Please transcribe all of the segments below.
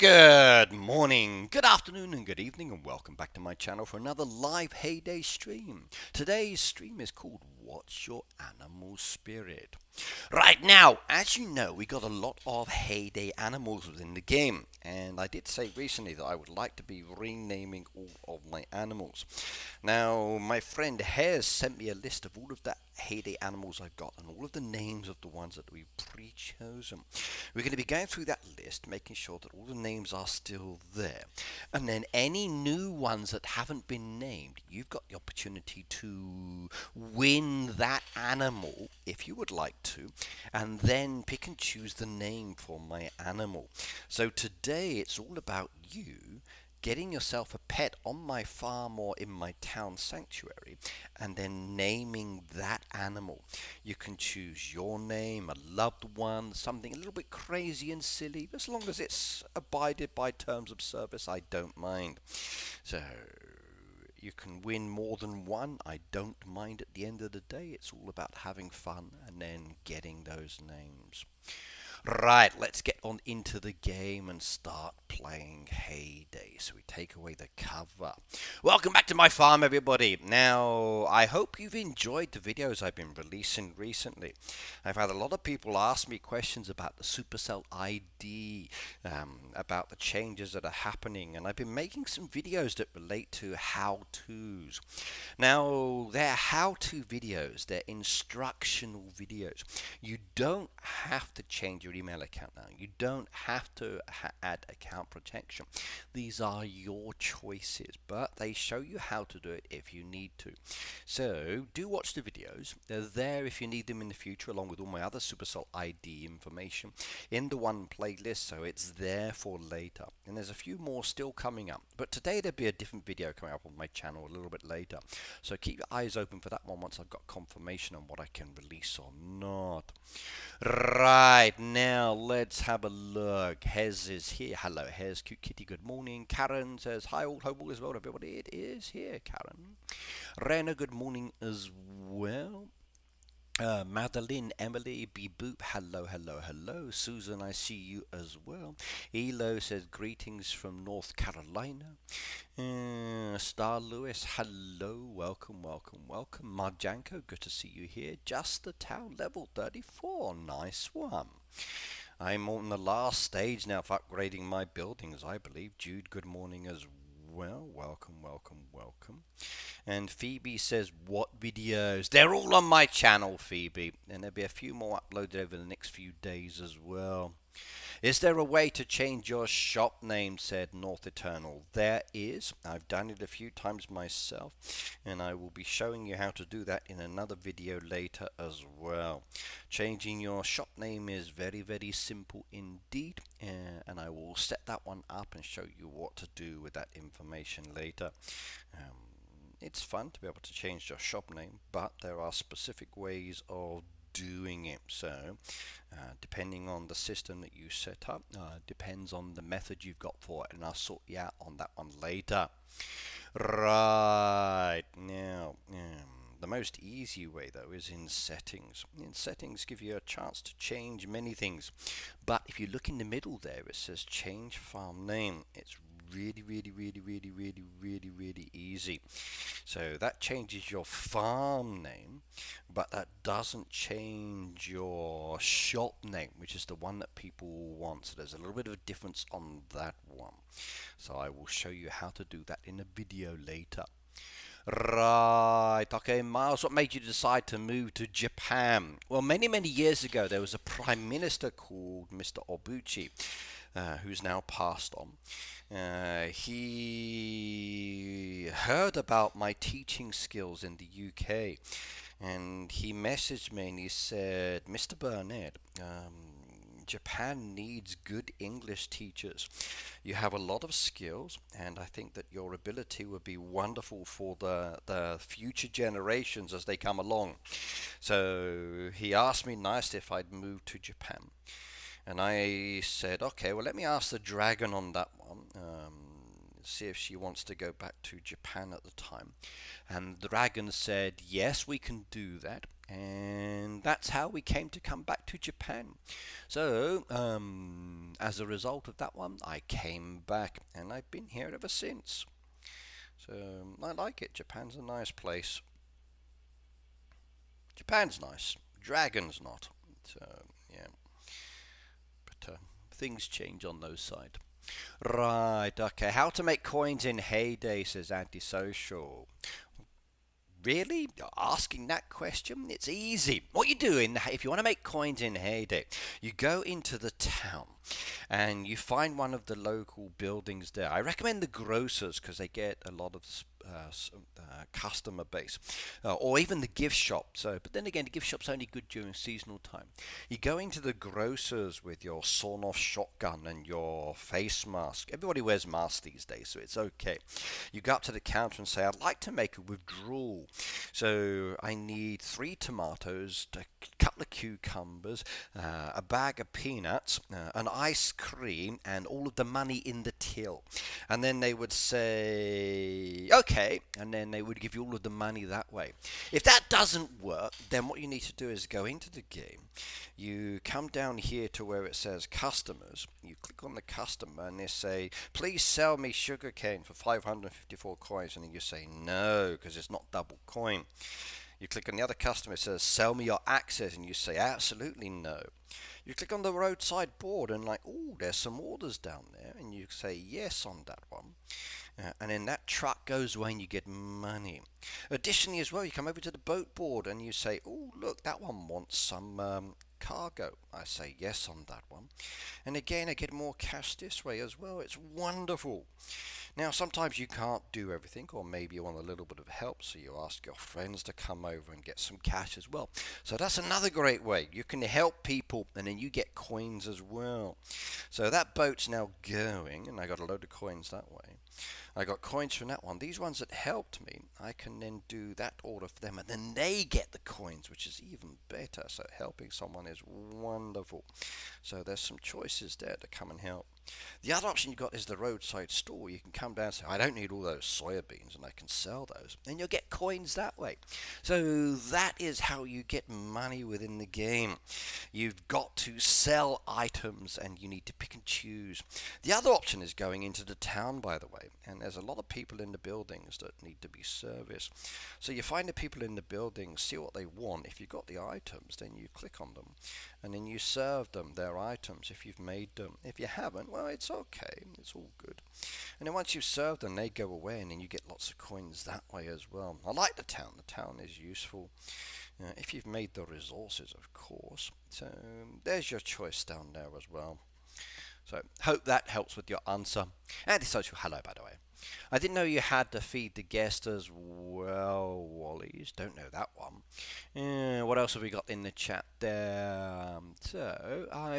Good morning, good afternoon, and good evening, and welcome back to my channel for another live Heyday stream. Today's stream is called What's Your Animal Spirit? Right now, as you know, we got a lot of Heyday animals within the game, and I did say recently that I would like to be renaming all of my animals. Now, my friend Hares sent me a list of all of the Heyday animals I've got and all of the names of the ones that we've pre-chosen. We're going to be going through that list, making sure that all the names are still there. And then any new ones that haven't been named, you've got the opportunity to win that animal if you would like to, and then pick and choose the name for my animal. So today it's all about you getting yourself a pet on my farm or in my town sanctuary and then naming that animal. You can choose your name, a loved one, something a little bit crazy and silly. As long as it's abided by terms of service, I don't mind. So you can win more than one. I don't mind at the end of the day. It's all about having fun and then getting those names. Right, let's get on into the game and start playing Heyday. So we take away the cover. Welcome back to my farm, everybody. Now, I hope you've enjoyed the videos I've been releasing recently. I've had a lot of people ask me questions about the Supercell ID, about the changes that are happening, and I've been making some videos that relate to how-tos. Now, they're how-to videos, they're instructional videos. You don't have to change your email account now. You don't have to add account protection. These are your choices, but they show you how to do it if you need to. So do watch the videos. They're there if you need them in the future, along with all my other Supercell ID information in the one playlist, so it's there for later. And there's a few more still coming up, but today there'll be a different video coming up on my channel a little bit later. So keep your eyes open for that one once I've got confirmation on what I can release or not. Right, now let's have a look. Hez is here. Hello, Hez. Cute kitty, good morning. Karen says, hi all, hope all is well, everybody. It is here, Karen. Rena, good morning as well. Madeline, Emily, B Boop, hello, hello, hello. Susan, I see you as well. Elo says greetings from North Carolina. Star Lewis, hello, welcome, welcome, welcome. Marjanko, good to see you here. Just the town level 34, nice one. I'm on the last stage now of upgrading my buildings, I believe. Jude, good morning as well. Welcome, welcome, welcome. And Phoebe says, what videos? They're all on my channel, Phoebe. And there'll be a few more uploaded over the next few days as well. Is there a way to change your shop name, said North Eternal? There is. I've done it a few times myself, and I will be showing you how to do that in another video later as well. Changing your shop name is very, very simple indeed, and I will set that one up and show you what to do with that information later. It's fun to be able to change your shop name, but there are specific ways of doing it. So depending on the system that you set up, depends on the method you've got for it, and I'll sort you out on that one later. Right, now the most easy way though is in settings. In settings give you a chance to change many things, but if you look in the middle there, it says change farm name. It's really easy. So that changes your farm name, but that doesn't change your shop name, which is the one that people want. So there's a little bit of a difference on that one. So I will show you how to do that in a video later. Right, okay, Miles, what made you decide to move to Japan? Well, many years ago, there was a prime minister called Mr. Obuchi, who's now passed on. He heard about my teaching skills in the UK, and he messaged me and he said, Mr. Burnett, Japan needs good English teachers. You have a lot of skills, and I think that your ability would be wonderful for the future generations as they come along. So he asked me nicely if I'd move to Japan. And I said, okay, well, let me ask the dragon on that one, see if she wants to go back to Japan at the time. And the dragon said, yes, we can do that. And that's how we came to come back to Japan. So, as a result of that one, I came back, and I've been here ever since. So, I like it. Japan's a nice place. Japan's nice. Dragon's not. So, yeah. But things change on those sides. Right, okay. How to make coins in Heyday, says Antisocial. Really? You're asking that question? It's easy. What you do if you want to make coins in Heyday, you go into the town and you find one of the local buildings there. I recommend the grocers because they get a lot of customer base, or even the gift shop. So, but then again, the gift shop's only good during seasonal time. You go into the grocers with your sawn-off shotgun and your face mask. Everybody wears masks these days, so it's okay. You go up to the counter and say, "I'd like to make a withdrawal. So I need 3 tomatoes, a couple of cucumbers, a bag of peanuts, an ice cream, and all of the money in the till." And then they would say, "Okay," and then they would give you all of the money that way. If that doesn't work, then what you need to do is go into the game. You come down here to where it says customers. You click on the customer and they say, "Please sell me sugarcane for 554 coins." And then you say no, because it's not double coin. You click on the other customer, it says, "Sell me your access," and you say absolutely no. You click on the roadside board and like, "Oh, there's some orders down there," and you say yes on that one. And then that truck goes away and you get money. Additionally as well, you come over to the boat board and you say, "Oh, look, that one wants some cargo." I say yes on that one. And again, I get more cash this way as well. It's wonderful. Now, sometimes you can't do everything, or maybe you want a little bit of help, so you ask your friends to come over and get some cash as well. So that's another great way. You can help people, and then you get coins as well. So that boat's now going, and I got a load of coins that way. I got coins from that one. These ones that helped me, I can then do that order for them, and then they get the coins, which is even better. So helping someone is wonderful. So there's some choices there to come and help. The other option you got is the roadside store. You can come down and say, "I don't need all those soya beans," and I can sell those, and you'll get coins that way. So that is how you get money within the game. You've got to sell items, and you need to pick and choose. The other option is going into the town, by the way, and there's a lot of people in the buildings that need to be serviced. So you find the people in the buildings, see what they want. If you've got the items, then you click on them, and then you serve them their items if you've made them. If you haven't, well, it's okay. It's all good. And then once you've served them, they go away, and then you get lots of coins that way as well. I like the town. The town is useful. If you've made the resources, of course. So there's your choice down there as well. So hope that helps with your answer. Antisocial, hello, by the way. I didn't know you had to feed the guest as well, Wallies. Don't know that one. What else have we got in the chat there?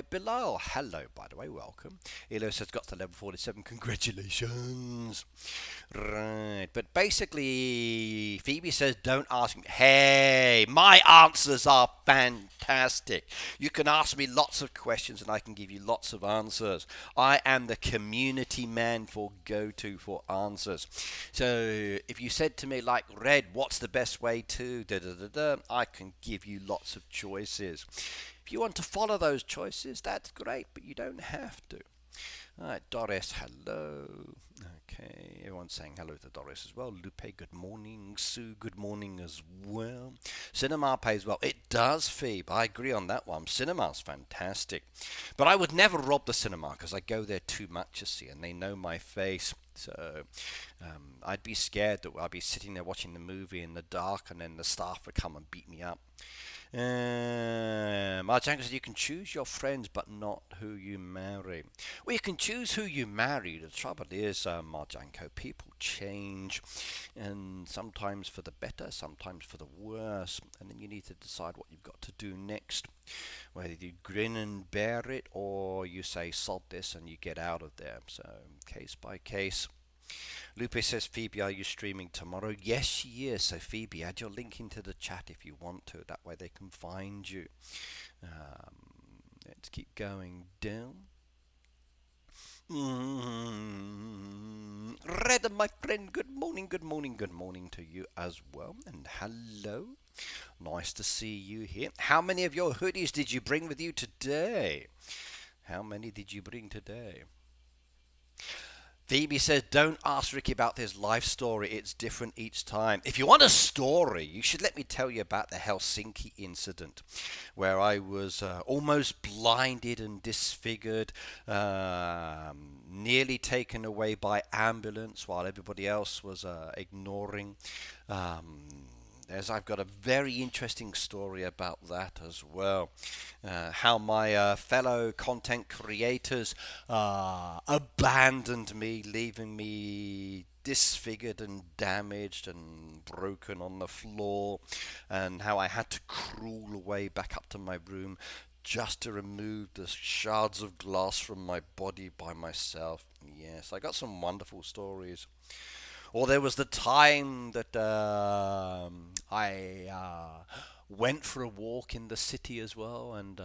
Bilal, hello, by the way, welcome. Elo says got to level 47. Congratulations. Right, but basically, Phoebe says don't ask me. Hey, my answers are fantastic. You can ask me lots of questions and I can give you lots of answers. I am the community man for go-to for answers. So if you said to me like, "Red, what's the best way to da da da da," I can give you lots of choices. If you want to follow those choices, that's great, but you don't have to. Alright, Doris, hello. Okay, everyone's saying hello to Doris as well. Lupe, good morning. Sue, good morning as well. Cinema pays well. It does, Phoebe. I agree on that one. Cinema's fantastic. But I would never rob the cinema because I go there too much, you see, and they know my face. So I'd be scared that I'd be sitting there watching the movie in the dark and then the staff would come and beat me up. Marjanko says you can choose your friends but not who you marry. Well, you can choose who you marry. The trouble is, Marjanko, people change, and sometimes for the better, sometimes for the worse, and then you need to decide what you've got to do next. Whether you grin and bear it or you say sod this and you get out of there. So case by case. Lupe says, Phoebe, are you streaming tomorrow? Yes, she is. So Phoebe, add your link into the chat if you want to. That way they can find you. Let's keep going down. Red, my friend, good morning, good morning, good morning to you as well. And hello. Nice to see you here. How many of your hoodies did you bring with you today? How many did you bring today? Phoebe says, don't ask Ricky about his life story. It's different each time. If you want a story, you should let me tell you about the Helsinki incident where I was almost blinded and disfigured, nearly taken away by ambulance while everybody else was ignoring. I've got a very interesting story about that as well. How my fellow content creators abandoned me, leaving me disfigured and damaged and broken on the floor, and how I had to crawl away back up to my room just to remove the shards of glass from my body by myself. Yes, I got some wonderful stories. Or there was the time that I went for a walk in the city as well, and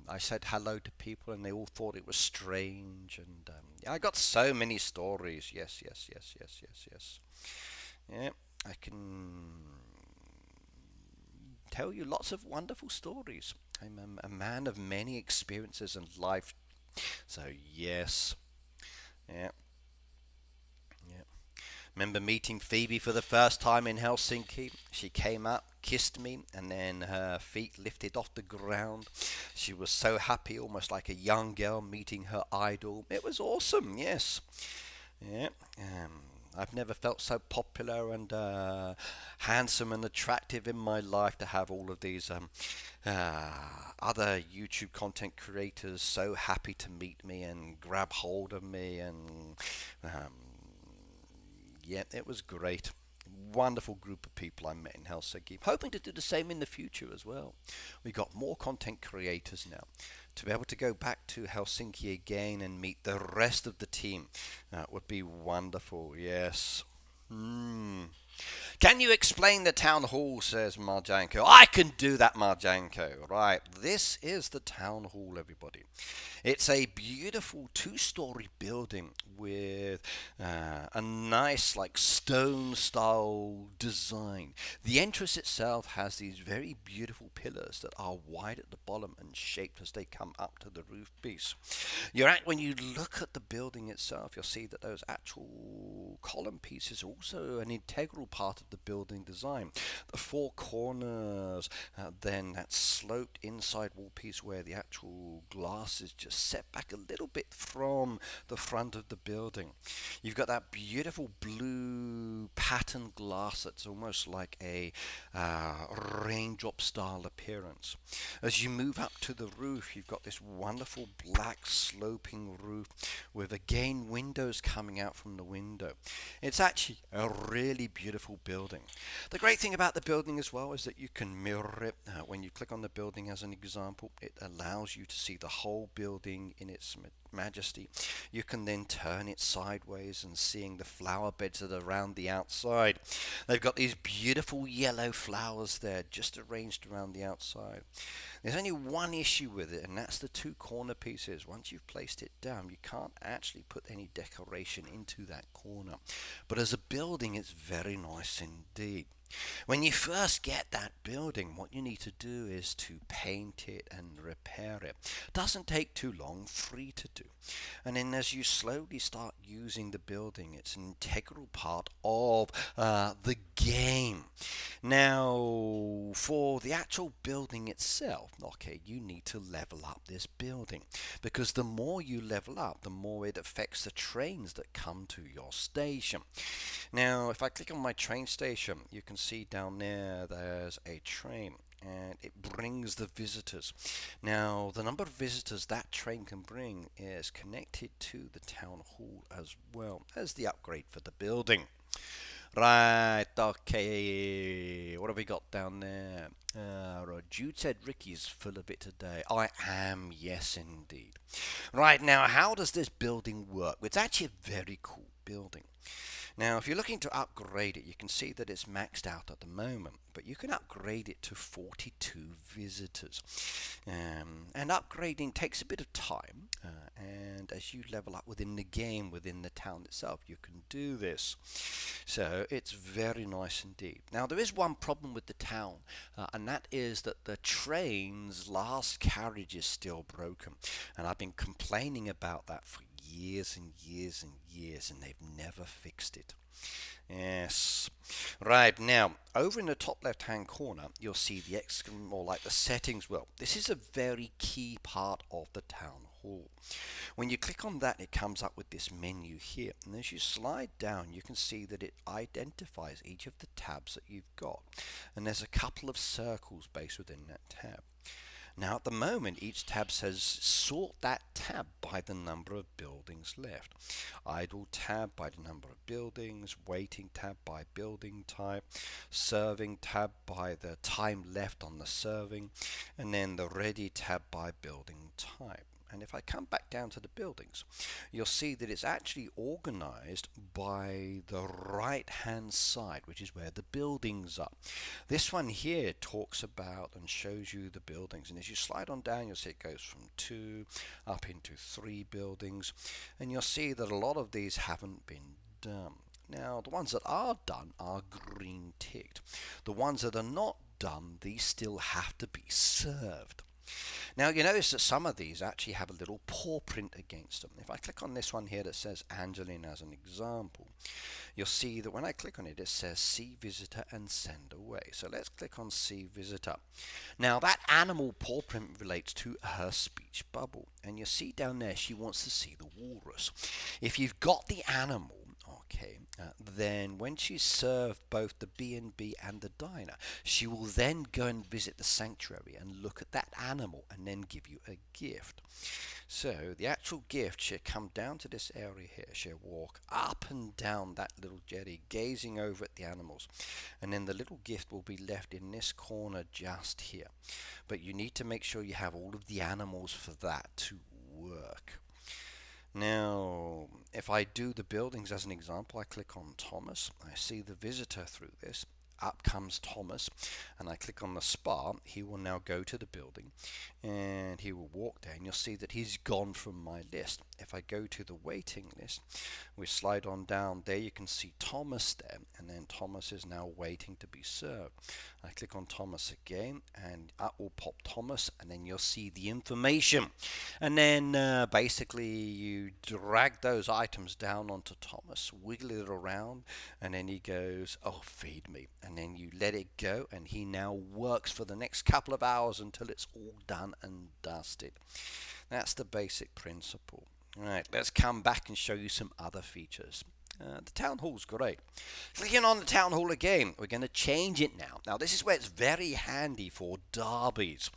I said hello to people, and they all thought it was strange. And I got so many stories. Yes, yes, yes, yes, yes, yes. Yeah, I can tell you lots of wonderful stories. I'm a man of many experiences in life. So yes, yeah. Remember meeting Phoebe for the first time in Helsinki. She came up, kissed me, and then her feet lifted off the ground. She was so happy, almost like a young girl meeting her idol. It was awesome, yes. Yeah. I've never felt so popular and handsome and attractive in my life, to have all of these other YouTube content creators so happy to meet me and grab hold of me, and yeah, it was great. Wonderful group of people I met in Helsinki. Hoping to do the same in the future as well. We got more content creators now. To be able to go back to Helsinki again and meet the rest of the team, that would be wonderful. Yes. Can you explain the town hall, says Marjanko. I can do that, Marjanko. Right, this is the town hall, everybody. It's a beautiful two-story building with a nice, like, stone-style design. The entrance itself has these very beautiful pillars that are wide at the bottom and shaped as they come up to the roof piece. When you look at the building itself, you'll see that those actual column pieces are also an integral part of the building design. The four corners, then that sloped inside wall piece where the actual glass is just set back a little bit from the front of the building. You've got that beautiful blue patterned glass that's almost like a raindrop style appearance. As you move up to the roof, you've got this wonderful black sloping roof with again windows coming out from the window. It's actually a really beautiful building. The great thing about the building as well is that you can mirror it. When you click on the building as an example, it allows you to see the whole building in its majesty. You can then turn it sideways and seeing the flower beds that are around the outside. They've got these beautiful yellow flowers there just arranged around the outside. There's only one issue with it, and that's the two corner pieces. Once you've placed it down, you can't actually put any decoration into that corner. But as a building, it's very nice indeed. When you first get that building, what you need to do is to paint it and repair it. Doesn't take too long, free to do. And then as you slowly start using the building, it's an integral part of the game. Now, for the actual building itself, okay, you need to level up this building, because the more you level up, the more it affects the trains that come to your station. Now, if I click on my train station, you can see down there's a train, and it brings the visitors. Now, the number of visitors that train can bring is connected to the town hall as well as the upgrade for the building. Right, okay, what have we got down there? Jude said Ricky's full of it today. I am, yes indeed. Right, now how does this building work? It's actually a very cool building. Now, if you're looking to upgrade it, you can see that it's maxed out at the moment, but you can upgrade it to 42 visitors. And upgrading takes a bit of time, and as you level up within the game, within the town itself, you can do this. So it's very nice indeed. Now, there is one problem with the town, and that is that the train's last carriage is still broken, and I've been complaining about that for years and years and years, and they've never fixed it. Yes. Right, now, over in the top left hand corner, you'll see the or like the settings wheel. This is a very key part of the town hall. When you click on that, it comes up with this menu here, and as you slide down, you can see that it identifies each of the tabs that you've got, and there's a couple of circles based within that tab. Now, at the moment, each tab says sort that tab by the number of buildings left. Idle tab by the number of buildings, waiting tab by building type, serving tab by the time left on the serving, and then the ready tab by building type. And if I come back down to the buildings, you'll see that it's actually organized by the right hand side, which is where the buildings are. This one here talks about and shows you the buildings, and as you slide on down, you'll see it goes from 2 up into 3 buildings, and you'll see that a lot of these haven't been done. Now, the ones that are done are green ticked. The ones that are not done, these still have to be served. Now, you notice that some of these actually have a little paw print against them. If I click on this one here that says Angeline as an example, you'll see that when I click on it, it says see visitor and send away. So let's click on see visitor. Now, that animal paw print relates to her speech bubble, and you see down there she wants to see the walrus. If you've got the animal, then when she's served both the B&B and the diner, she will then go and visit the sanctuary and look at that animal and then give you a gift. So the actual gift, she'll come down to this area here, she'll walk up and down that little jetty, gazing over at the animals, and then the little gift will be left in this corner just here. But you need to make sure you have all of the animals for that to work. Now, if I do the buildings as an example, I click on Thomas, I see the visitor through this, up comes Thomas, and I click on the spa, he will now go to the building, and he will walk down. You'll see that he's gone from my list. If I go to the waiting list, we slide on down, there you can see Thomas there, and then Thomas is now waiting to be served. I click on Thomas again, and up will pop Thomas, and then you'll see the information. And then basically you drag those items down onto Thomas, wiggle it around, and then he goes, oh, feed me. And then you let it go, and he now works for the next couple of hours until it's all done and dusted. That's the basic principle. Alright, let's come back and show you some other features. The town hall's great. Clicking on the town hall again, we're going to change it now. Now, this is where it's very handy for derbies.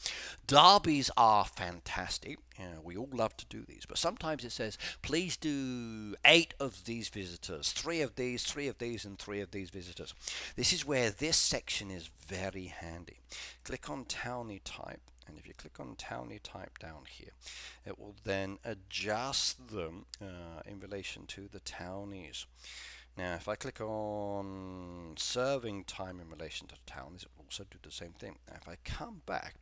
Derbies are fantastic. We all love to do these, but sometimes it says, please do 8 of these visitors, 3 of these, 3 of these, and 3 of these visitors. This is where this section is very handy. Click on townie type. And if you click on townie type down here, it will then adjust them in relation to the townies. Now, if I click on serving time in relation to the townies, it will also do the same thing. Now, if I come back,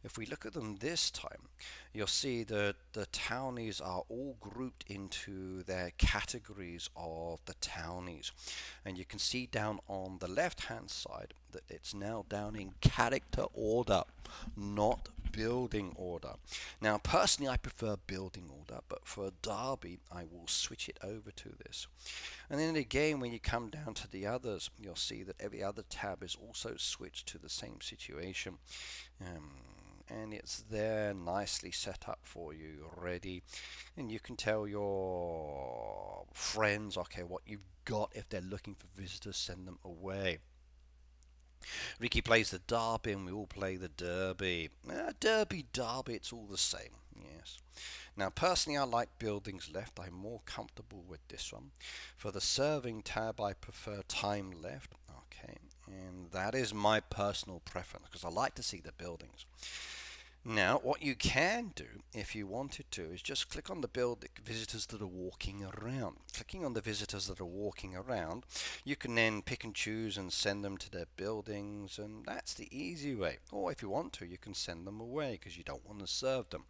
if we look at them this time, you'll see that the townies are all grouped into their categories of the townies. And you can see down on the left-hand side that it's now down in character order, not building order. Now, personally, I prefer building order, but for a derby, I will switch it over to this. And then again, when you come down to the others, you'll see that every other tab is also switched to the same situation. And it's there nicely set up for you, ready. And you can tell your friends, okay, what you've got. If they're looking for visitors, send them away. Ricky plays the derby and we all play the derby. Derby, it's all the same, yes. Now, personally, I like buildings left. I'm more comfortable with this one. For the serving tab, I prefer time left. Okay, and that is my personal preference because I like to see the buildings. Now, what you can do, if you wanted to, is just click on the visitors that are walking around. Clicking on the visitors that are walking around, you can then pick and choose and send them to their buildings, and that's the easy way. Or if you want to, you can send them away because you don't want to serve them.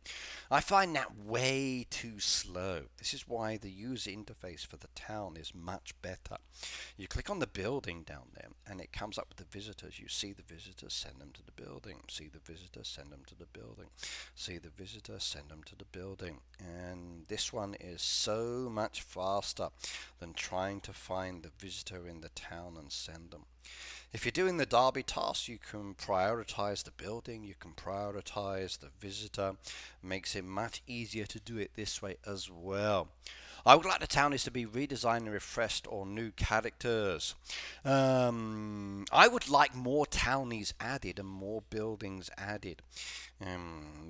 I find that way too slow. This is why the user interface for the town is much better. You click on the building down there, and it comes up with the visitors. You see the visitors, send them to the building. See the visitors, send them to the building. See the visitor, send them to the building. And this one is so much faster than trying to find the visitor in the town and send them. If you're doing the Derby task, you can prioritize the building, you can prioritize the visitor. Makes it much easier to do it this way as well. I would like the townies to be redesigned and refreshed or new characters. I would like more townies added and more buildings added.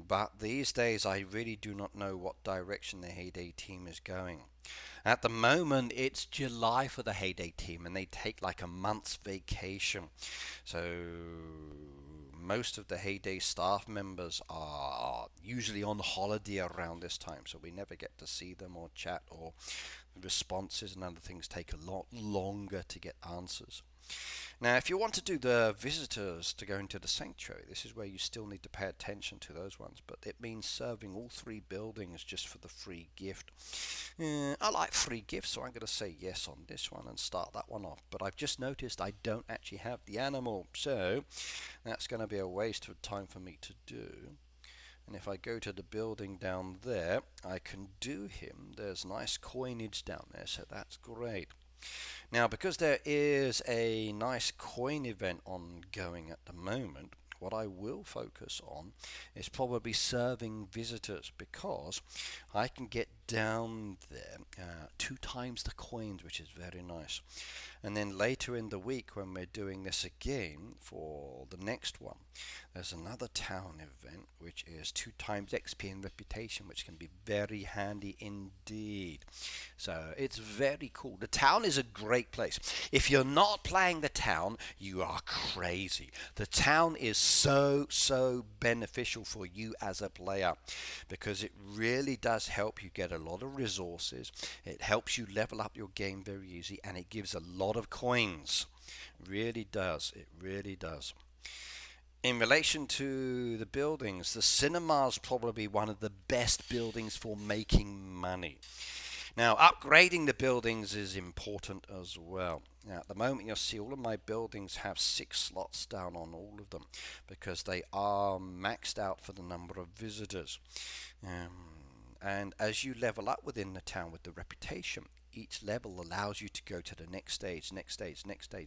But these days I really do not know what direction the Heyday team is going. At the moment, it's July for the Heyday team, and they take like a month's vacation. So most of the Heyday staff members are usually on holiday around this time, so we never get to see them or chat, or responses and other things take a lot longer to get answers. Now, if you want to do the visitors to go into the sanctuary, this is where you still need to pay attention to those ones, but it means serving all 3 buildings just for the free gift. I like free gifts, so I'm going to say yes on this one and start that one off, but I've just noticed I don't actually have the animal, so that's going to be a waste of time for me to do. And if I go to the building down there, I can do him. There's nice coinage down there, so that's great. Now, because there is a nice coin event ongoing at the moment, what I will focus on is probably serving visitors, because I can get down there 2 times the coins, which is very nice. And then later in the week, when we're doing this again for the next one, there's another town event which is 2 times XP and reputation, which can be very handy indeed. So it's very cool. The town is a great place. If you're not playing the town, you are crazy. The town is so beneficial for you as a player, because it really does help you get a lot of resources. It helps you level up your game very easy, and it gives a lot of coins. Really does. It really does. In relation to the buildings, the cinema is probably one of the best buildings for making money. Now, upgrading the buildings is important as well. Now, at the moment, you'll see all of my buildings have 6 slots down on all of them, because they are maxed out for the number of visitors. And as you level up within the town with the reputation, each level allows you to go to the next stage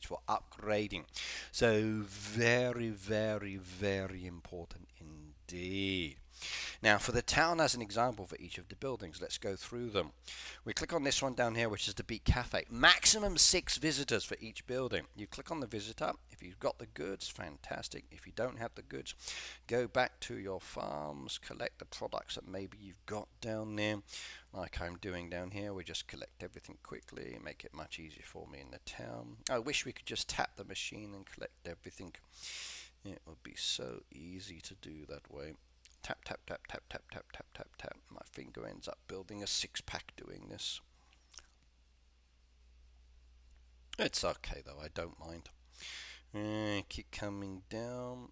for upgrading. So very important indeed. Now, for the town as an example for each of the buildings, let's go through them. We click on this one down here, which is the Beat Cafe. Maximum 6 visitors for each building. You click on the visitor. If you've got the goods, fantastic. If you don't have the goods, go back to your farms, collect the products that maybe you've got down there. Like I'm doing down here, we just collect everything quickly, make it much easier for me in the town. I wish we could just tap the machine and collect everything. It would be so easy to do that way. Tap. My finger ends up building a 6-pack doing this. It's okay though, I don't mind. Keep coming down.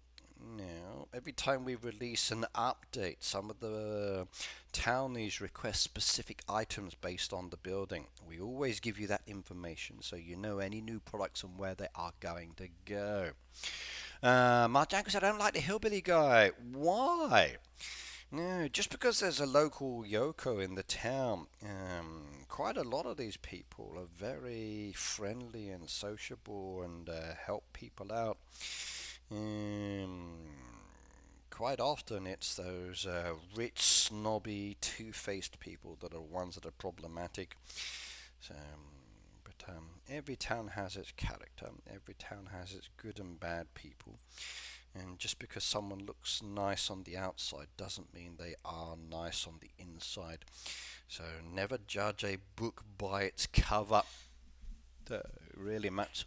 Now, every time we release an update, some of the townies request specific items based on the building. We always give you that information so you know any new products and where they are going to go. Marjanko said, I don't like the hillbilly guy. Why? No, just because there's a local Yoko in the town. Quite a lot of these people are very friendly and sociable and help people out. Quite often it's those rich, snobby, two-faced people that are ones that are problematic. So, every town has its character. Every town has its good and bad people. And just because someone looks nice on the outside doesn't mean they are nice on the inside. So never judge a book by its cover. Really, Matt.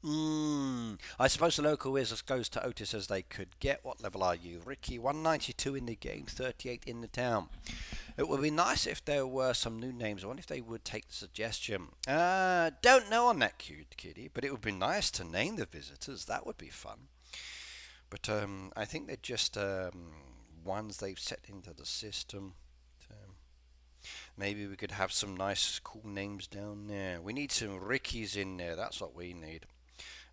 I suppose the local wizard goes to Otis as they could get. What level are you? Ricky, 192 in the game, 38 in the town. It would be nice if there were some new names. I wonder if they would take the suggestion. Don't know on that, cute kitty, but it would be nice to name the visitors. That would be fun. But I think they're just ones they've set into the system. Maybe we could have some nice, cool names down there. We need some Rickies in there. That's what we need.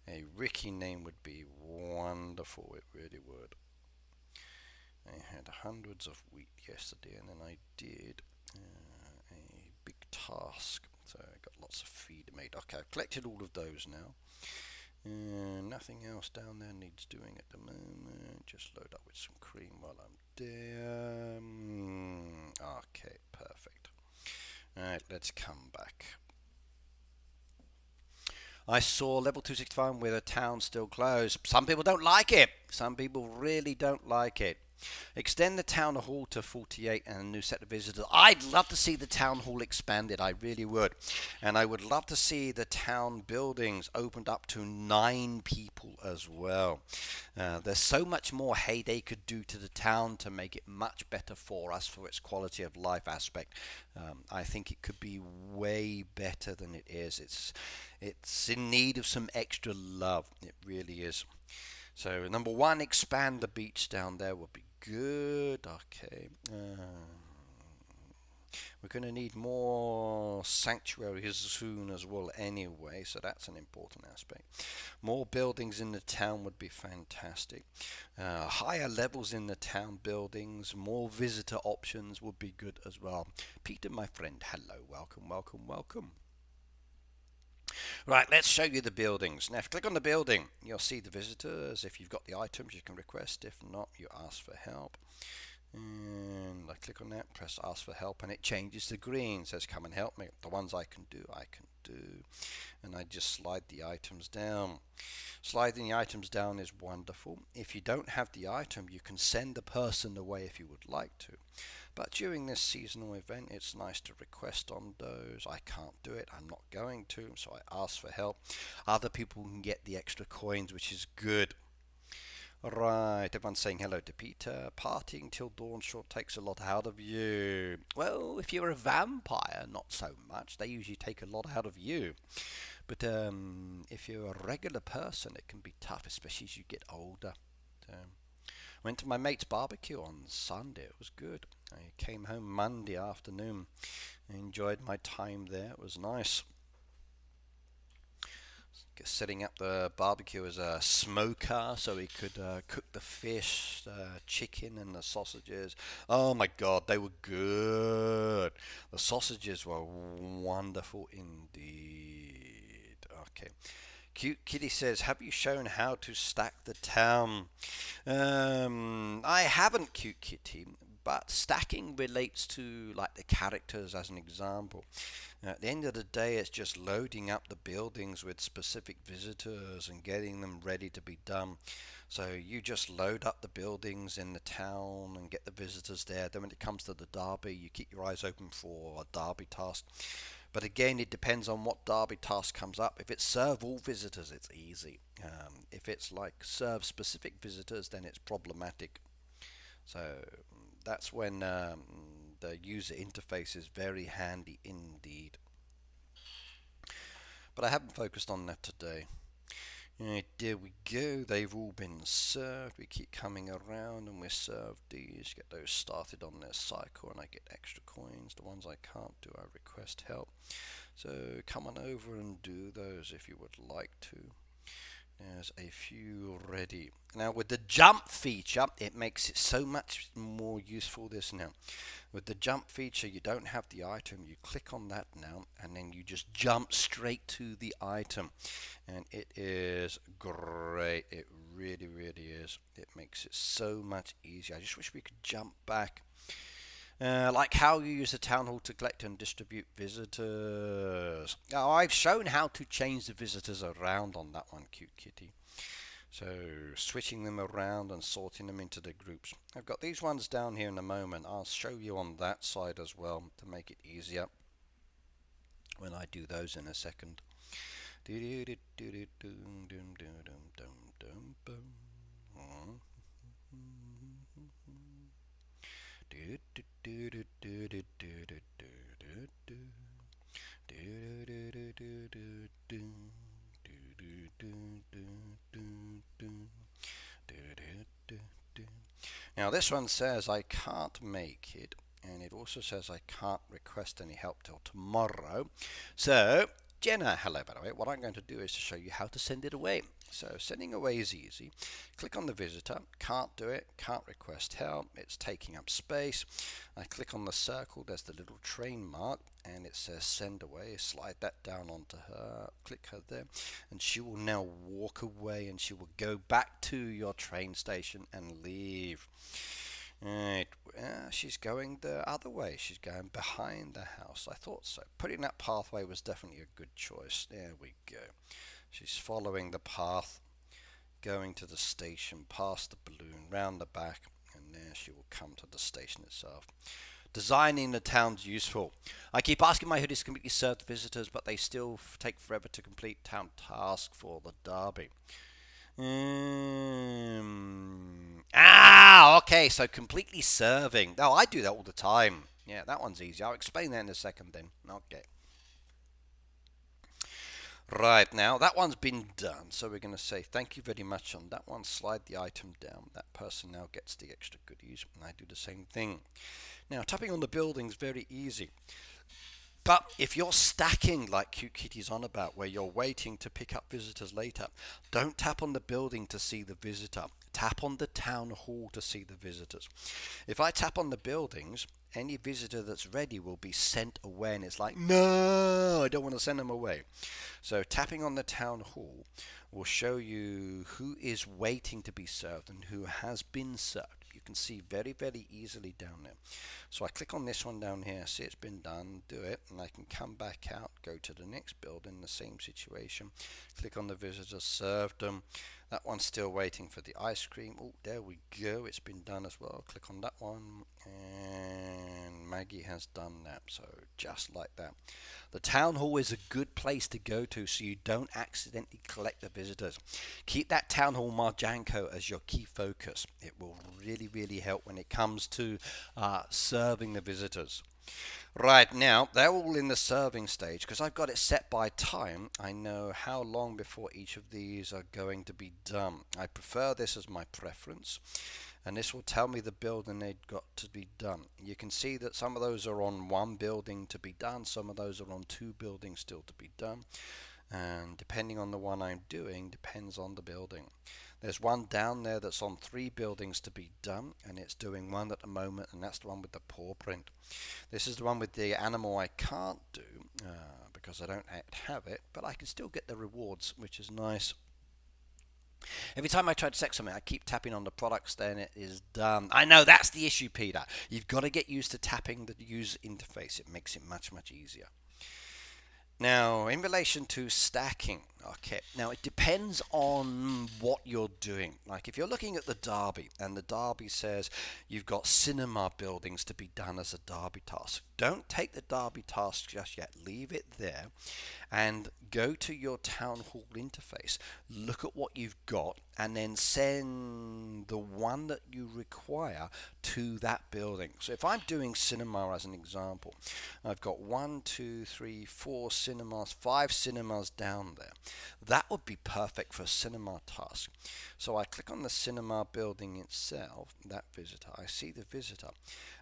A Ricky name would be wonderful. It really would. I had hundreds of wheat yesterday, and then I did a big task. So I got lots of feed made. Okay, I've collected all of those now. Nothing else down there needs doing at the moment. Just load up with some cream while I'm there. Okay, perfect. Alright, let's come back. I saw level 265 with a town still closed. Some people don't like it. Some people really don't like it. Extend the town hall to 48 and a new set of visitors. I'd love to see the town hall expanded. I really would. And I would love to see the town buildings opened up to 9 people as well. There's so much more Heyday could do to the town to make it much better for us for its quality of life aspect. I think it could be way better than it is. It's in need of some extra love. It really is. So number 1, expand the beach down there would be good. Okay. We're going to need more sanctuaries soon as well anyway, so that's an important aspect. More buildings in the town would be fantastic. Higher levels in the town buildings, more visitor options would be good as well. Peter, my friend, hello, welcome, welcome, welcome. Right, let's show you the buildings. Now, if you click on the building, you'll see the visitors. If you've got the items, you can request. If not, you ask for help. And I click on that, press ask for help, and it changes to green. It says come and help me. The ones I can do, I can do. And I just slide the items down. Sliding the items down is wonderful. If you don't have the item, you can send the person away if you would like to. But during this seasonal event, it's nice to request on those. I can't do it. I'm not going to, so I ask for help. Other people can get the extra coins, which is good. Right, everyone's saying hello to Peter. Partying till dawn sure takes a lot out of you. Well, if you're a vampire, not so much. They usually take a lot out of you. But if you're a regular person, it can be tough, especially as you get older. Went to my mate's barbecue on Sunday. It was good. I came home Monday afternoon. I enjoyed my time there. It was nice. Setting up the barbecue as a smoker so we could cook the fish, chicken and the sausages. Oh my god, they were good. The sausages were wonderful indeed. Okay. Cute Kitty says, have you shown how to stack the town? I haven't, Cute Kitty, but stacking relates to like the characters as an example. At the end of the day, it's just loading up the buildings with specific visitors and getting them ready to be done. So you just load up the buildings in the town and get the visitors there. Then when it comes to the derby, you keep your eyes open for a derby task. But again, it depends on what derby task comes up. If it's serve all visitors, it's easy. If it's like serve specific visitors, then it's problematic. So that's when the user interface is very handy indeed. But I haven't focused on that today. Right, there we go. They've all been served. We keep coming around and we serve these. Get those started on their cycle and I get extra coins. The ones I can't do, I request help. So come on over and do those if you would like to. There's a few ready. Now with the jump feature, it makes it so much more useful this now. With the jump feature, you don't have the item. You click on that now, and then you just jump straight to the item. And it is great. It really, really is. It makes it so much easier. I just wish we could jump back. Like how you use the town hall to collect and distribute visitors. Now, I've shown how to change the visitors around on that one, Cute Kitty. So switching them around and sorting them into the groups. I've got these ones down here in a moment. I'll show you on that side as well to make it easier when I do those in a second. Now this one says I can't make it, and it also says I can't request any help till tomorrow. So Jenna, hello by the way, what I'm going to do is to show you how to send it away. So sending away is easy. Click on the visitor, can't do it, can't request help, it's taking up space. I click on the circle, there's the little train mark, and it says send away. Slide that down onto her, click her there, and she will now walk away, and she will go back to your train station and leave. Right, she's going the other way. She's going behind the house. I thought so. Putting that pathway was definitely a good choice. There we go. She's following the path, going to the station, past the balloon, round the back, and there she will come to the station itself. Designing the town's useful. I keep asking my hoodies to completely serve the visitors, but they still take forever to complete town tasks for the derby. Okay, so completely serving. Oh, I do that all the time. Yeah, that one's easy. I'll explain that in a second then. Okay. Right, now that one's been done, so we're going to say thank you very much on that one. Slide the item down. That person now gets the extra goodies, and I do the same thing. Now, tapping on the building is very easy. But if you're stacking like Cute Kitty's on about, where you're waiting to pick up visitors later, don't tap on the building to see the visitor. Tap on the town hall to see the visitors. If I tap on the buildings, any visitor that's ready will be sent away, and it's like, no, I don't want to send them away. So tapping on the town hall will show you who is waiting to be served and who has been served. You can see very, very easily down there. So I click on this one down here, see it's been done, do it, and I can come back out, go to the next building, the same situation. Click on the visitors, served them. That one's still waiting for the ice cream. Oh, there we go, it's been done as well. Click on that one, and Maggie has done that, so just like that. The town hall is a good place to go to so you don't accidentally collect the visitors. Keep that town hall Marjanko as your key focus. It will really, really help when it comes to serving the visitors. Right, now they're all in the serving stage because I've got it set by time. I know how long before each of these are going to be done. I prefer this as my preference, and this will tell me the building they've got to be done. You can see that some of those are on one building to be done, some of those are on two buildings still to be done, and depending on the one I'm doing depends on the building. There's one down there that's on 3 buildings to be done, and it's doing one at the moment, and that's the one with the paw print. This is the one with the animal I can't do because I don't have it, but I can still get the rewards, which is nice. Every time I try to select something, I keep tapping on the products, then it is done. I know, that's the issue, Peter. You've got to get used to tapping the user interface. It makes it much, much easier. Now, in relation to stacking, okay, now it depends on what you're doing. Like if you're looking at the derby and the derby says you've got cinema buildings to be done as a derby task, don't take the derby task just yet. Leave it there and go to your town hall interface. Look at what you've got and then send the one that you require to that building. So if I'm doing cinema as an example, I've got 1, 2, 3, 4 cinemas, 5 cinemas down there. That would be perfect for a cinema task. So I click on the cinema building itself, that visitor, I see the visitor,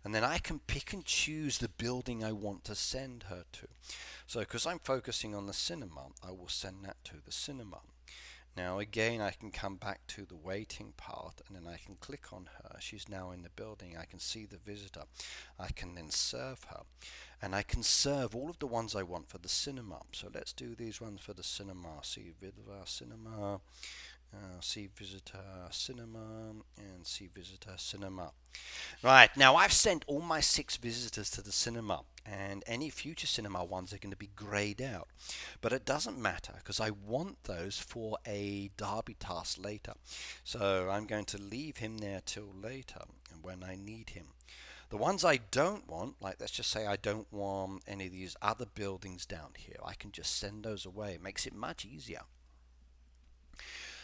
and then I can pick and choose the building I want to send her to. So because I'm focusing on the cinema, I will send that to the cinema. Now again, I can come back to the waiting part, and then I can click on her. She's now in the building. I can see the visitor. I can then serve her, and I can serve all of the ones I want for the cinema. So let's do these ones for the cinema. See visitor, cinema, see visitor, cinema, and see visitor, cinema. Right, now I've sent all my 6 visitors to the cinema, and any future cinema ones are going to be grayed out. But it doesn't matter because I want those for a derby task later. So I'm going to leave him there till later and when I need him. The ones I don't want, like let's just say I don't want any of these other buildings down here, I can just send those away. It makes it much easier.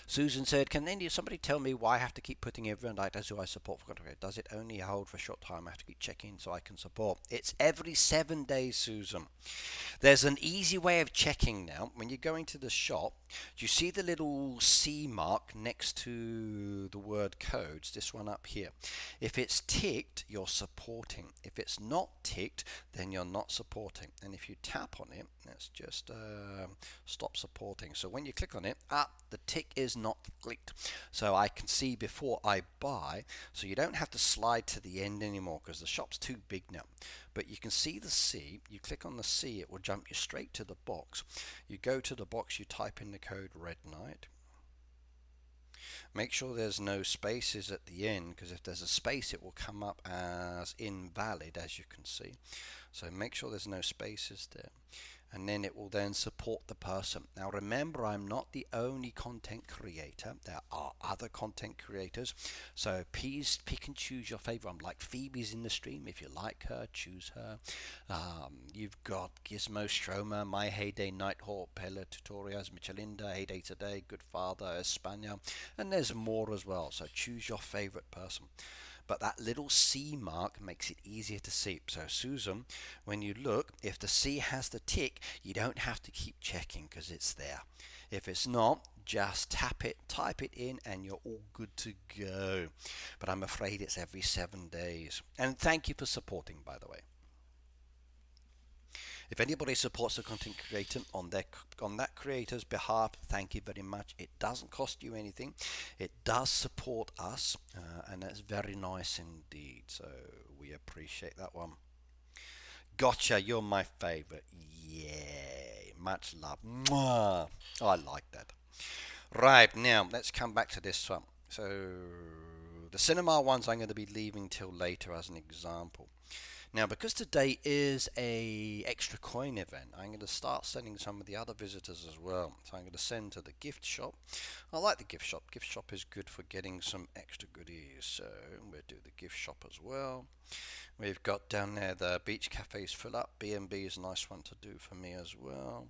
Susan said, can somebody tell me why I have to keep putting everyone like that's who I support for contract? Does it only hold for a short time? I have to keep checking so I can support. It's every 7 days, Susan. There's an easy way of checking now. When you're going to the shop, do you see the little C mark next to the word codes? This one up here. If it's ticked, you're supporting. If it's not ticked, then you're not supporting. And if you tap on it, let's just stop supporting. So when you click on it, the tick is not clicked. So I can see before I buy, so you don't have to slide to the end anymore because the shop's too big now. But you can see the C. You click on the C, it will jump you straight to the box. You go to the box, you type in the code Red Knight. Make sure there's no spaces at the end, because if there's a space it will come up as invalid, as you can see. So make sure there's no spaces there, and then it will then support the person. Now remember, I'm not the only content creator. There are other content creators, so please pick and choose your favorite. I'm like Phoebe's in the stream. If you like her, choose her. You've got Gizmo Stromer, My Heyday, Nighthawk, Pella Tutorials, Michelinda, Heyday Today, Good Father, Espana, and there's more as well. So choose your favorite person. But that little C mark makes it easier to see. So Susan, when you look, if the C has the tick, you don't have to keep checking because it's there. If it's not, just tap it, type it in, and you're all good to go. But I'm afraid it's every 7 days. And thank you for supporting, by the way. If anybody supports a content creator on that creator's behalf, thank you very much. It doesn't cost you anything. It does support us, and that's very nice indeed. So we appreciate that one. Gotcha, you're my favorite. Yay, much love. Mwah. Oh, I like that. Right, now let's come back to this one. So the cinema ones I'm going to be leaving till later as an example. Now, because today is a extra coin event, I'm going to start sending some of the other visitors as well. So I'm going to send to the gift shop. I like the gift shop. Gift shop is good for getting some extra goodies. So we'll do the gift shop as well. We've got down there the beach cafes fill up. B&B is a nice one to do for me as well.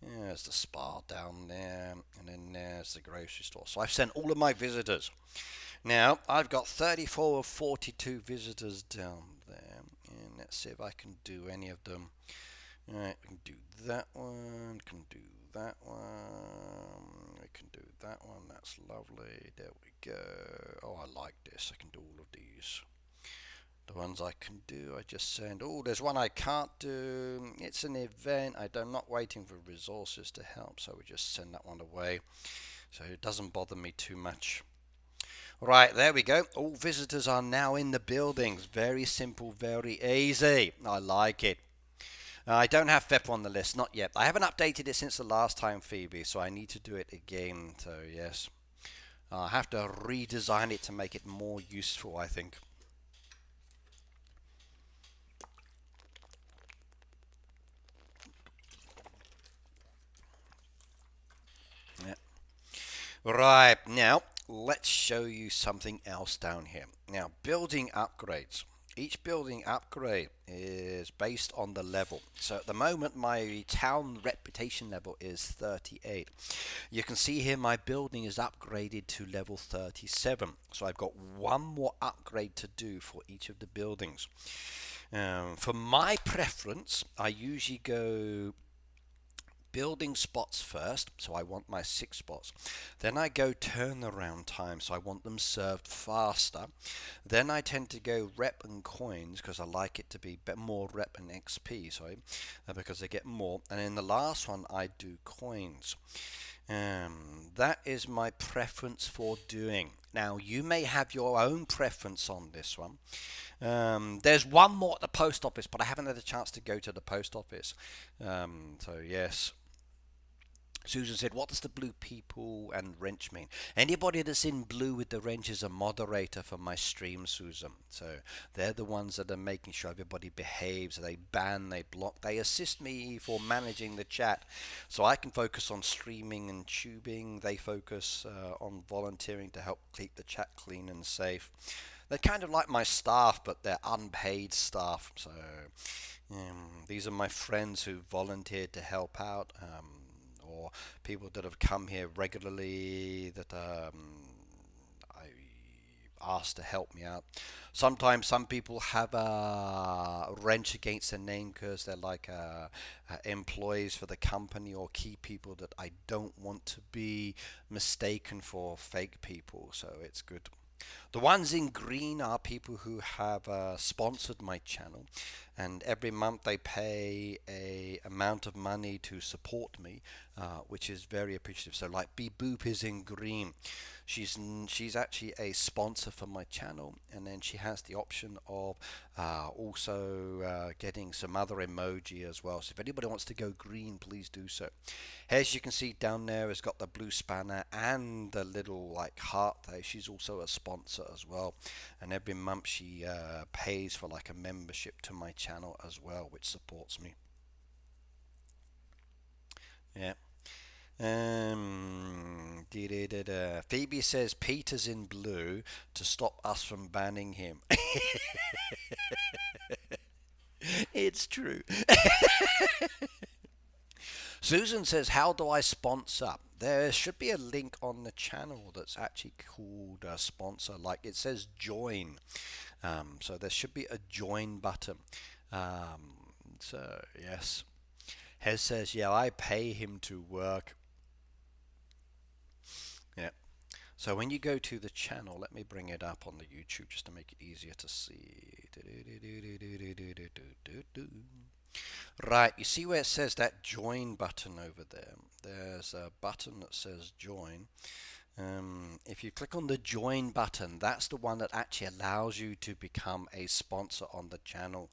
Yeah, there's the spa down there, and then there's the grocery store. So I've sent all of my visitors. Now, I've got 34 of 42 visitors down there. And let's see if I can do any of them. Right, we can do that one, can do that one, we can do that one, that's lovely, there we go. Oh, I like this, I can do all of these. The ones I can do, I just send. Oh, there's one I can't do. It's an event. I'm not waiting for resources to help, so we just send that one away. So it doesn't bother me too much. Right, there we go. All visitors are now in the buildings. Very simple, very easy. I like it. I don't have FEP on the list, not yet. I haven't updated it since the last time, Phoebe, so I need to do it again. So, yes. I have to redesign it to make it more useful, I think. Yeah. Right, now let's show you something else down here. Now, building upgrades. Each building upgrade is based on the level. So at the moment, my town reputation level is 38. You can see here my building is upgraded to level 37. So I've got one more upgrade to do for each of the buildings. For my preference, I usually go building spots first, so I want my 6 spots. Then I go turnaround time, so I want them served faster. Then I tend to go rep and coins, because I like it to be more rep and XP, sorry, because they get more. And in the last one, I do coins. That is my preference for doing. Now, you may have your own preference on this one. There's one more at the post office, but I haven't had a chance to go to the post office. So, yes. Susan said, what does the blue people and wrench mean? Anybody that's in blue with the wrench is a moderator for my stream, Susan. So they're the ones that are making sure everybody behaves. They ban, they block, they assist me for managing the chat. So I can focus on streaming and tubing. They focus on volunteering to help keep the chat clean and safe. They're kind of like my staff, but they're unpaid staff. So these are my friends who volunteered to help out, or people that have come here regularly that I asked to help me out. Sometimes some people have a wrench against their name because they're like employees for the company or key people that I don't want to be mistaken for fake people. So it's good. The ones in green are people who have sponsored my channel, and every month they pay a amount of money to support me, which is very appreciative. So like B Boop is in green. She's actually a sponsor for my channel, and then she has the option of also getting some other emoji as well. So if anybody wants to go green, please do so. As you can see down there, has got the blue spanner and the little like heart there. She's also a sponsor as well, and every month she pays for like a membership to my channel as well, which supports me. Yeah. Phoebe says Peter's in blue to stop us from banning him. It's true. Susan says, how do I sponsor? There should be a link on the channel that's actually called sponsor. Like it says join. So there should be a join button. So yes. Hez says, yeah, I pay him to work. Yeah. So when you go to the channel, let me bring it up on the YouTube just to make it easier to see. Right, you see where it says that join button over there? There's a button that says join. If you click on the join button, that's the one that actually allows you to become a sponsor on the channel.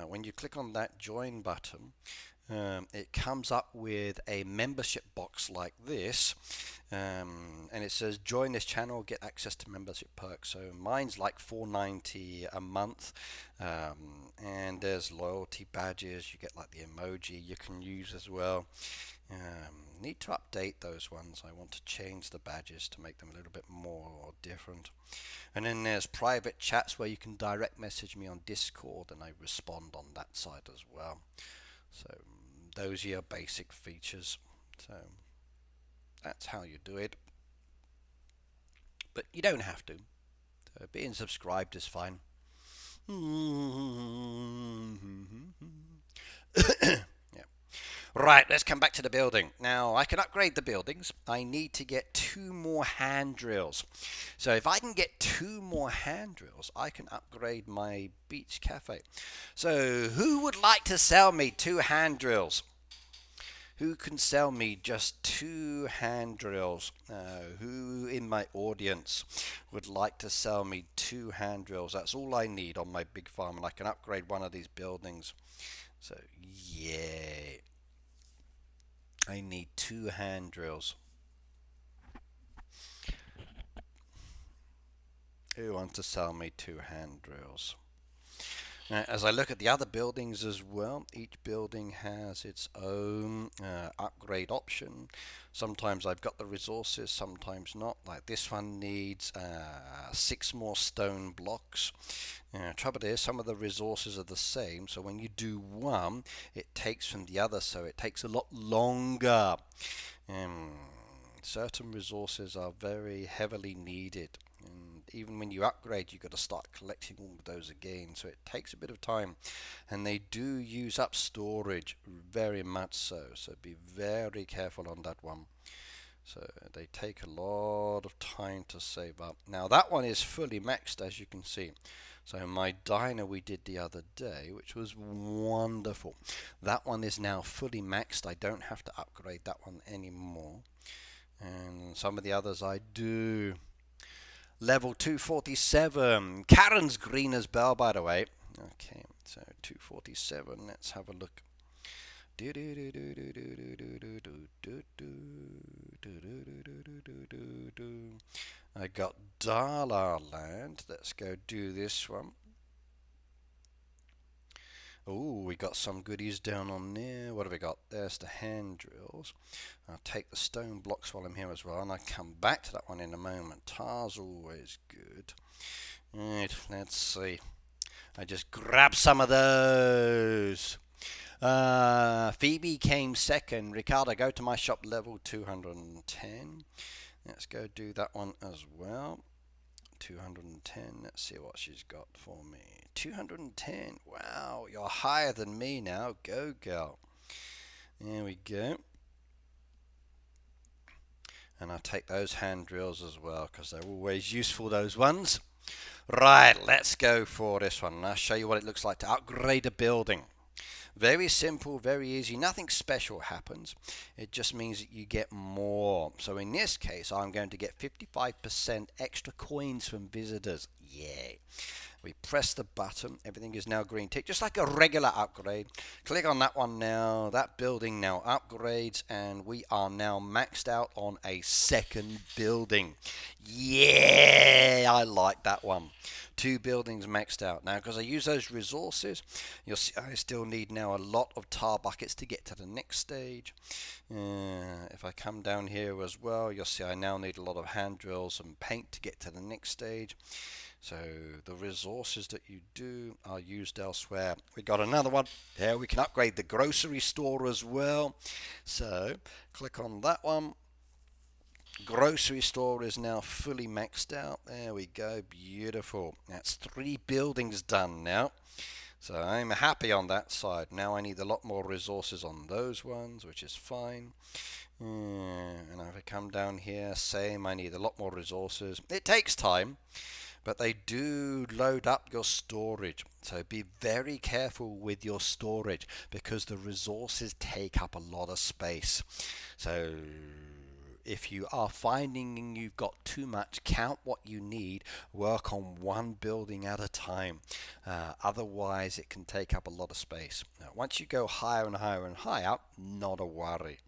When you click on that join button, it comes up with a membership box like this, and it says join this channel, get access to membership perks. So mine's like $4.90 a month, and there's loyalty badges. You get like the emoji you can use as well. Need to update those ones. I want to change the badges to make them a little bit more different. And then there's private chats where you can direct message me on Discord, and I respond on that side as well. So those are your basic features. So that's how you do it. But you don't have to. So being subscribed is fine. Yeah. Right, let's come back to the building. Now, I can upgrade the buildings. I need to get 2 more hand drills. So if I can get 2 more hand drills, I can upgrade my beach cafe. So who would like to sell me 2 hand drills? Who can sell me just 2 hand drills? Who in my audience would like to sell me 2 hand drills? That's all I need on my big farm, and I can upgrade one of these buildings. So, yeah. I need 2 hand drills. Who wants to sell me 2 hand drills? As I look at the other buildings as well, each building has its own upgrade option. Sometimes I've got the resources, sometimes not. Like this one needs 6 more stone blocks. Trouble is, some of the resources are the same, so when you do one, it takes from the other, so it takes a lot longer. Certain resources are very heavily needed. Even when you upgrade, you've got to start collecting all of those again, so it takes a bit of time, and they do use up storage very much so be very careful on that one. So they take a lot of time to save up. Now that one is fully maxed, as you can see. So my diner we did the other day, which was wonderful, that one is now fully maxed. I don't have to upgrade that one anymore, and some of the others I do. Level 247. Karen's green as bell, by the way. Okay, so 247. Let's have a look. I got Dollar Land. Let's go do this one. Oh, we got some goodies down on there. What have we got? There's the hand drills. I'll take the stone blocks while I'm here as well, and I'll come back to that one in a moment. Tar's always good. Right, let's see. I just grab some of those. Phoebe came second. Ricardo, go to my shop, level 210. Let's go do that one as well. 210. Let's see what she's got for me. 210. Wow, you're higher than me now. Go, girl. There we go. And I'll take those hand drills as well because they're always useful, those ones. Right, let's go for this one. And I'll show you what it looks like to upgrade a building. Very simple, very easy. Nothing special happens. It just means that you get more. So in this case, I'm going to get 55% extra coins from visitors. Yay. We press the button. Everything is now green tick, just like a regular upgrade. Click on that one now. That building now upgrades, and we are now maxed out on a second building. Yeah, I like that one. 2 buildings maxed out. Now, because I use those resources, you'll see I still need now a lot of tar buckets to get to the next stage. If I come down here as well, you'll see I now need a lot of hand drills and paint to get to the next stage. So the resources that you do are used elsewhere. We got another one there. We can upgrade the grocery store as well. So click on that one. Grocery store is now fully maxed out. There we go. Beautiful. That's 3 buildings done now. So I'm happy on that side. Now I need a lot more resources on those ones, which is fine. And if I come down here, same. I need a lot more resources. It takes time, but they do load up your storage. So be very careful with your storage because the resources take up a lot of space. So if you are finding you've got too much, count what you need, work on one building at a time. Otherwise it can take up a lot of space. Now, once you go higher and higher and higher, not a worry.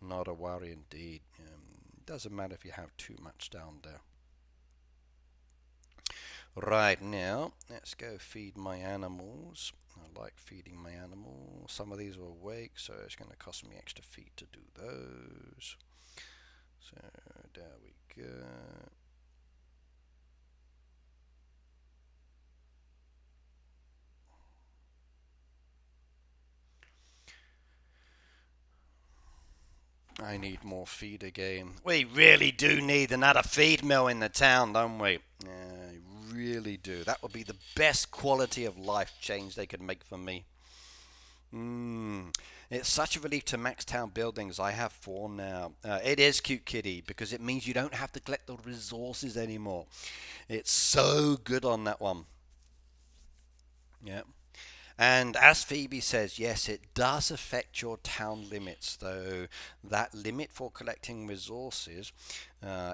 Not a worry indeed. Doesn't matter if you have too much down there. Right, now let's go feed my animals. I like feeding my animals. Some of these are awake, so it's going to cost me extra feed to do those. So there we go. I need more feed again. We really do need another feed mill in the town, don't we? Really do. That would be the best quality of life change they could make for me. It's such a relief to max town buildings. I have 4 now. It is cute kitty because it means you don't have to collect the resources anymore. It's so good on that one. Yeah. And as Phoebe says, yes, it does affect your town limits, though that limit for collecting resources,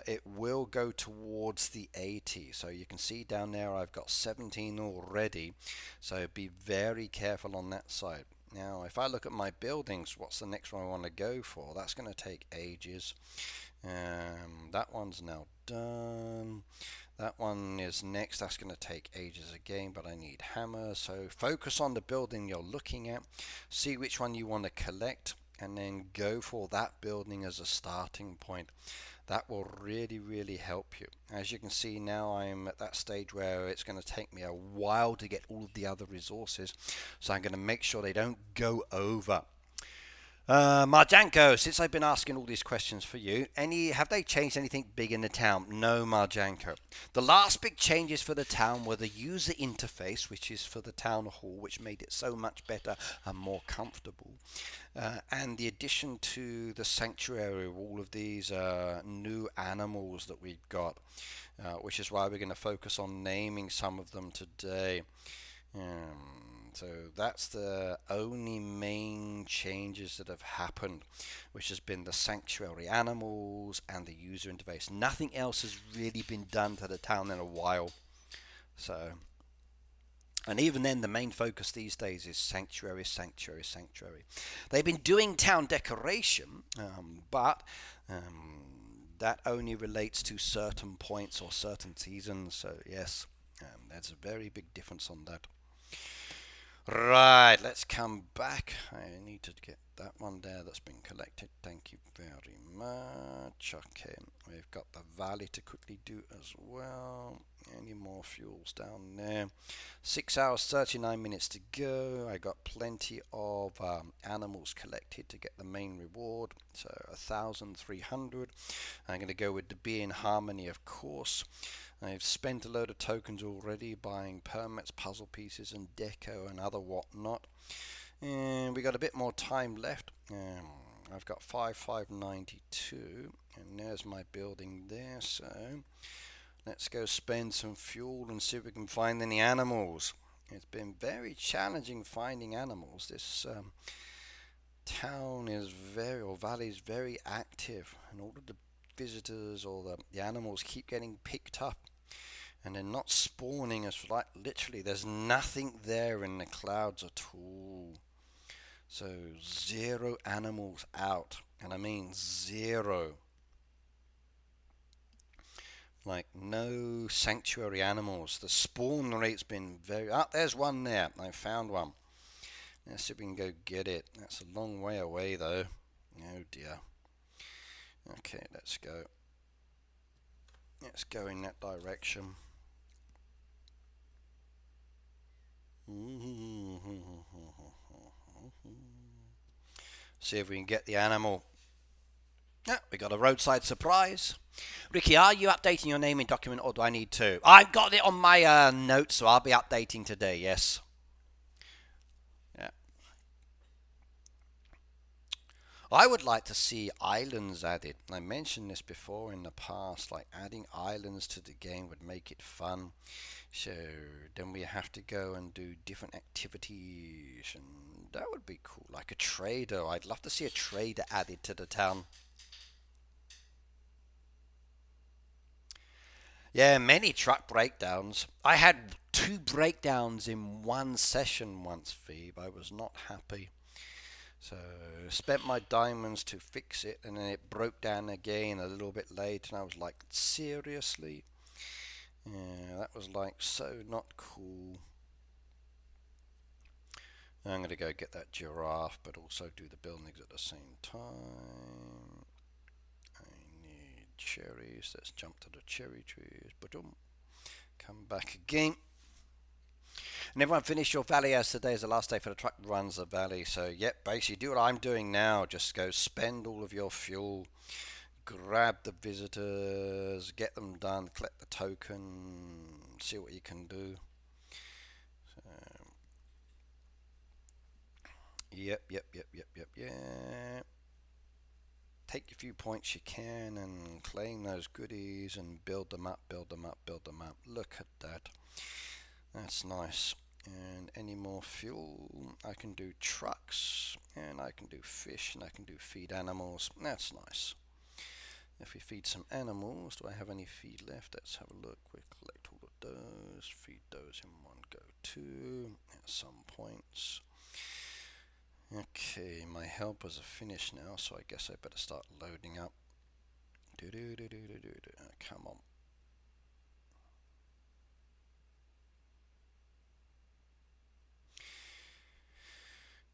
it will go towards the 80. So you can see down there I've got 17 already, so be very careful on that side. Now, if I look at my buildings, what's the next one I want to go for? That's going to take ages. That one's now done. That one is next. That's going to take ages again, but I need hammers. So focus on the building you're looking at. See which one you want to collect, and then go for that building as a starting point. That will really, really help you. As you can see now, I'm at that stage where it's going to take me a while to get all of the other resources. So I'm going to make sure they don't go over. Marjanko, since I've been asking all these questions for you, have they changed anything big in the town? No, Marjanko. The last big changes for the town were the user interface, which is for the town hall, which made it so much better and more comfortable. And the addition to the sanctuary of all of these new animals that we've got, which is why we're going to focus on naming some of them today. So that's the only main changes that have happened, which has been the sanctuary animals and the user interface. Nothing else has really been done to the town in a while. So, and even then, the main focus these days is sanctuary, sanctuary, sanctuary. They've been doing town decoration, but that only relates to certain points or certain seasons. So yes, there's a very big difference on that. Right, let's come back. I need to get that one there that's been collected. Thank you very much. Okay, we've got the valley to quickly do as well. Any more fuels down there? 6 hours, 39 minutes to go. I got plenty of animals collected to get the main reward. So 1,300. I'm going to go with the Be in Harmony, of course. I've spent a load of tokens already buying permits, puzzle pieces, and deco and other whatnot. And we got a bit more time left. I've got 5,592, and there's my building there. So let's go spend some fuel and see if we can find any animals. It's been very challenging finding animals. This town is or valley is very active, and all of the visitors or the animals keep getting picked up. And they're not spawning us, like literally there's nothing there in the clouds at all. So 0 animals out, and I mean 0. Like no sanctuary animals. The spawn rate's been very... there's one there. I found one. Let's see if we can go get it. That's a long way away though. Oh dear. Okay, let's go. Let's go in that direction. See if we can get the animal. Yeah, we got a roadside surprise. Ricky, are you updating your naming document, or do I need to? I've got it on my notes, so I'll be updating today, yes. Yeah. I would like to see islands added. I mentioned this before in the past, like adding islands to the game would make it fun. So then we have to go and do different activities, and that would be cool. Like a trader. I'd love to see a trader added to the town. Yeah, many truck breakdowns. I had 2 breakdowns in one session once, Phoebe. I was not happy. So spent my diamonds to fix it, and then it broke down again a little bit late, and I was like, seriously? Yeah, that was like so not cool. I'm going to go get that giraffe, but also do the buildings at the same time. I need cherries. Let's jump to the cherry trees. Boom. Come back again. And everyone finish your valley, as today is the last day for the truck runs the valley. So yep, basically do what I'm doing now. Just go spend all of your fuel. Grab the visitors. Get them done. Collect the token. See what you can do. Yep. Take a few points you can and claim those goodies and build them up. Look at that. That's nice. And any more fuel? I can do trucks, and I can do fish, and I can do feed animals. That's nice. If we feed some animals, do I have any feed left? Let's have a look. We collect all of those, feed those in one go too. At some points. Okay, my helpers are finished now, so I guess I better start loading up. Come on.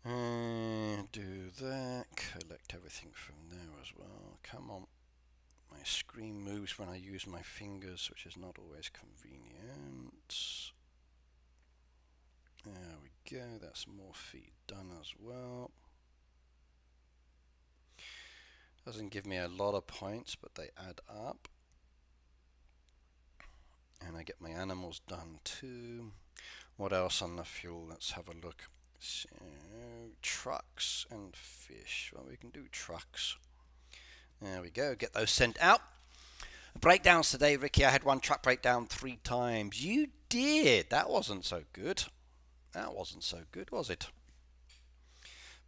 And do that. Collect everything from there as well. Come on. My screen moves when I use my fingers, which is not always convenient. There we go. That's more feed done as well. Doesn't give me a lot of points, but they add up. And I get my animals done too. What else on the fuel? Let's have a look. So, trucks and fish. Well, we can do trucks. There we go. Get those sent out. Breakdowns today, Ricky. I had one truck breakdown 3 times. You did. That wasn't so good. That wasn't so good, was it?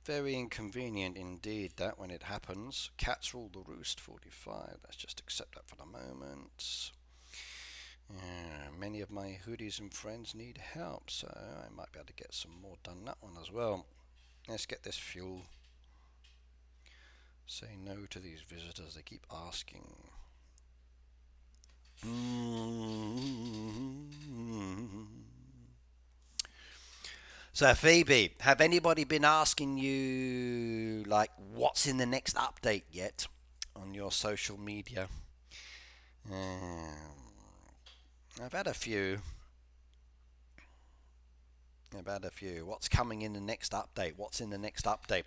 Very inconvenient indeed, that, when it happens. Cats rule the roost, 45. Let's just accept that for the moment. Many of my hoodies and friends need help, so I might be able to get some more done that one as well. Let's get this fuel. Say no to these visitors, they keep asking. So Phoebe, have anybody been asking you like what's in the next update yet on your social media? Um, I've had a few. I've had a few. What's coming in the next update? What's in the next update?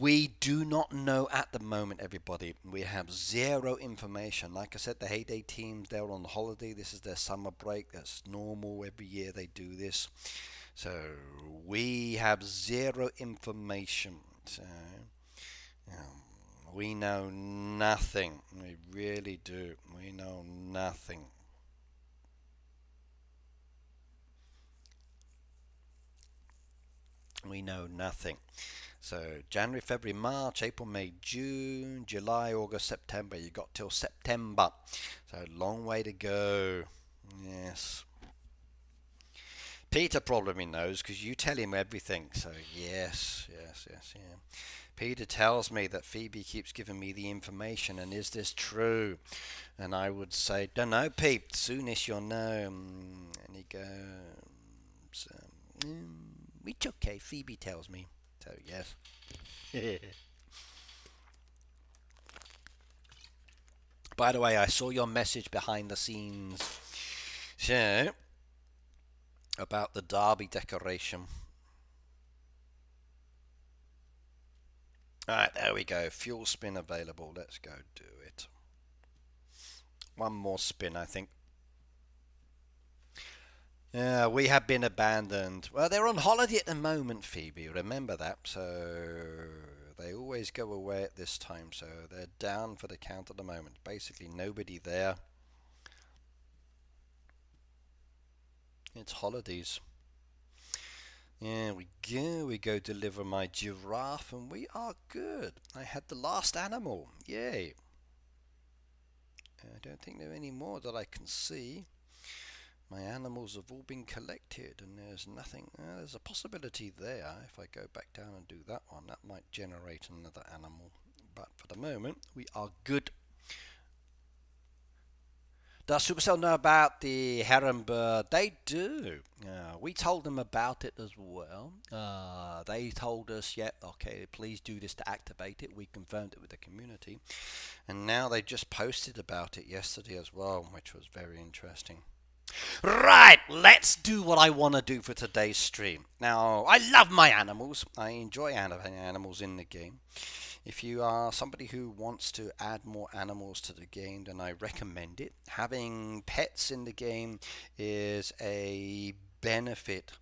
We do not know at the moment, everybody. We have zero information. Like I said, the Heyday team, they're on holiday. This is their summer break. That's normal. Every year they do this. So we have zero information. So we know nothing. We really do. We know nothing. We know nothing. So January, February, March, April, May, June, July, August, September. You got till September. So long way to go. Yes. Peter probably knows because you tell him everything. So yes, yes, yes, yeah. Peter tells me that Phoebe keeps giving me the information, and is this true? And I would say, don't know, Pete. Soonish you'll know. And he goes, it's okay. Phoebe tells me. So yes. By the way, I saw your message behind the scenes. So about the Derby decoration. Alright, there we go. Fuel spin available. Let's go do it. One more spin, I think. Yeah, we have been abandoned. Well, they're on holiday at the moment, Phoebe. Remember that. So they always go away at this time. So they're down for the count at the moment. Basically, nobody there. It's holidays. Yeah, we go deliver my giraffe, and we are good. I had the last animal. Yay. I don't think there are any more that I can see. My animals have all been collected, and there's nothing. There's a possibility there. If I go back down and do that one, that might generate another animal. But for the moment, we are good. Does Supercell know about the heron bird? They do. We told them about it as well. They told us, yeah, okay, please do this to activate it. We confirmed it with the community. And now they just posted about it yesterday as well, which was very interesting. Right, let's do what I want to do for today's stream. Now, I love my animals. I enjoy having animals in the game. If you are somebody who wants to add more animals to the game, then I recommend it. Having pets in the game is a benefit.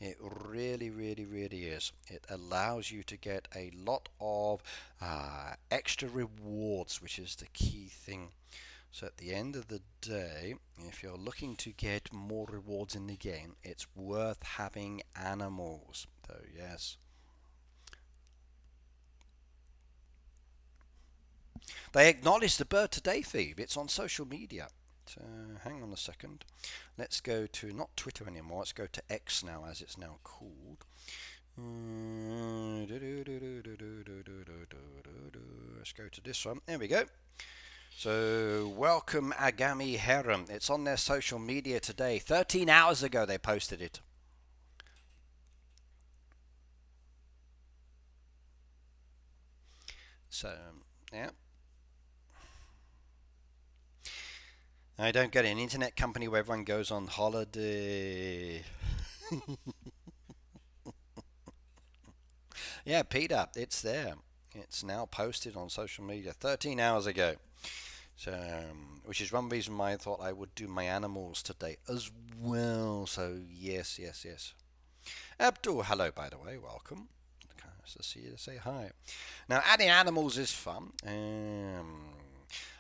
It really, really, really is. It allows you to get a lot of extra rewards, which is the key thing. So at the end of the day, if you're looking to get more rewards in the game, it's worth having animals. So yes. They acknowledged the bird today, Phoebe. It's on social media. So hang on a second. Let's go to not Twitter anymore. Let's go to X now, as it's now called. Let's go to this one. There we go. So, welcome Agami Heron. It's on their social media today. 13 hours ago they posted it. So, yeah. I don't get an internet company where everyone goes on holiday. Yeah, Peter, it's there. It's now posted on social media 13 hours ago. So, which is one reason why I thought I would do my animals today as well. So, yes, yes, yes. Abdul, hello, by the way, welcome. Nice to see you to say hi. Now, adding animals is fun.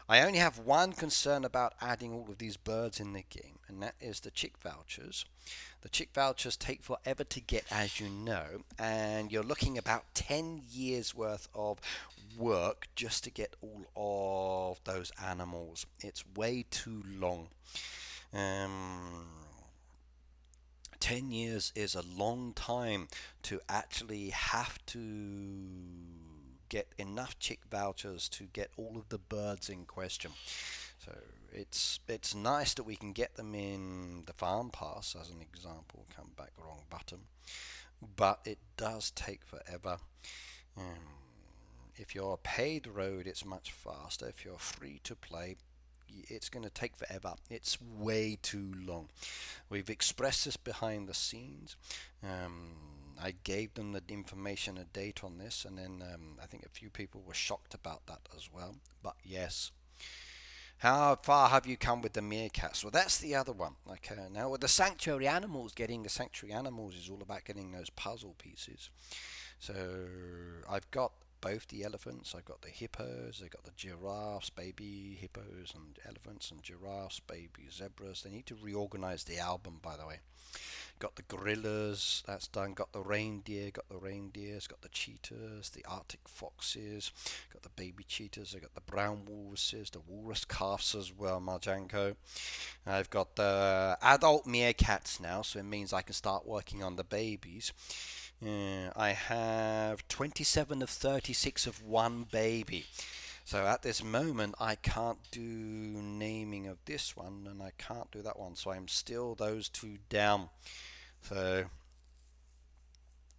I only have one concern about adding all of these birds in the game, and that is the chick vouchers. The chick vouchers take forever to get, as you know, and you're looking about 10 years worth of work just to get all of those animals. It's way too long. 10 years is a long time to actually have to get enough chick vouchers to get all of the birds in question. So it's nice that we can get them in the farm pass as an example. Come back, wrong button. But it does take forever. If you're a paid road, it's much faster. If you're free to play, it's going to take forever. It's way too long. We've expressed this behind the scenes. I gave them the information and date on this, and then I think a few people were shocked about that as well. But yes. How far have you come with the meerkats? Well, that's the other one. Like now with the sanctuary animals, getting the sanctuary animals is all about getting those puzzle pieces. So I've got both the elephants, I've got the hippos, I've got the giraffes, baby hippos and elephants, and giraffes, baby zebras. They need to reorganize the album, by the way. Got the gorillas, that's done. Got the reindeers, got the cheetahs, the Arctic foxes, got the baby cheetahs, I got the brown walruses, the walrus calves as well, Marjanko. I've got the adult meerkats now, so it means I can start working on the babies. I have 27 of 36 of one baby. So at this moment I can't do naming of this one and I can't do that one, so I'm still those two down. So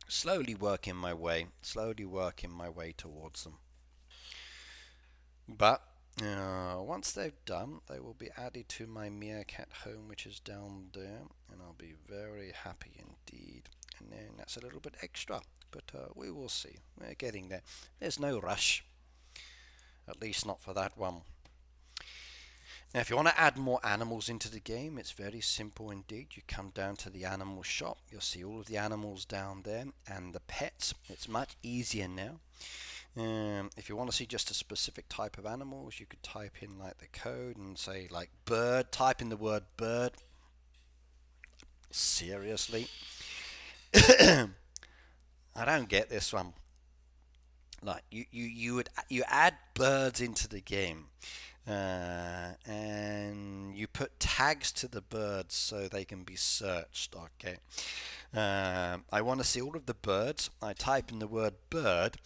slowly working my way towards them. But once they've done, they will be added to my meerkat home, which is down there, and I'll be very happy indeed. And then that's a little bit extra, but we will see. We're getting there. There's no rush. At least not for that one. Now if you want to add more animals into the game, it's very simple indeed. You come down to the animal shop, you'll see all of the animals down there and the pets. It's much easier now. If you want to see just a specific type of animals, you could type in like the code and say like bird, type in the word bird. Seriously? I don't get this one. Like you add birds into the game, and you put tags to the birds so they can be searched. Okay, I want to see all of the birds. I type in the word bird,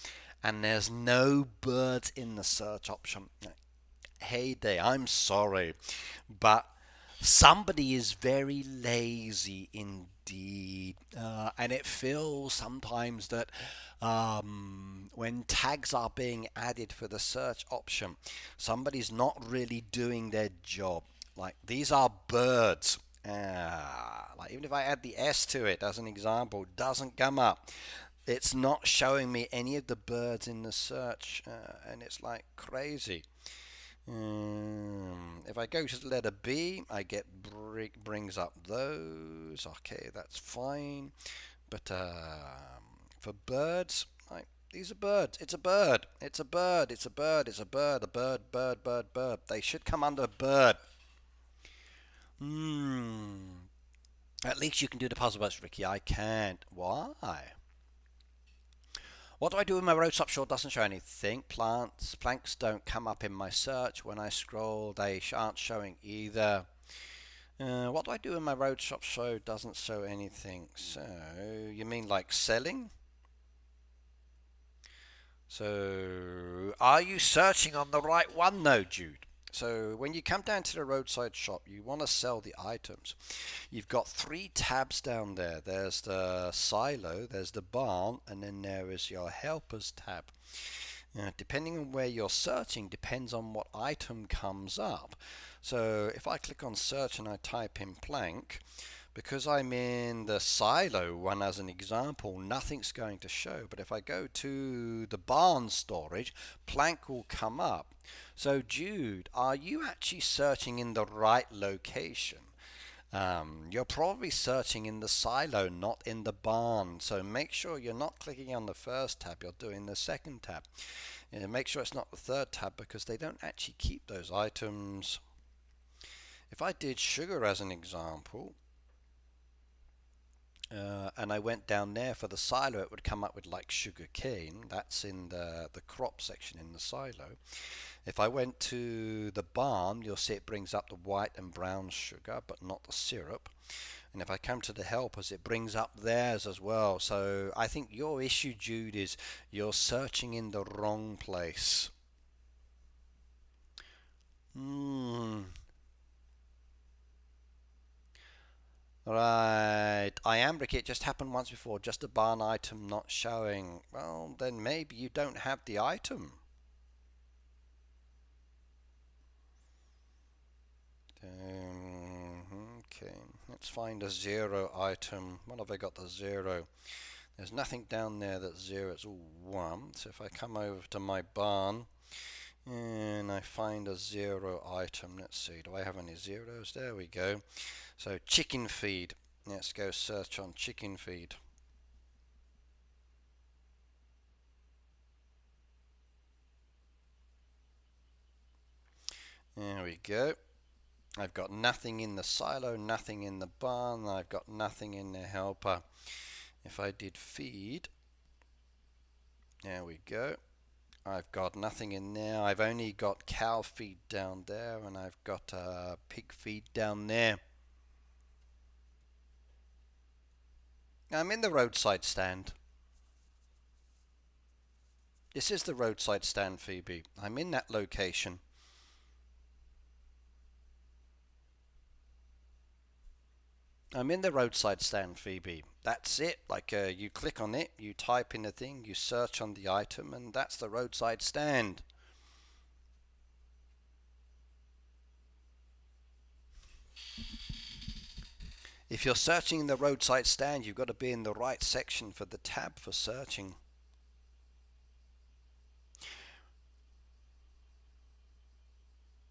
and there's no birds in the search option. Heyday, I'm sorry, but somebody is very lazy indeed, and it feels sometimes that when tags are being added for the search option, somebody's not really doing their job. Like these are birds. Like even if I add the S to it as an example, it doesn't come up. It's not showing me any of the birds in the search, and it's like crazy. If I go to the letter B, I get brings up those. Okay, that's fine. But for birds, these are birds. It's a bird. It's a bird. It's a bird. It's a bird. A bird. Bird. Bird. Bird. They should come under bird. At least you can do the puzzle box, Ricky. I can't. Why? What do I do when my road stop short doesn't show anything? Planks don't come up in my search. When I scroll, they aren't showing either. What do I do when my road stop show doesn't show anything? So, you mean like selling? So, are you searching on the right one though, Jude? So when you come down to the roadside shop, you want to sell the items. You've got 3 tabs down there. There's the silo, there's the barn, and then there is your helpers tab. Depending on where you're searching depends on what item comes up. So if I click on search and I type in plank, because I'm in the silo one as an example, nothing's going to show. But if I go to the barn storage, plank will come up. So Jude, are you actually searching in the right location? You're probably searching in the silo, not in the barn. So make sure you're not clicking on the first tab, you're doing the second tab. Make sure it's not the third tab because they don't actually keep those items. If I did sugar as an example, and I went down there for the silo, it would come up with like sugar cane. That's in the crop section in the silo. If I went to the barn, you'll see it brings up the white and brown sugar, but not the syrup. And if I come to the helpers, it brings up theirs as well. So I think your issue, Jude, is you're searching in the wrong place. Right, Iambric, it just happened once before, just a barn item not showing. Well, then maybe you don't have the item. Okay, let's find a 0 item. What have I got the 0? There's nothing down there that's 0, it's all 1. So if I come over to my barn and I find a 0 item, let's see, do I have any zeros? There we go. So chicken feed. Let's go search on chicken feed. There we go. I've got nothing in the silo, nothing in the barn, I've got nothing in the helper. If I did feed, there we go. I've got nothing in there. I've only got cow feed down there, and I've got pig feed down there. I'm in the roadside stand. This is the roadside stand, Phoebe. I'm in that location. I'm in the roadside stand, Phoebe. That's it. Like you click on it, you type in the thing, you search on the item, and that's the roadside stand. If you're searching in the roadside stand, you've got to be in the right section for the tab for searching.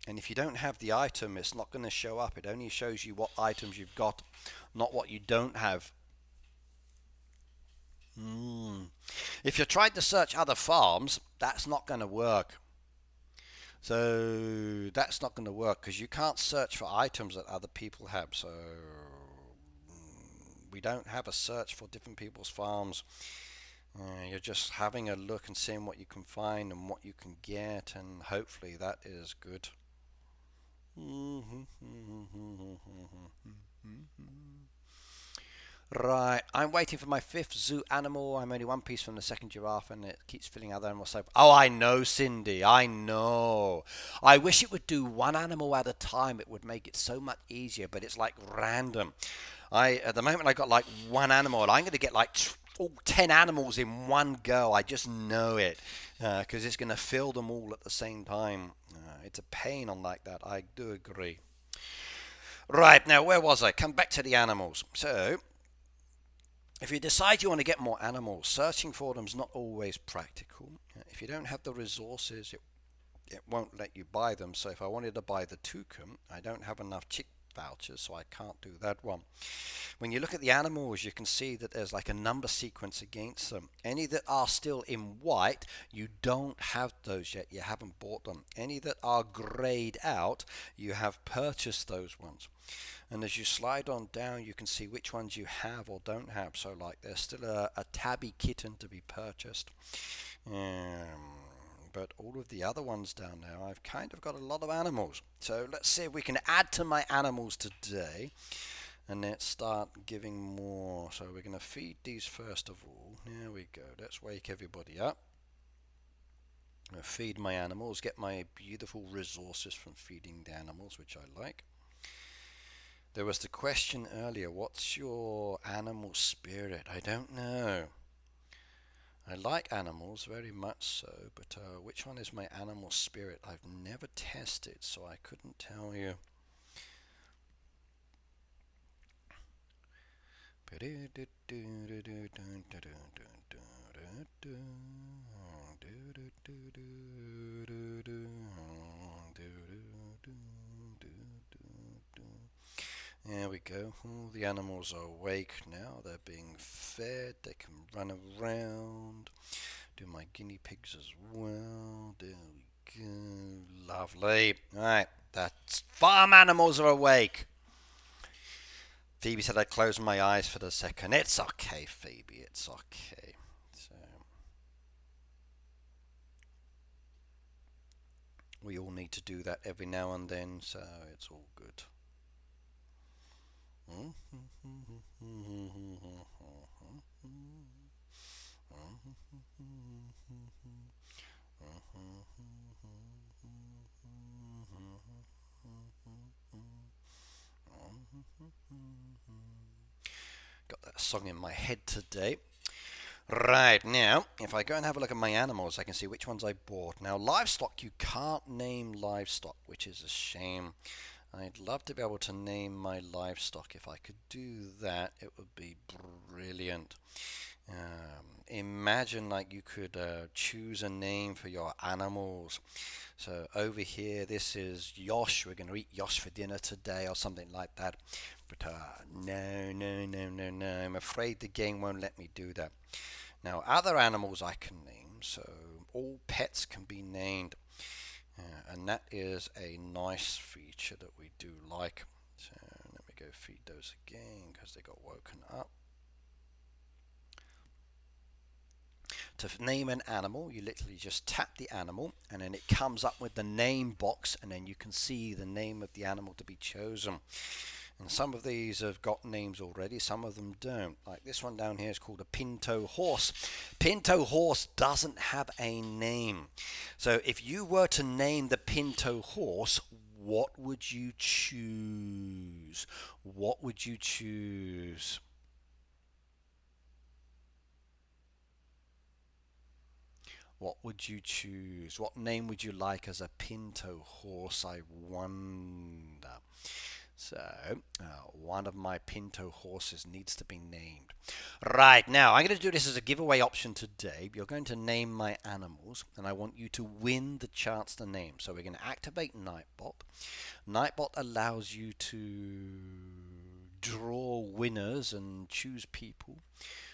And if you don't have the item, it's not going to show up. It only shows you what items you've got, not what you don't have. If you're trying to search other farms, that's not going to work. So that's not going to work because you can't search for items that other people have. So we don't have a search for different people's farms. You're just having a look and seeing what you can find and what you can get, and hopefully that is good. Right, I'm waiting for my 5th zoo animal. I'm only one piece from the 2nd giraffe, and it keeps filling other animals. So, oh, I know, Cindy. I know. I wish it would do one animal at a time. It would make it so much easier. But it's like random. At the moment I got like one animal, and I'm going to get like 10 animals in one go. I just know it because it's going to fill them all at the same time. It's a pain on like that. I do agree. Right, now where was I? Come back to the animals. So if you decide you want to get more animals, searching for them is not always practical. If you don't have the resources, it won't let you buy them. So if I wanted to buy the toucan, I don't have enough chick vouchers, so I can't do that one. When you look at the animals, you can see that there's like a number sequence against them. Any that are still in white, you don't have those yet. You haven't bought them. Any that are grayed out, you have purchased those ones. And as you slide on down, you can see which ones you have or don't have. So like there's still a tabby kitten to be purchased. But all of the other ones down there, I've kind of got a lot of animals. So let's see if we can add to my animals today. And let's start giving more. So we're going to feed these first of all. There we go. Let's wake everybody up. I'm going to feed my animals, get my beautiful resources from feeding the animals, which I like. There was the question earlier, what's your animal spirit? I don't know. I like animals very much so, but which one is my animal spirit? I've never tested, so I couldn't tell you. There we go. All the animals are awake now. They're being fed. They can run around. Do my guinea pigs as well. There we go. Lovely. Alright, that's farm animals are awake. Phoebe said I'd close my eyes for the second. It's okay, Phoebe. It's okay. So we all need to do that every now and then, so it's all good. Got that song in my head today. Right, now, if I go and have a look at my animals, I can see which ones I bought. Now, livestock, you can't name livestock, which is a shame. I'd love to be able to name my livestock. If I could do that, it would be brilliant. Imagine like you could choose a name for your animals. So over here, this is Yosh. We're going to eat Yosh for dinner today or something like that. But no, no, no, no, no. I'm afraid the game won't let me do that. Now, other animals I can name. So all pets can be named. And that is a nice feature that we do like. So let me go feed those again because they got woken up. To name an animal, you literally just tap the animal and then it comes up with the name box, and then you can see the name of the animal to be chosen. And some of these have got names already, some of them don't. Like this one down here is called a pinto horse. Pinto horse doesn't have a name. So if you were to name the pinto horse, what would you choose? What would you choose? What would you choose? What name would you like as a pinto horse, I wonder? So, one of my pinto horses needs to be named. Right, now, I'm going to do this as a giveaway option today. You're going to name my animals, and I want you to win the chance to name. So we're going to activate Nightbot. Nightbot allows you to draw winners and choose people.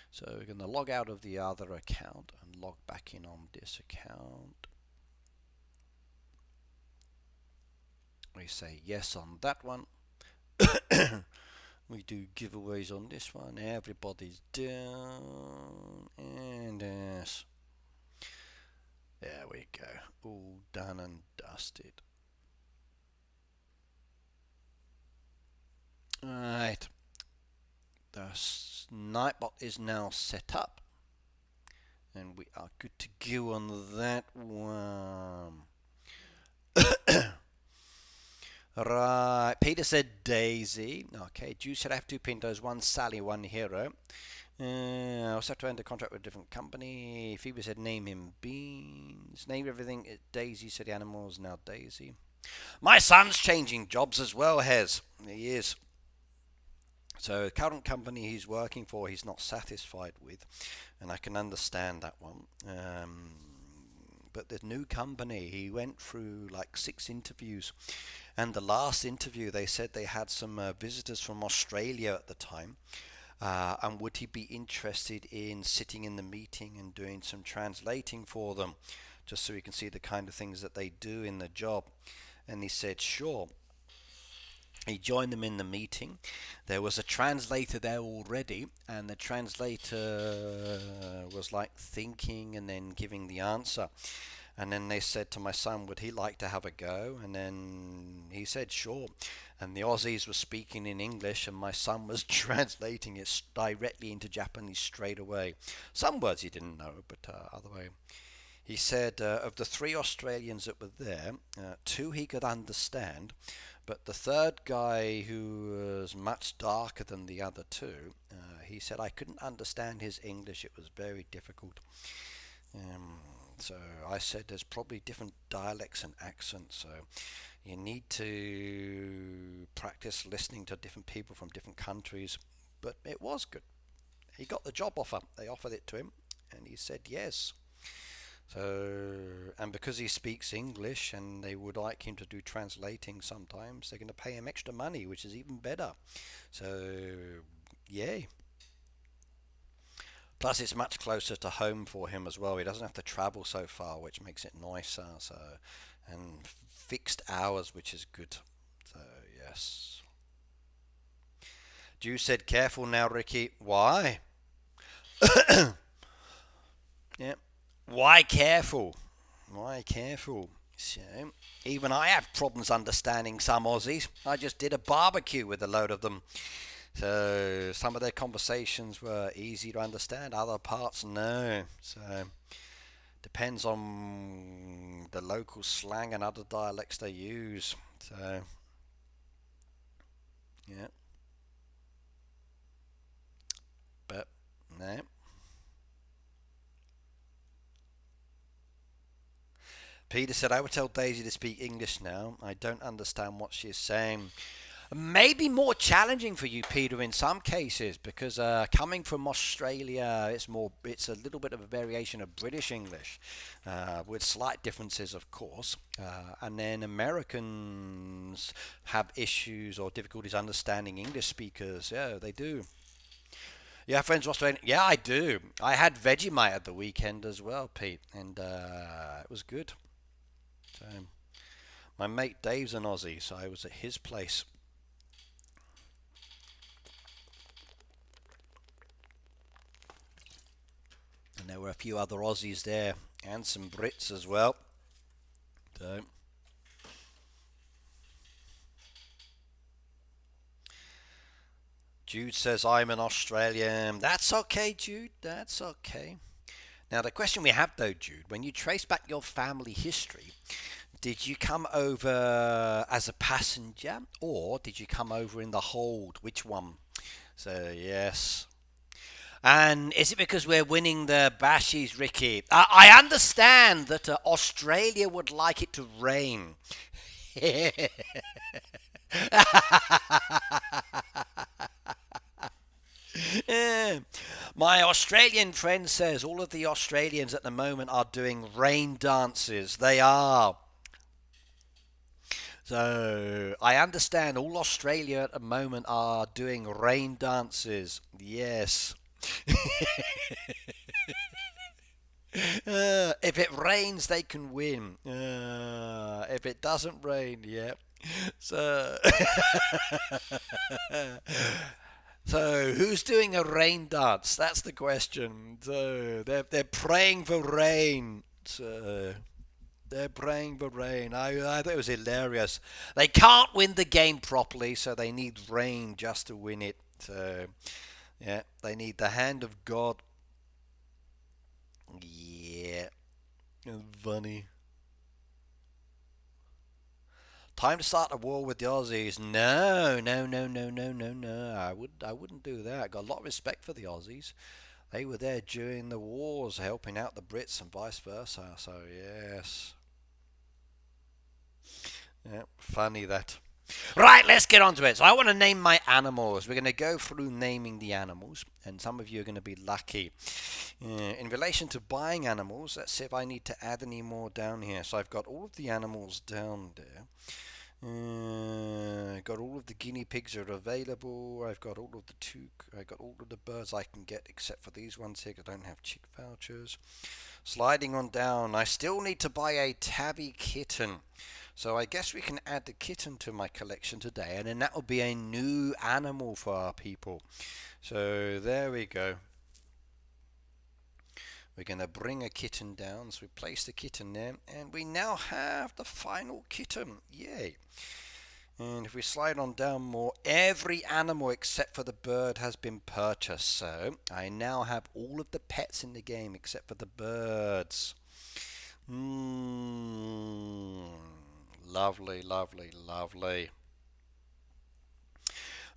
So we're going to log out of the other account and log back in on this account. We say yes on that one. We do giveaways on this one. Everybody's done. And yes. There we go. All done and dusted. Right. The Nightbot is now set up. And we are good to go on that one. Right, Peter said Daisy. Okay, Juice said I have two Pintos, one Sally, one Hero. I also have to enter contract with a different company. Phoebe said name him Beans. Name everything. Daisy said the animals, now Daisy. My son's changing jobs as well, Hez. He is. So current company he's working for, he's not satisfied with, and I can understand that one. But the new company, he went through like 6 interviews, and the last interview they said they had some visitors from Australia at the time, and would he be interested in sitting in the meeting and doing some translating for them, just so he can see the kind of things that they do in the job. And he said sure. He joined them in the meeting. There was a translator there already, and the translator was like thinking and then giving the answer. And then they said to my son, would he like to have a go? And then he said sure. And the Aussies were speaking in English, and my son was translating it directly into Japanese straight away. Some words he didn't know, but other way. He said of the 3 Australians that were there, 2 he could understand, but the third guy, who was much darker than the other 2, he said I couldn't understand his English. It was very difficult. So I said there's probably different dialects and accents, so you need to practice listening to different people from different countries. But it was good. He got the job offer. They offered it to him, and he said yes. So, and because he speaks English and they would like him to do translating sometimes, they're going to pay him extra money, which is even better. So, yay. Plus, it's much closer to home for him as well. He doesn't have to travel so far, which makes it nicer. So, and fixed hours, which is good. So, yes. Ju said, careful now, Ricky. Why? Yeah. Why careful? Why careful? So, even I have problems understanding some Aussies. I just did a barbecue with a load of them. So some of their conversations were easy to understand, other parts no. So depends on the local slang and other dialects they use. So yeah. No. Peter said, I would tell Daisy to speak English now. I don't understand what she's saying. Maybe more challenging for you, Peter, in some cases, because coming from Australia, it's a little bit of a variation of British English, with slight differences, of course. And then Americans have issues or difficulties understanding English speakers. Yeah, they do. Yeah, friends from Australia. Yeah, I do. I had Vegemite at the weekend as well, Pete, and it was good. So, my mate Dave's an Aussie, so I was at his place. And there were a few other Aussies there and some Brits as well. So, Jude says, I'm an Australian. That's okay, Jude. That's okay. Now, the question we have, though, Jude, when you trace back your family history, did you come over as a passenger or did you come over in the hold? Which one? So, yes. And is it because we're winning the Bashies, Ricky? I understand that Australia would like it to rain. My Australian friend says all of the Australians at the moment are doing rain dances. They are. So I understand all Australia at the moment are doing rain dances. Yes. If it rains, they can win. If it doesn't rain, yeah. So, so who's doing a rain dance? That's the question. So they're praying for rain. So they're praying for rain. I thought it was hilarious. They can't win the game properly, so they need rain just to win it. So yeah, they need the hand of God. Yeah, funny. Time to start a war with the Aussies. No, no, no, no, no, no, no. I wouldn't do that. I got a lot of respect for the Aussies. They were there during the wars, helping out the Brits and vice versa. So yes, yeah, funny that. Right, let's get on to it. So I want to name my animals. We're going to go through naming the animals, and some of you are going to be lucky. In relation to buying animals, let's see if I need to add any more down here. So I've got all of the animals down there. Got all of the guinea pigs are available. I've got all of the birds I can get except for these ones here because I don't have chick vouchers. Sliding on down, I still need to buy a tabby kitten. So I guess we can add the kitten to my collection today, and then that will be a new animal for our people. So there we go. We're going to bring a kitten down. So we place the kitten there, and we now have the final kitten. Yay. And if we slide on down more, every animal except for the bird has been purchased. So I now have all of the pets in the game except for the birds. Lovely, lovely, lovely.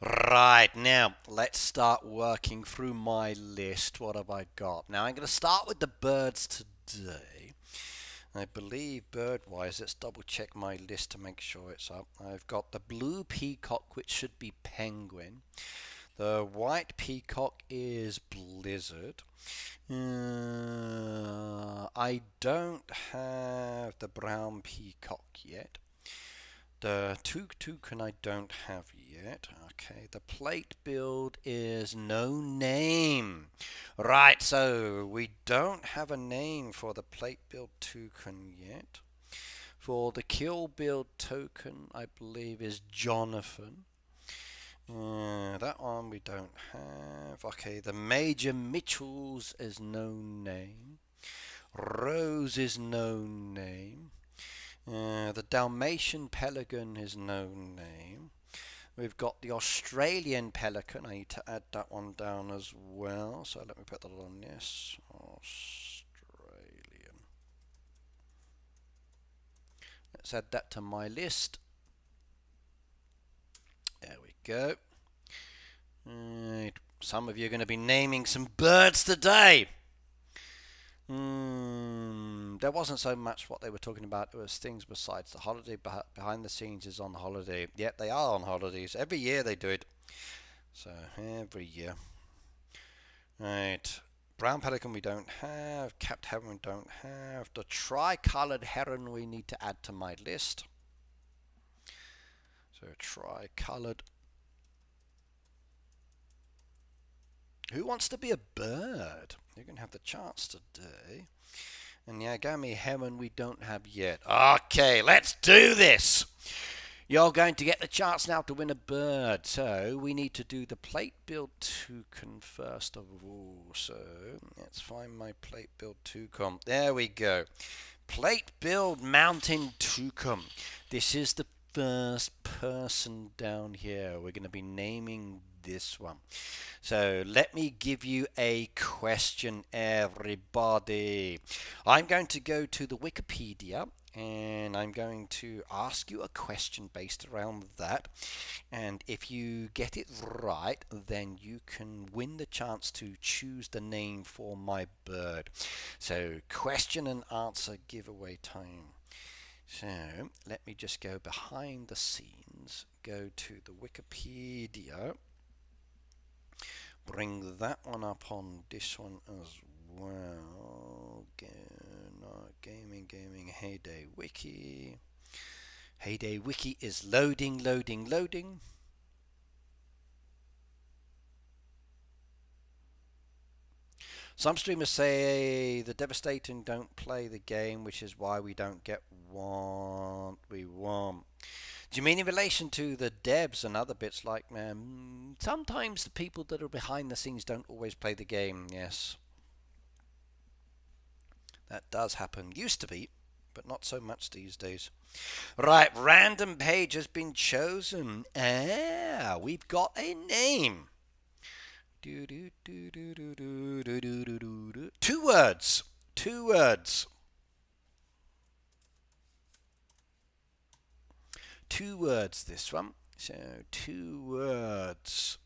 Right, now let's start working through my list. What have I got? Now I'm going to start with the birds today. I believe bird-wise, let's double check my list to make sure it's up. I've got the blue peacock, which should be penguin. The white peacock is blizzard. I don't have the brown peacock yet. The toucan I don't have yet. Okay, the plate build is no name. Right, so we don't have a name for the plate build toucan yet. For the kill build token, I believe is Jonathan. That one we don't have. Okay, the Major Mitchells is no name. Rose is no name. The Dalmatian Pelican is no name. We've got the Australian Pelican. I need to add that one down as well. So let me put that on this. Australian. Let's add that to my list. There we go. Right. Some of you are going to be naming some birds today. There wasn't so much what they were talking about. It was things besides the holiday. Behind the scenes is on holiday. Yep, they are on holidays. Every year they do it. So, every year. Right. Brown pelican we don't have. Capped heron we don't have. The tri-coloured heron we need to add to my list. So, tri-coloured. Who wants to be a bird? You're going to have the chance today. And the Agami heron we don't have yet. Okay, let's do this. You're going to get the chance now to win a bird. So we need to do the plate build toucan first of all. So let's find my plate build toucan. There we go. Plate build mountain toucan. This is the first person down here. We're going to be naming this one. So let me give you a question, everybody. I'm going to go to the Wikipedia and I'm going to ask you a question based around that. And if you get it right, then you can win the chance to choose the name for my bird. So question and answer giveaway time. So let me just go behind the scenes, go to the Wikipedia, bring that one up on this one as well. Gaming, Heyday Wiki. Heyday Wiki is loading. Some streamers say the Devastating don't play the game, which is why we don't get what we want. Do you mean in relation to the devs and other bits like, sometimes the people that are behind the scenes don't always play the game, yes. That does happen. Used to be, but not so much these days. Right, random page has been chosen. We've got a name. 2 words. 2 words. 2 words, this one. So, 2 words.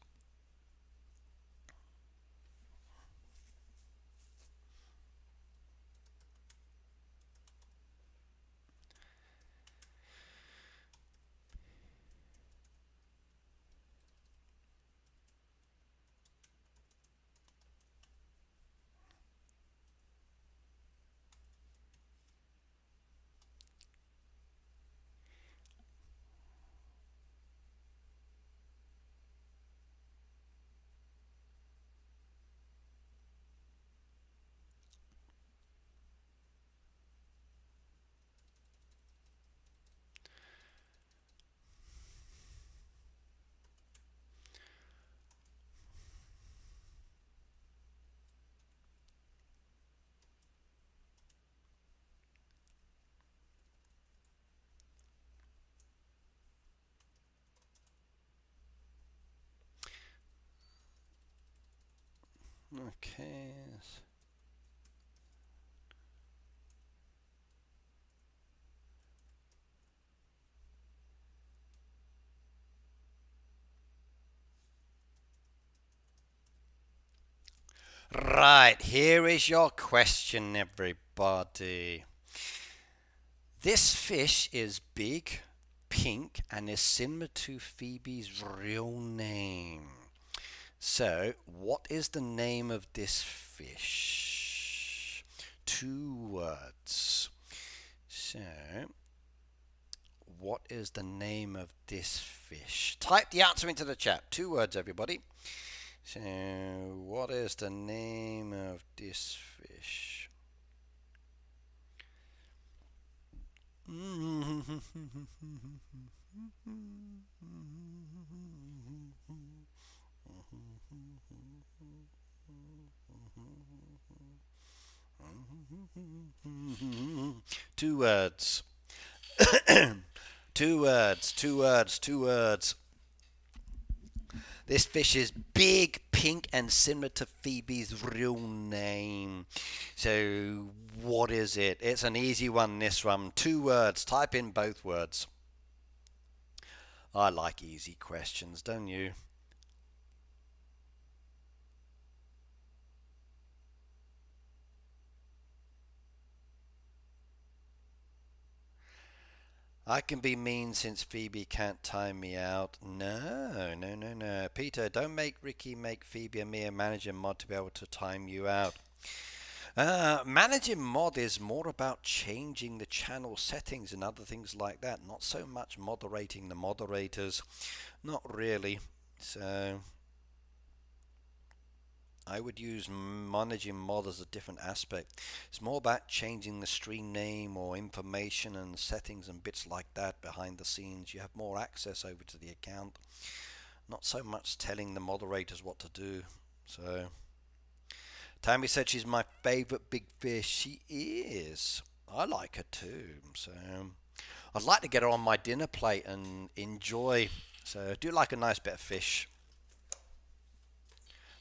Okay. Right, here is your question, everybody. This fish is big, pink, and is similar to Phoebe's real name. So, what is the name of this fish? 2 words. So, what is the name of this fish? Type the answer into the chat. 2 words, everybody. So, what is the name of this fish? Two words. 2 words, 2 words, 2 words. This fish is big, pink, and similar to Phoebe's real name. So, what is it? It's an easy one, this one. 2 words. Type in both words. I like easy questions, don't you? I can be mean since Phoebe can't time me out. No, no, no, no. Peter, don't make Ricky make Phoebe a mere manager mod to be able to time you out. Managing mod is more about changing the channel settings and other things like that, not so much moderating the moderators. Not really. So I would use managing mod as a different aspect. It's more about changing the stream name or information and settings and bits like that behind the scenes. You have more access over to the account. Not so much telling the moderators what to do. So Tammy said she's my favorite big fish. She is. I like her too. So I'd like to get her on my dinner plate and enjoy. So I do like a nice bit of fish.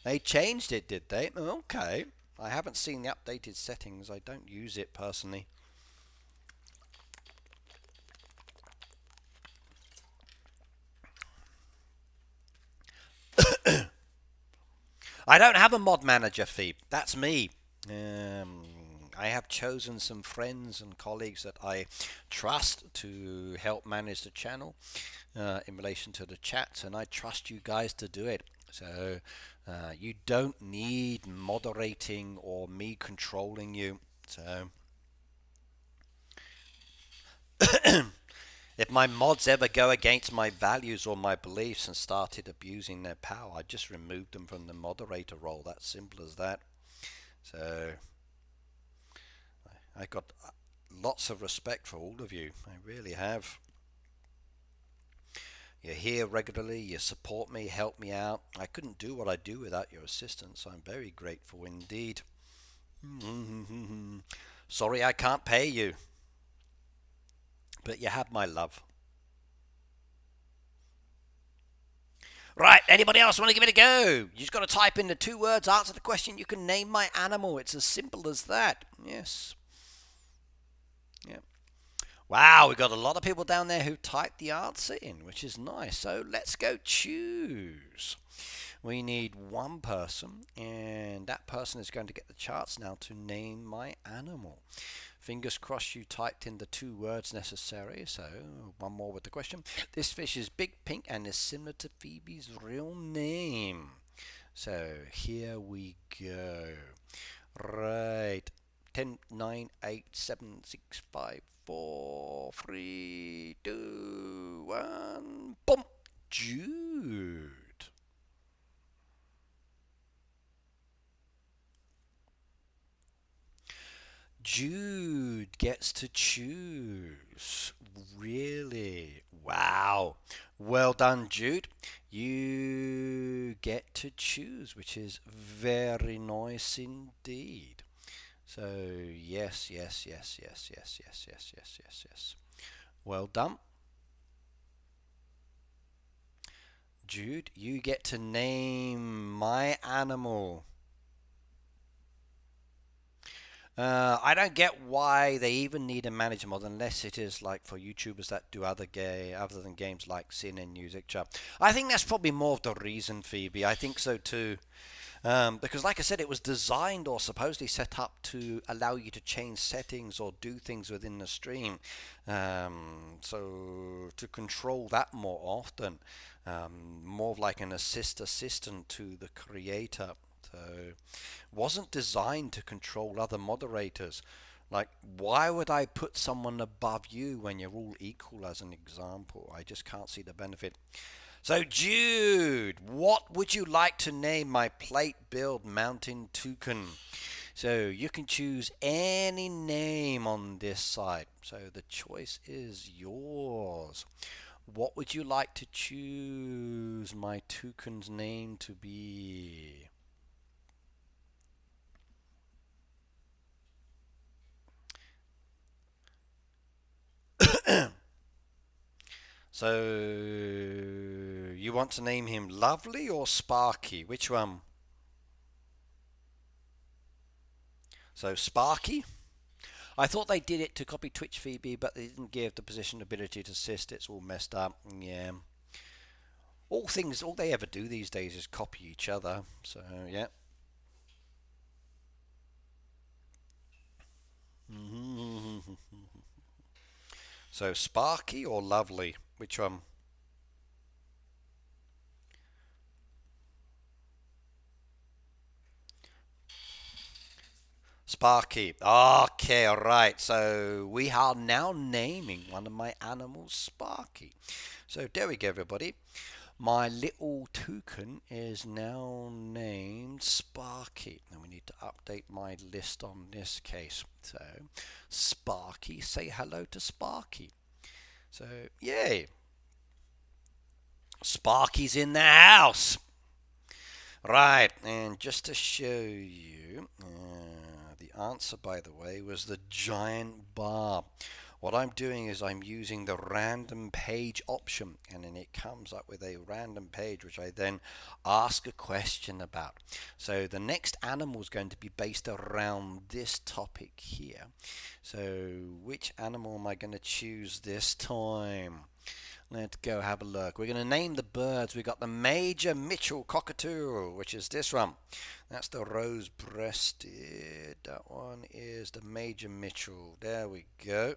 They changed it, did they? Okay. I haven't seen the updated settings. I don't use it personally. I don't have a mod manager, Phoebe. That's me. I have chosen some friends and colleagues that I trust to help manage the channel in relation to the chats, and I trust you guys to do it. So you don't need moderating or me controlling you. So if my mods ever go against my values or my beliefs and started abusing their power, I just removed them from the moderator role. That's simple as that. So I got lots of respect for all of you. I really have. You're here regularly, you support me, help me out. I couldn't do what I do without your assistance. I'm very grateful indeed. Sorry I can't pay you, but you have my love. Right, anybody else want to give it a go? You just got to type in the 2 words, answer the question, you can name my animal. It's as simple as that. Yes. Yeah. Wow, we've got a lot of people down there who typed the answer in, which is nice. So let's go choose. We need one person, and that person is going to get the chance now to name my animal. Fingers crossed you typed in the 2 words necessary. So one more with the question. This fish is big, pink, and is similar to Phoebe's real name. So here we go. Right. 10, 9, 8, 7, 6, 5, 4, 3, 2, 1. Boom. Jude. Jude gets to choose. Really? Wow. Well done, Jude. You get to choose, which is very nice indeed. So, yes, yes, yes, yes, yes, yes, yes, yes, yes, yes. Well done. Jude, you get to name my animal. I don't get why they even need a manager mod unless it is like for YouTubers that do other than games like Sin and Music Chat. I think that's probably more of the reason, Phoebe. I think so too. Because like I said, it was designed or supposedly set up to allow you to change settings or do things within the stream. So to control that more often, more of like an assistant to the creator. So wasn't designed to control other moderators. Like, why would I put someone above you when you're all equal as an example? I just can't see the benefit. So, Jude, what would you like to name my plate build mountain toucan? So, you can choose any name on this side. So, the choice is yours. What would you like to choose my toucan's name to be? So, you want to name him Lovely or Sparky? Which one? So, Sparky? I thought they did it to copy Twitch Phoebe, but they didn't give the position ability to assist. It's all messed up. Yeah. All they ever do these days is copy each other. So, yeah. So Sparky or Lovely? Which one? Sparky. Okay, alright. So we are now naming one of my animals Sparky. So there we go, everybody. My little toucan is now named Sparky. Now we need to update my list on this case. So Sparky, say hello to Sparky. So yay. Sparky's in the house. Right, and just to show you, the answer, by the way, was the giant bar. What I'm doing is I'm using the random page option, and then it comes up with a random page which I then ask a question about. So the next animal is going to be based around this topic here. So which animal am I going to choose this time? Let's go have a look. We're going to name the birds. We've got the Major Mitchell cockatoo, which is this one. That's the rose-breasted. That one is the Major Mitchell. There we go.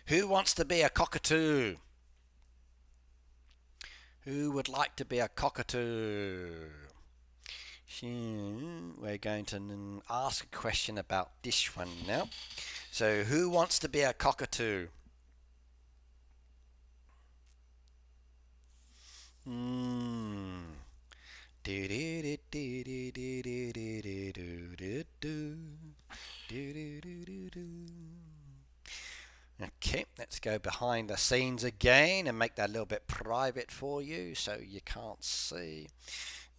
Who wants to be a cockatoo? Who would like to be a cockatoo? We're going to ask a question about this one now. So who wants to be a cockatoo? Okay, let's go behind the scenes again and make that a little bit private for you so you can't see.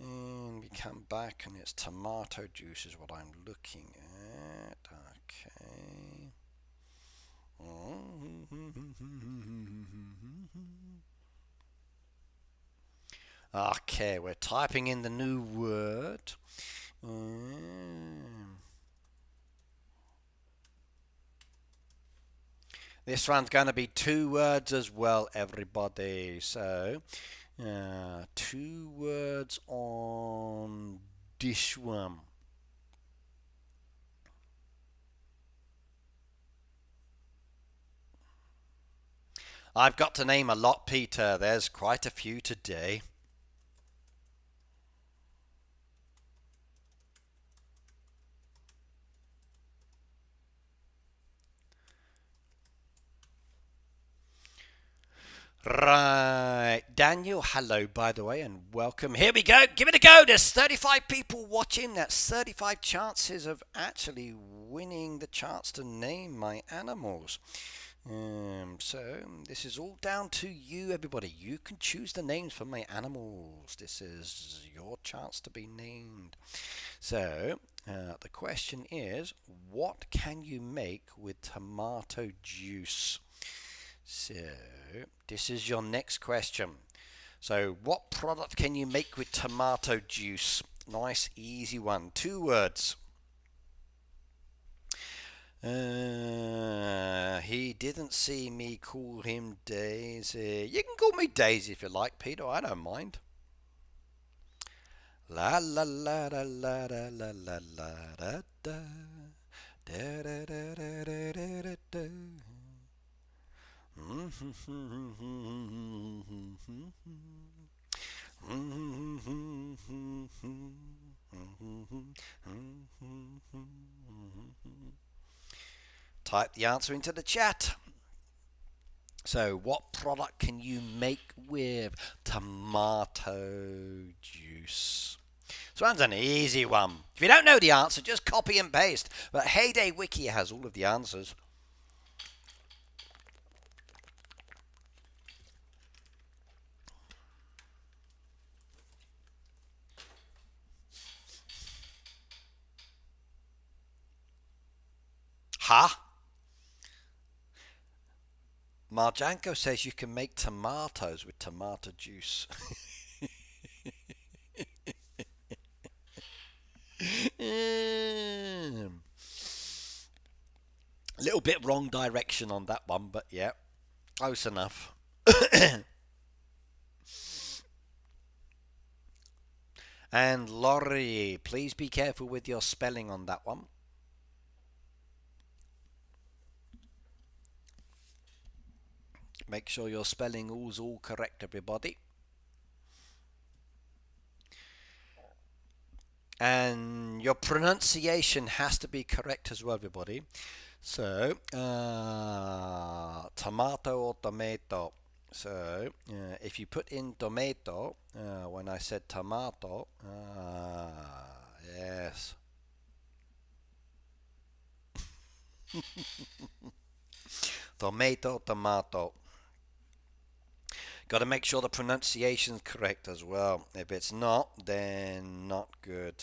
And we come back and it's tomato juice is what I'm looking at. Okay. Okay, we're typing in the new word. This one's going to be 2 words as well, everybody. So, 2 words on this one. I've got to name a lot, Peter. There's quite a few today. Right, Daniel, hello, by the way, and welcome. Here we go. Give it a go. There's 35 people watching. That's 35 chances of actually winning the chance to name my animals. So this is all down to you, everybody. You can choose the names for my animals. This is your chance to be named. So the question is, what can you make with tomato juice? So this is your next question. So what product can you make with tomato juice? Nice easy one. 2 words. He didn't see me call him Daisy. You can call me Daisy if you like, Peter. I don't mind. La la la la la la la la la da da da da da da da da da. Type the answer into the chat. So, what product can you make with tomato juice? So that's an easy one. If you don't know the answer, just copy and paste. But Heyday Wiki has all of the answers. Huh? Marjanko says you can make tomatoes with tomato juice. A little bit wrong direction on that one, but yeah, close enough. And Laurie, please be careful with your spelling on that one. Make sure your spelling is all correct, everybody. And your pronunciation has to be correct as well, everybody. So, tomato or tomato. So, if you put in tomato, when I said tomato, yes. Tomato, tomato. Got to make sure the pronunciation's correct as well. If it's not, then not good.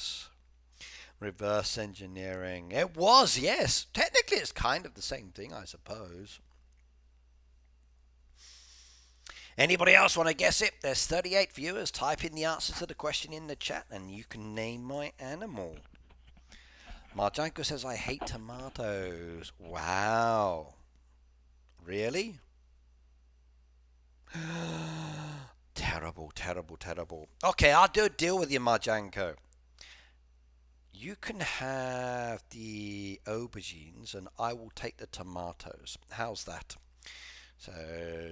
Reverse engineering. It was, yes. Technically, it's kind of the same thing, I suppose. Anybody else want to guess it? There's 38 viewers. Type in the answer to the question in the chat and you can name my animal. Marjanko says, I hate tomatoes. Wow. Really? Terrible, terrible, terrible. Okay, I'll do a deal with you, Marjanko. You can have the aubergines and I will take the tomatoes. How's that? So,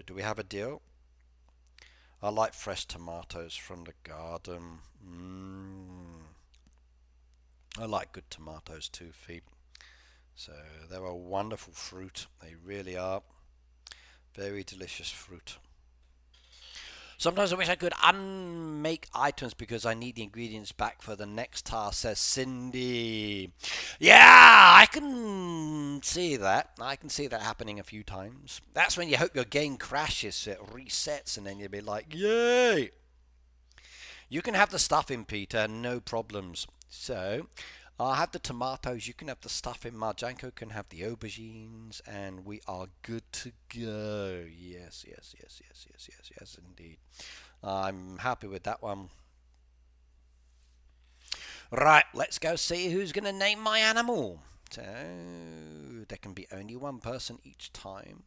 do we have a deal? I like fresh tomatoes from the garden. I like good tomatoes too, Phoebe. So, they're a wonderful fruit. They really are. Very delicious fruit. Sometimes I wish I could unmake items because I need the ingredients back for the next task, says Cindy. Yeah, I can see that. I can see that happening a few times. That's when you hope your game crashes, so it resets, and then you'll be like, yay! You can have the stuffing, Peter, no problems. So, I'll have the tomatoes, you can have the stuffing, Marjanko can have the aubergines, and we are good to go. Yes, yes, yes, yes, yes, yes, yes, indeed. I'm happy with that one. Right, let's go see who's going to name my animal. So, there can be only one person each time.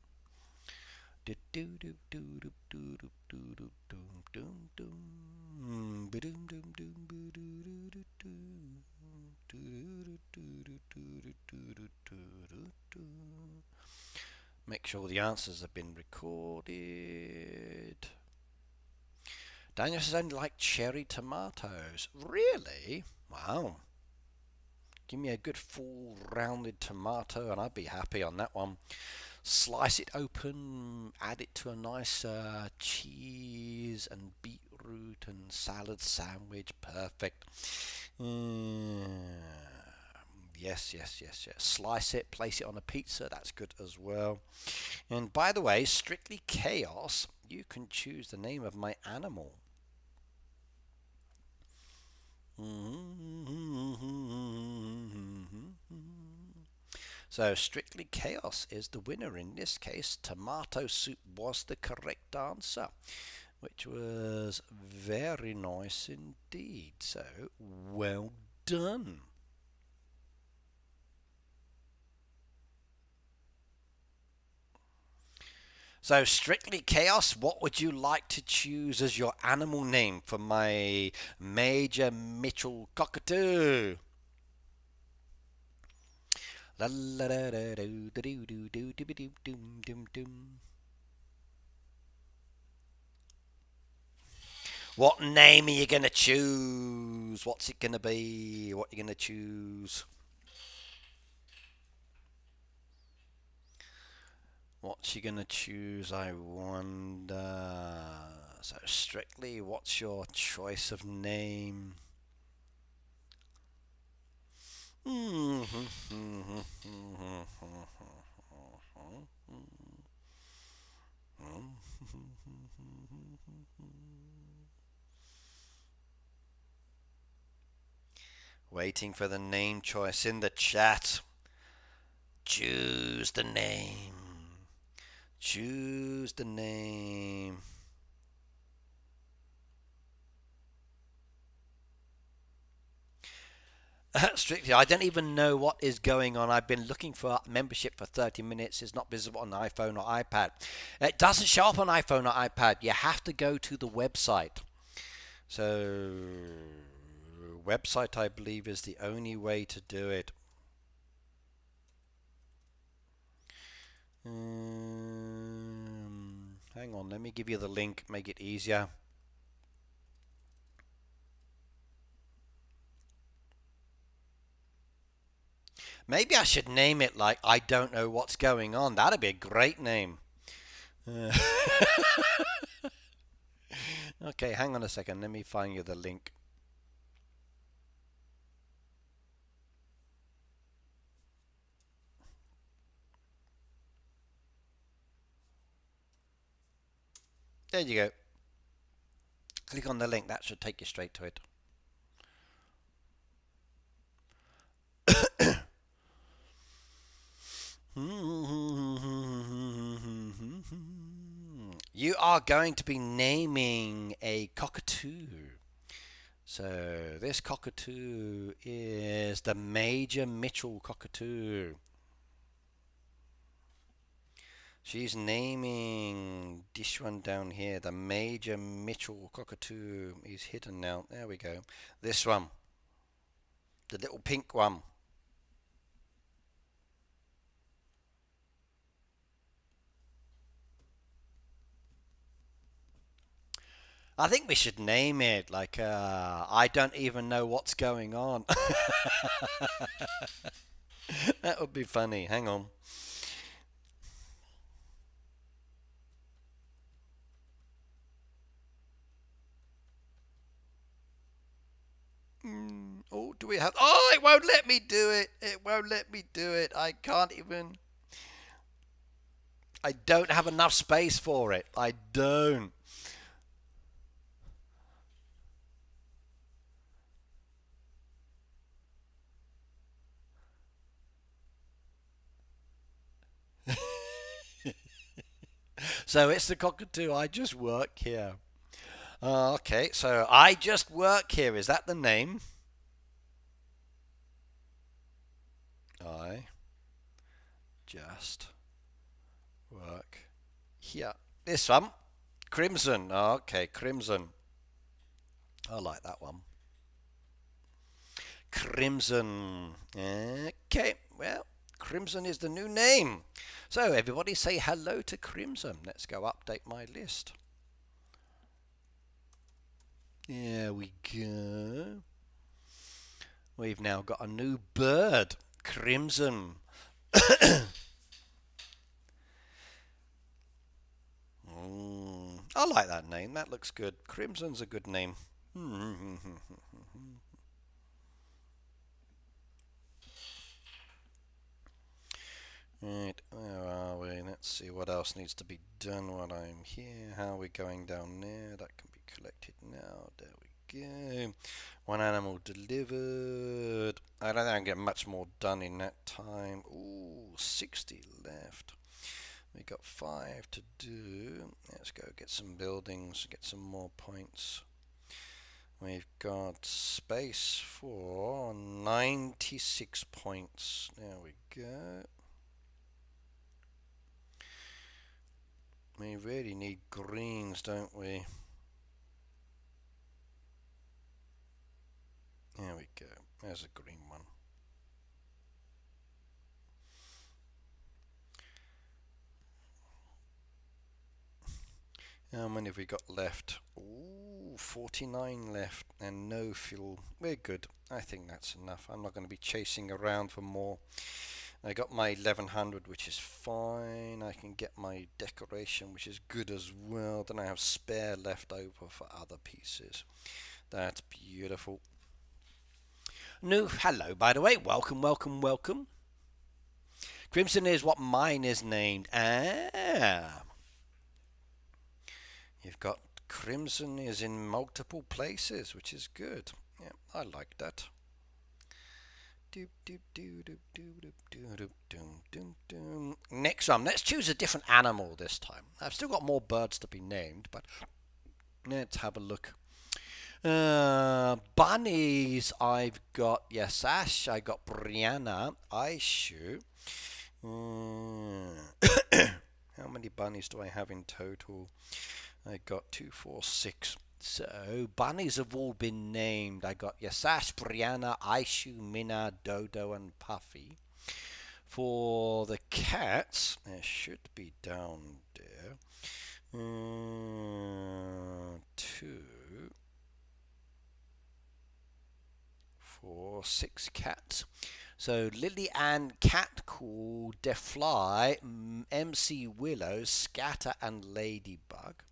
Make sure the answers have been recorded. Daniel says I like cherry tomatoes. Really? Wow. Give me a good full rounded tomato and I'd be happy on that one. Slice it open, add it to a nice cheese and beetroot and salad sandwich. Perfect. Yes, yes, yes, yes. Slice it, place it on a pizza. That's good as well. And by the way, Strictly Chaos, you can choose the name of my animal. So Strictly Chaos is the winner in this case. Tomato soup was the correct answer, which was very nice indeed. So well done. So Strictly Chaos, what would you like to choose as your animal name for my Major Mitchell cockatoo? La la da da do do do do do do dum dum dum. What name are you gonna choose? What's it gonna be? What are you gonna choose? What's she gonna choose? I wonder. So Strictly, what's your choice of name? Waiting for the name choice in the chat. Choose the name. Choose the name. Strictly, I don't even know what is going on. I've been looking for membership for 30 minutes. It's not visible on iPhone or iPad. It doesn't show up on iPhone or iPad. You have to go to the website. So, website, I believe, is the only way to do it. Hang on, let me give you the link, make it easier. Maybe I should name it like I don't know what's going on. That'd be a great name. Okay, hang on a second. Let me find you the link. There you go. Click on the link. That should take you straight to it. You are going to be naming a cockatoo. So this cockatoo is the Major Mitchell cockatoo. She's naming this one down here, the Major Mitchell cockatoo. He's hidden now. There we go. This one, the little pink one. I think we should name it like I don't even know what's going on. That would be funny. Hang on. Oh, do we have? Oh, it won't let me do it. It won't let me do it. I can't even. I don't have enough space for it. I don't. So it's the cockatoo. I just work here. Okay, so I just work here. Is that the name? I just work here. This one. Crimson. Okay, Crimson. I like that one. Crimson. Okay, well, Crimson is the new name. So everybody say hello to Crimson. Let's go update my list. There we go. We've now got a new bird, Crimson. I like that name. That looks good. Crimson's a good name. Right, where are we? Let's see what else needs to be done while I'm here. How are we going down there? That can be collected now. There we go. One animal delivered. I don't think I can get much more done in that time. Ooh, 60 left. We got 5 to do. Let's go get some buildings, get some more points. We've got space for 96 points. There we go. We really need greens, don't we? There we go. There's a green one. How many have we got left? Ooh, 49 left and no fuel. We're good. I think that's enough. I'm not going to be chasing around for more. I got my 1100, which is fine. I can get my decoration, which is good as well. Then I have spare left over for other pieces. That's beautiful. New hello, by the way. Welcome, welcome, welcome. Crimson is what mine is named. Ah. You've got Crimson is in multiple places, which is good. Yeah, I like that. Next one, let's choose a different animal this time. I've still got more birds to be named, but let's have a look. Bunnies, I've got Yasash, I got Brianna, Aishu. How many bunnies do I have in total? I got 2, 4, 6. So, bunnies have all been named. I got Yasash, Brianna, Aishu, Minna, Dodo, and Puffy. For the cats, there should be down there. 2, 4, 6 cats. So Lily Ann, Cat Call, Defly, MC Willow, Scatter, and Ladybug.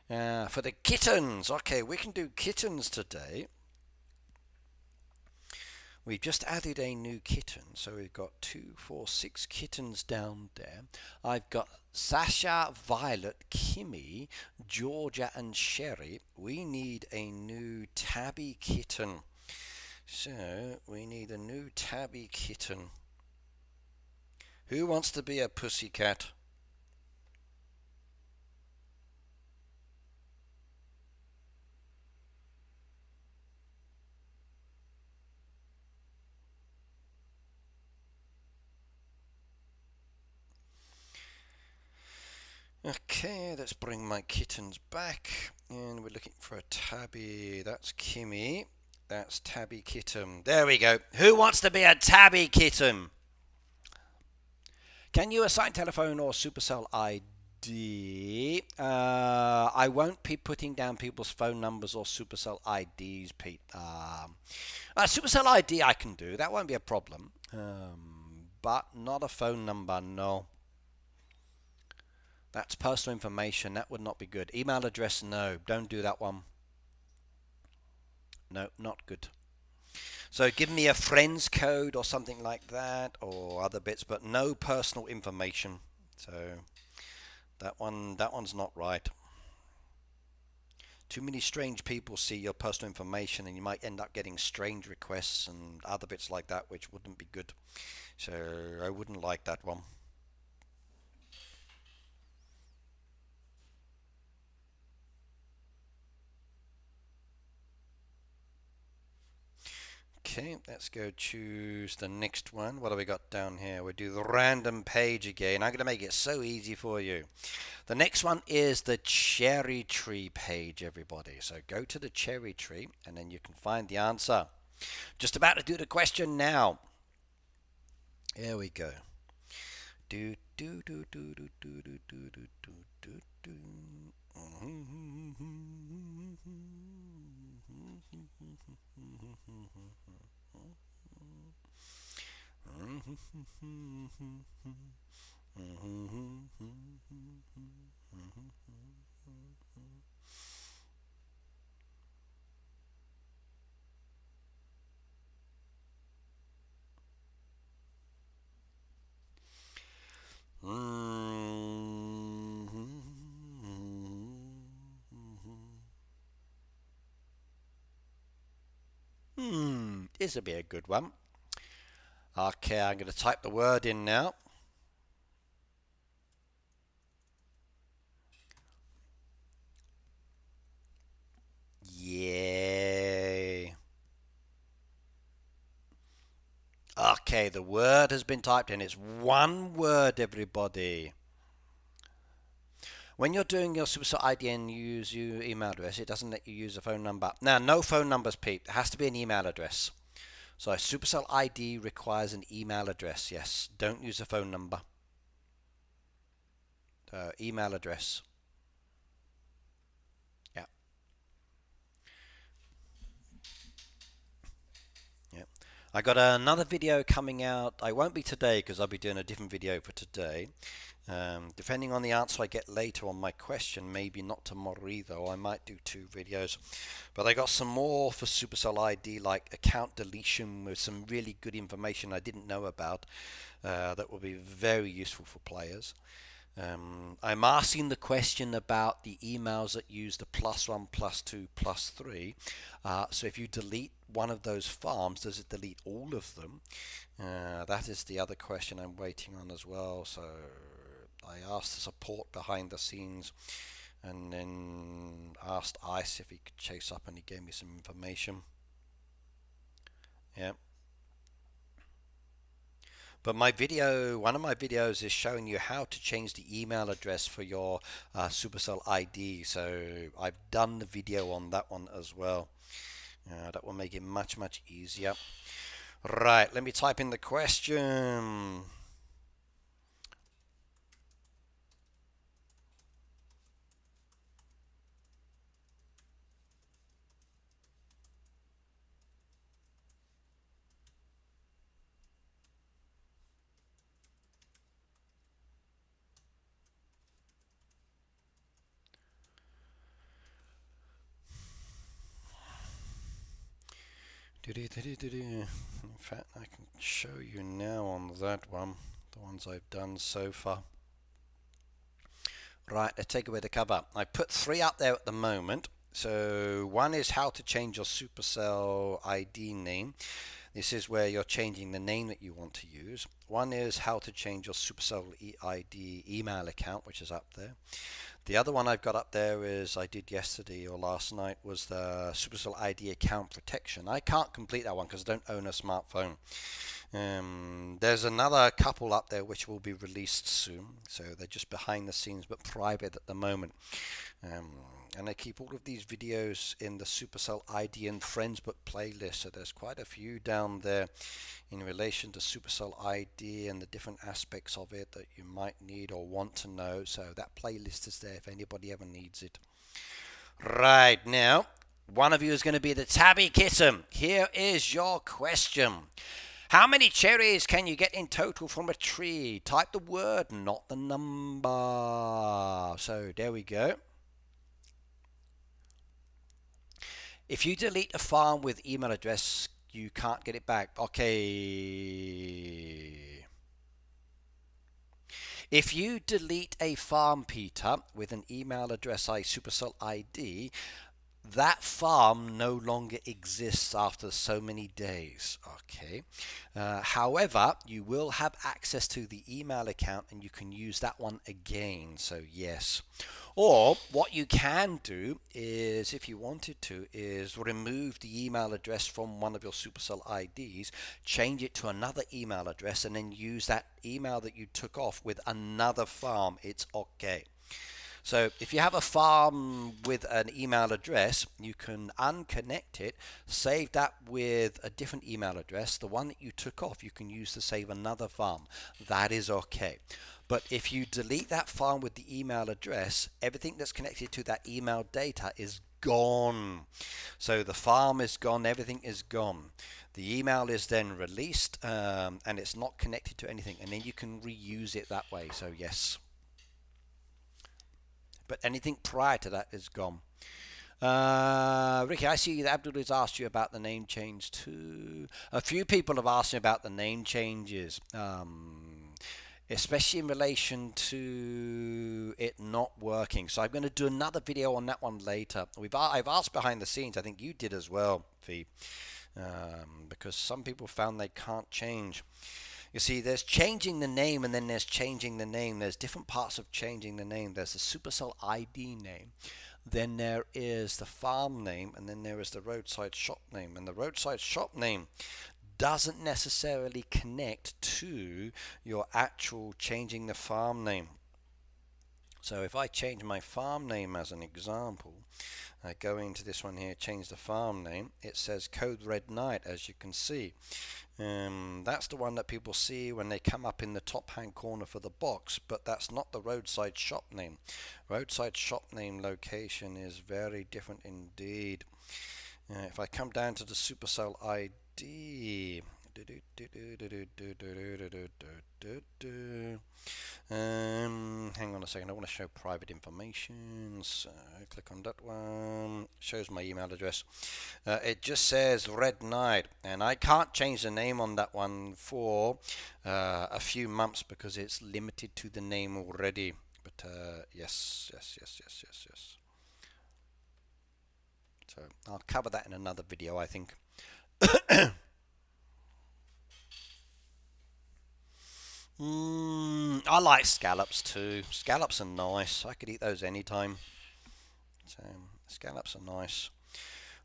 For the kittens, okay, we can do kittens today. We've just added a new kitten, so we've got 2, 4, 6 kittens down there. I've got Sasha, Violet, Kimmy, Georgia, and Sherry. We need a new tabby kitten. So we need a new tabby kitten. Who wants to be a pussycat? Okay, let's bring my kittens back. And we're looking for a tabby. That's Kimmy. That's tabby kitten. There we go. Who wants to be a tabby kitten? Can you assign telephone or Supercell ID? I won't be putting down people's phone numbers or Supercell IDs, Pete. Supercell ID I can do. That won't be a problem. But not a phone number, no. That's personal information. That would not be good. Email address, no. Don't do that one. No, not good. So give me a friend's code or something like that, or other bits, but no personal information. So that one's not right. Too many strange people see your personal information, and you might end up getting strange requests and other bits like that, which wouldn't be good. So I wouldn't like that one. Okay, let's go choose the next one. What do we got down here? We do the random page again. I'm going to make it so easy for you. The next one is the cherry tree page, everybody. So go to the cherry tree and then you can find the answer. Just about to do the question now. Here we go. Do do do do do do do do do do do. This will be a good one. Okay, I'm going to type the word in now. Yay. Okay, the word has been typed in. It's one word, everybody. When you're doing your Supercell ID and you use your email address, it doesn't let you use a phone number. Now, no phone numbers, Pete. It has to be an email address. So a Supercell ID requires an email address, yes. Don't use a phone number. Email address. Yeah. Yeah. I got another video coming out. I won't be today because I'll be doing a different video for today. Depending on the answer I get later on my question, maybe not tomorrow either, or I might do 2 videos. But I got some more for Supercell ID, like account deletion with some really good information I didn't know about that will be very useful for players. I'm asking the question about the emails that use the +1, +2, +3. So if you delete one of those farms, does it delete all of them? That is the other question I'm waiting on as well. So I asked the support behind the scenes and then asked Ice if he could chase up, and he gave me some information. Yeah. But my video, one of my videos is showing you how to change the email address for your Supercell ID. So I've done the video on that one as well. That will make it much, much easier. Right, let me type in the question. In fact, I can show you now on that one, the ones I've done so far. Right, let's take away the cover. I put 3 up there at the moment. So one is how to change your Supercell ID name. This is where you're changing the name that you want to use. One is how to change your Supercell ID email account, which is up there. The other one I've got up there is I did yesterday or last night was the Supercell ID account protection. I can't complete that one because I don't own a smartphone. There's another couple up there which will be released soon, so they're just behind the scenes but private at the moment. And I keep all of these videos in the Supercell ID and Friends book playlist, so there's quite a few down there in relation to Supercell ID and the different aspects of it that you might need or want to know. So that playlist is there if anybody ever needs it. Right, now one of you is going to be the Tabby Kitten. Here is your question. How many cherries can you get in total from a tree? Type the word, not the number. So there we go. If you delete a farm with email address, you can't get it back. Okay. If you delete a farm, Peter, with an email address, Supercell ID, that farm no longer exists after so many days. Okay. However, you will have access to the email account and you can use that one again. So yes. Or what you can do is, if you wanted to, is remove the email address from one of your Supercell IDs, change it to another email address, and then use that email that you took off with another farm. It's okay. So if you have a farm with an email address, you can unconnect it, save that with a different email address. The one that you took off, you can use to save another farm. That is okay. But if you delete that farm with the email address, everything that's connected to that email data is gone. So the farm is gone, everything is gone. The email is then released and it's not connected to anything, and then you can reuse it that way. So yes. But anything prior to that is gone. Ricky, I see that Abdul has asked you about the name change too. A few people have asked me about the name changes, especially in relation to it not working. So I'm going to do another video on that one later. I've asked behind the scenes. I think you did as well, Fee, because some people found they can't change. You see, there's changing the name and then there's changing the name. There's different parts of changing the name. There's the Supercell ID name. Then there is the farm name, and then there is the roadside shop name. And the roadside shop name doesn't necessarily connect to your actual changing the farm name. So if I change my farm name as an example, I go into this one here, change the farm name, it says Code Red Knight, as you can see. That's the one that people see when they come up in the top hand corner for the box, but that's not the roadside shop name. Roadside shop name location is very different indeed. If I come down to the Supercell ID, hang on a second, I want to show private information, so click on that one, shows my email address. It just says Red Knight, and I can't change the name on that one for a few months because it's limited to the name already. But yes. So I'll cover that in another video, I think. I like scallops too. Scallops are nice. I could eat those anytime. So scallops are nice.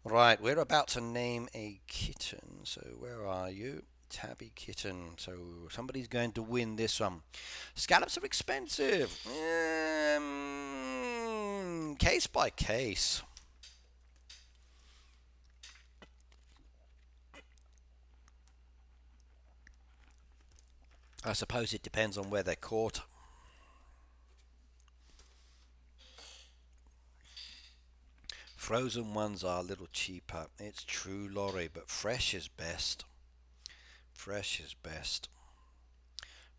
Right, we're about to name a kitten. So where are you? Tabby Kitten. So somebody's going to win this one. Scallops are expensive. Case by case. I suppose it depends on where they're caught. Frozen ones are a little cheaper. It's true, Laurie, but fresh is best. Fresh is best.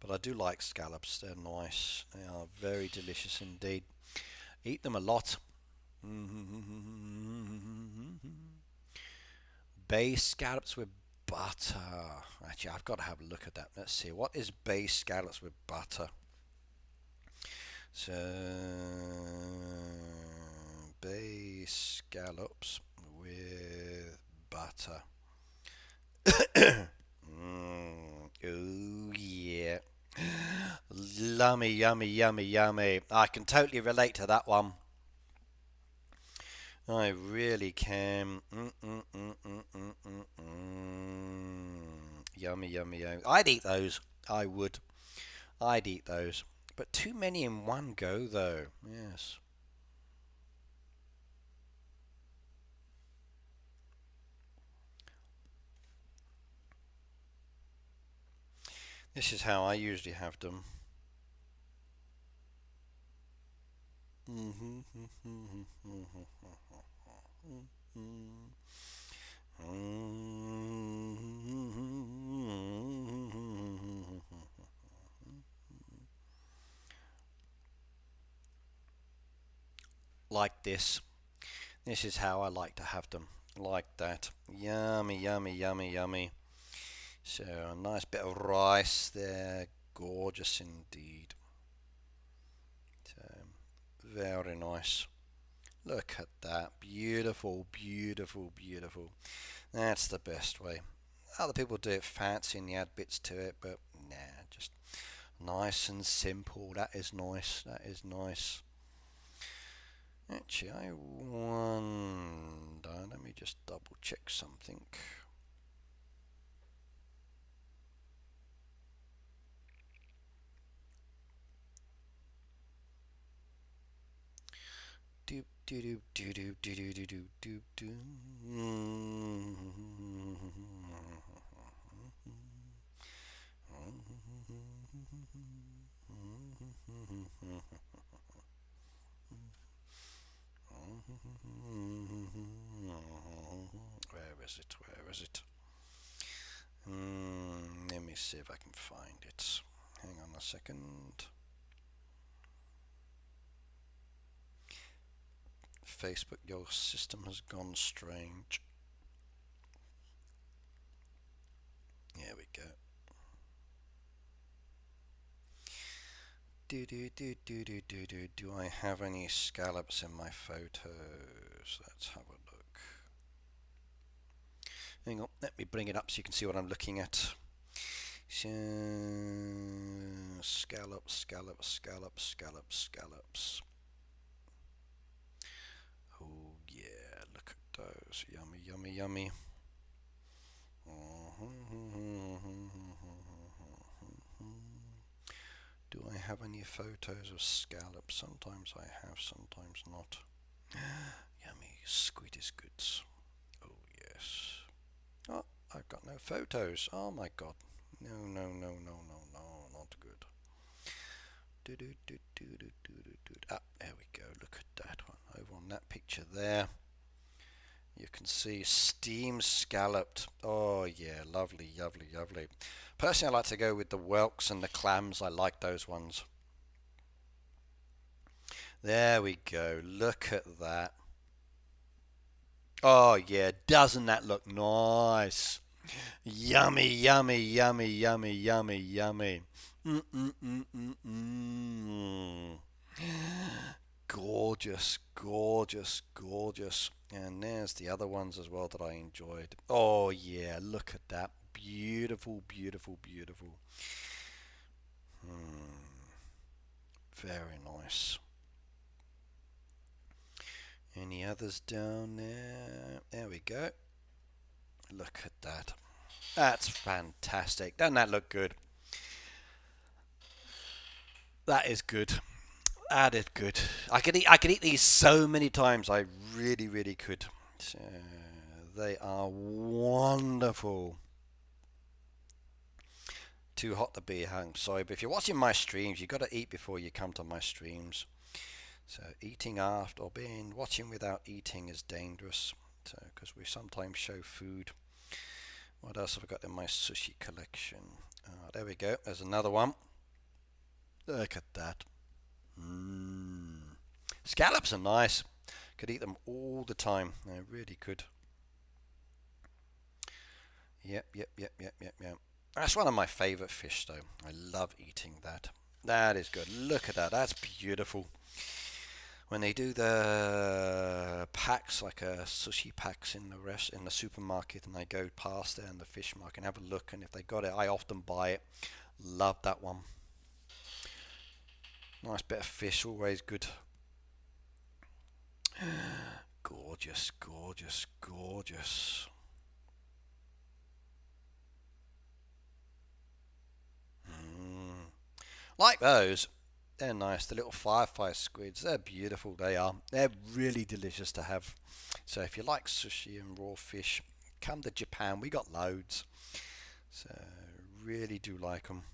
But I do like scallops. They're nice. They are very delicious indeed. Eat them a lot. Bay scallops with butter. Actually, I've got to have a look at that. Let's see. What is bay scallops with butter? So, bay scallops with butter. Oh, yeah. Yummy, yummy, yummy, yummy. I can totally relate to that one. I really can. Yummy, yummy, yummy. I'd eat those. I would. I'd eat those. But too many in one go, though. Yes. This is how I usually have them. Like this. This is how I like to have them. Like that. Yummy, yummy, yummy, yummy. So a nice bit of rice there. Gorgeous indeed. So, very nice. Look at that. Beautiful, beautiful, beautiful. That's the best way. Other people do it fancy and they add bits to it, but nah, just nice and simple. That is nice. That is nice. Actually, I wonder, let me just double check something. Doop doop doop doop doop doop doop doop doop. Where is it? Where is it? Let me see if I can find it. Hang on a second. Facebook, your system has gone strange. Here we go. Do I have any scallops in my photos? Let's have a look. Hang on, let me bring it up so you can see what I'm looking at. So, scallops, scallops, scallops, scallops, scallops. Oh yeah, look at those. Yummy, yummy, yummy. Do I have any photos of scallops? Sometimes I have, sometimes not. Yummy, squid is goods. Oh yes. Oh, I've got no photos. Oh my god. No, no, no, no, no, no, not good. Ah, there we go. Look at that one. Over on that picture there. You can see steamed scalloped. Oh yeah, lovely, lovely, lovely. Personally, I like to go with the whelks and the clams. I like those ones. There we go. Look at that. Oh yeah, doesn't that look nice? Yummy, yummy, yummy, yummy, yummy, yummy. Gorgeous, gorgeous, gorgeous. And there's the other ones as well that I enjoyed. Oh yeah, look at that. Beautiful, beautiful, beautiful. Very nice. Any others down there? There we go. Look at that. That's fantastic. Doesn't that look good? That is good. That is good. I could eat these so many times. I really, really could. So, they are wonderful. Too hot to be hung. Sorry, but if you're watching my streams, you've got to eat before you come to my streams. So eating after or watching without eating is dangerous. So because we sometimes show food. What else have I got in my sushi collection? There we go. There's another one. Look at that. Scallops are nice. Could eat them all the time. I really could. Yep. That's one of my favorite fish, though. I love eating that. That is good. Look at that. That's beautiful. When they do the packs, like sushi packs in the supermarket, and I go past there in the fish market and have a look, and if they got it, I often buy it. Love that one. Nice bit of fish, always good. Gorgeous, gorgeous, gorgeous. Like those. They're nice. The little firefly squids. They're beautiful. They are. They're really delicious to have. So if you like sushi and raw fish, come to Japan. We got loads. So really do like them.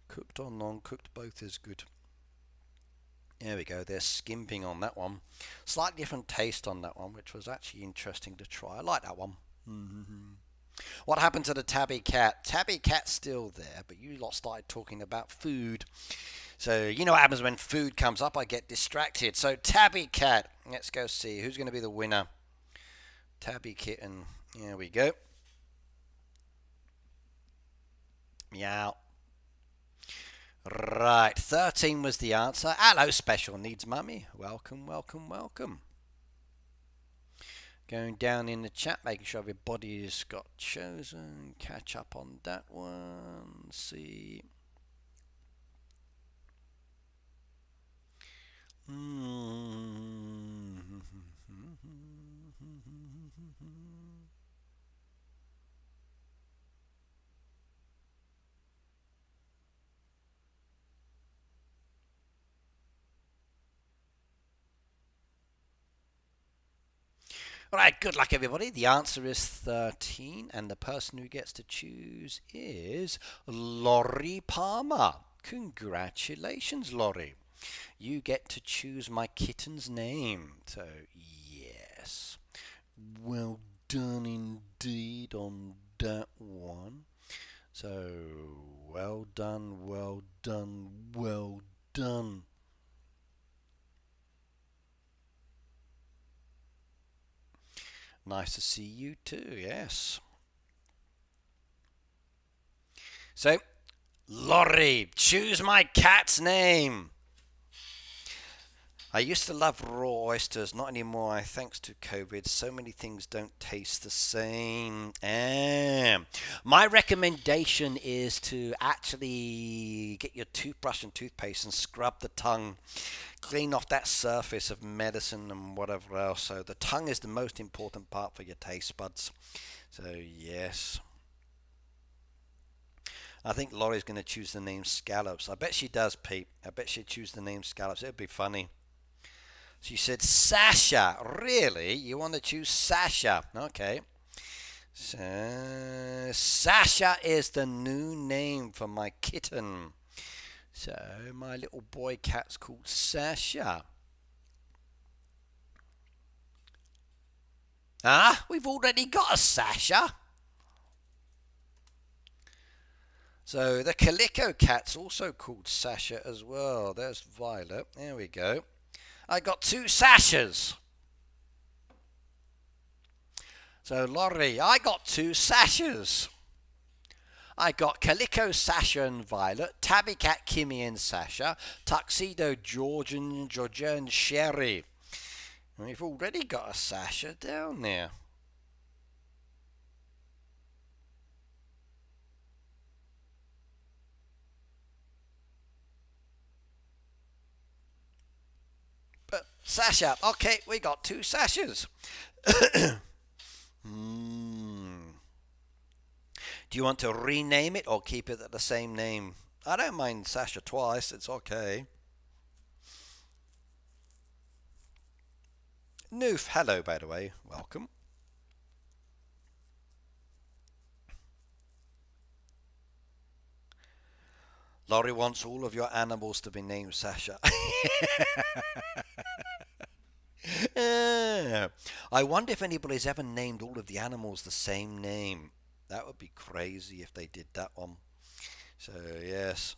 Cooked or non-cooked, both is good. There we go. They're skimping on that one. Slightly different taste on that one, which was actually interesting to try. I like that one. What happened to the tabby cat? Tabby cat's still there, but you lot started talking about food. So you know what happens when food comes up, I get distracted. So tabby cat, let's go see who's going to be the winner. Tabby kitten, here we go. Meow. Right, 13 was the answer. Hello, special needs mummy. Welcome, welcome, welcome. Going down in the chat, making sure everybody's got chosen. Catch up on that one. See. Alright, good luck everybody. The answer is 13, and the person who gets to choose is Laurie Palmer. Congratulations, Laurie. You get to choose my kitten's name. So, yes. Well done indeed on that one. So, well done, well done, well done. Nice to see you too, yes. So, Laurie, choose my cat's name. I used to love raw oysters, not anymore, thanks to COVID. So many things don't taste the same. My recommendation is to actually get your toothbrush and toothpaste and scrub the tongue. Clean off that surface of medicine and whatever else. So the tongue is the most important part for your taste buds. So yes. I think Laurie's going to choose the name Scallops. I bet she does, Pete. I bet she'd choose the name Scallops. It'd be funny. She said Sasha. Really? You want to choose Sasha? Okay. So, Sasha is the new name for my kitten. So my little boy cat's called Sasha. Ah, we've already got a Sasha. So the Calico cat's also called Sasha as well. There's Violet. There we go. I got 2 Sashas. So Laurie, I got 2 Sashas. I got Calico, Sasha and Violet, Tabby Cat, Kimmy and Sasha, Tuxedo, Georgia and Sherry. And we've already got a Sasha down there. But Sasha, okay, we got 2 Sashas. Do you want to rename it or keep it at the same name? I don't mind Sasha twice, it's okay. Noof, hello by the way, welcome. Laurie wants all of your animals to be named Sasha. I wonder if anybody's ever named all of the animals the same name. That would be crazy if they did that one. So, yes.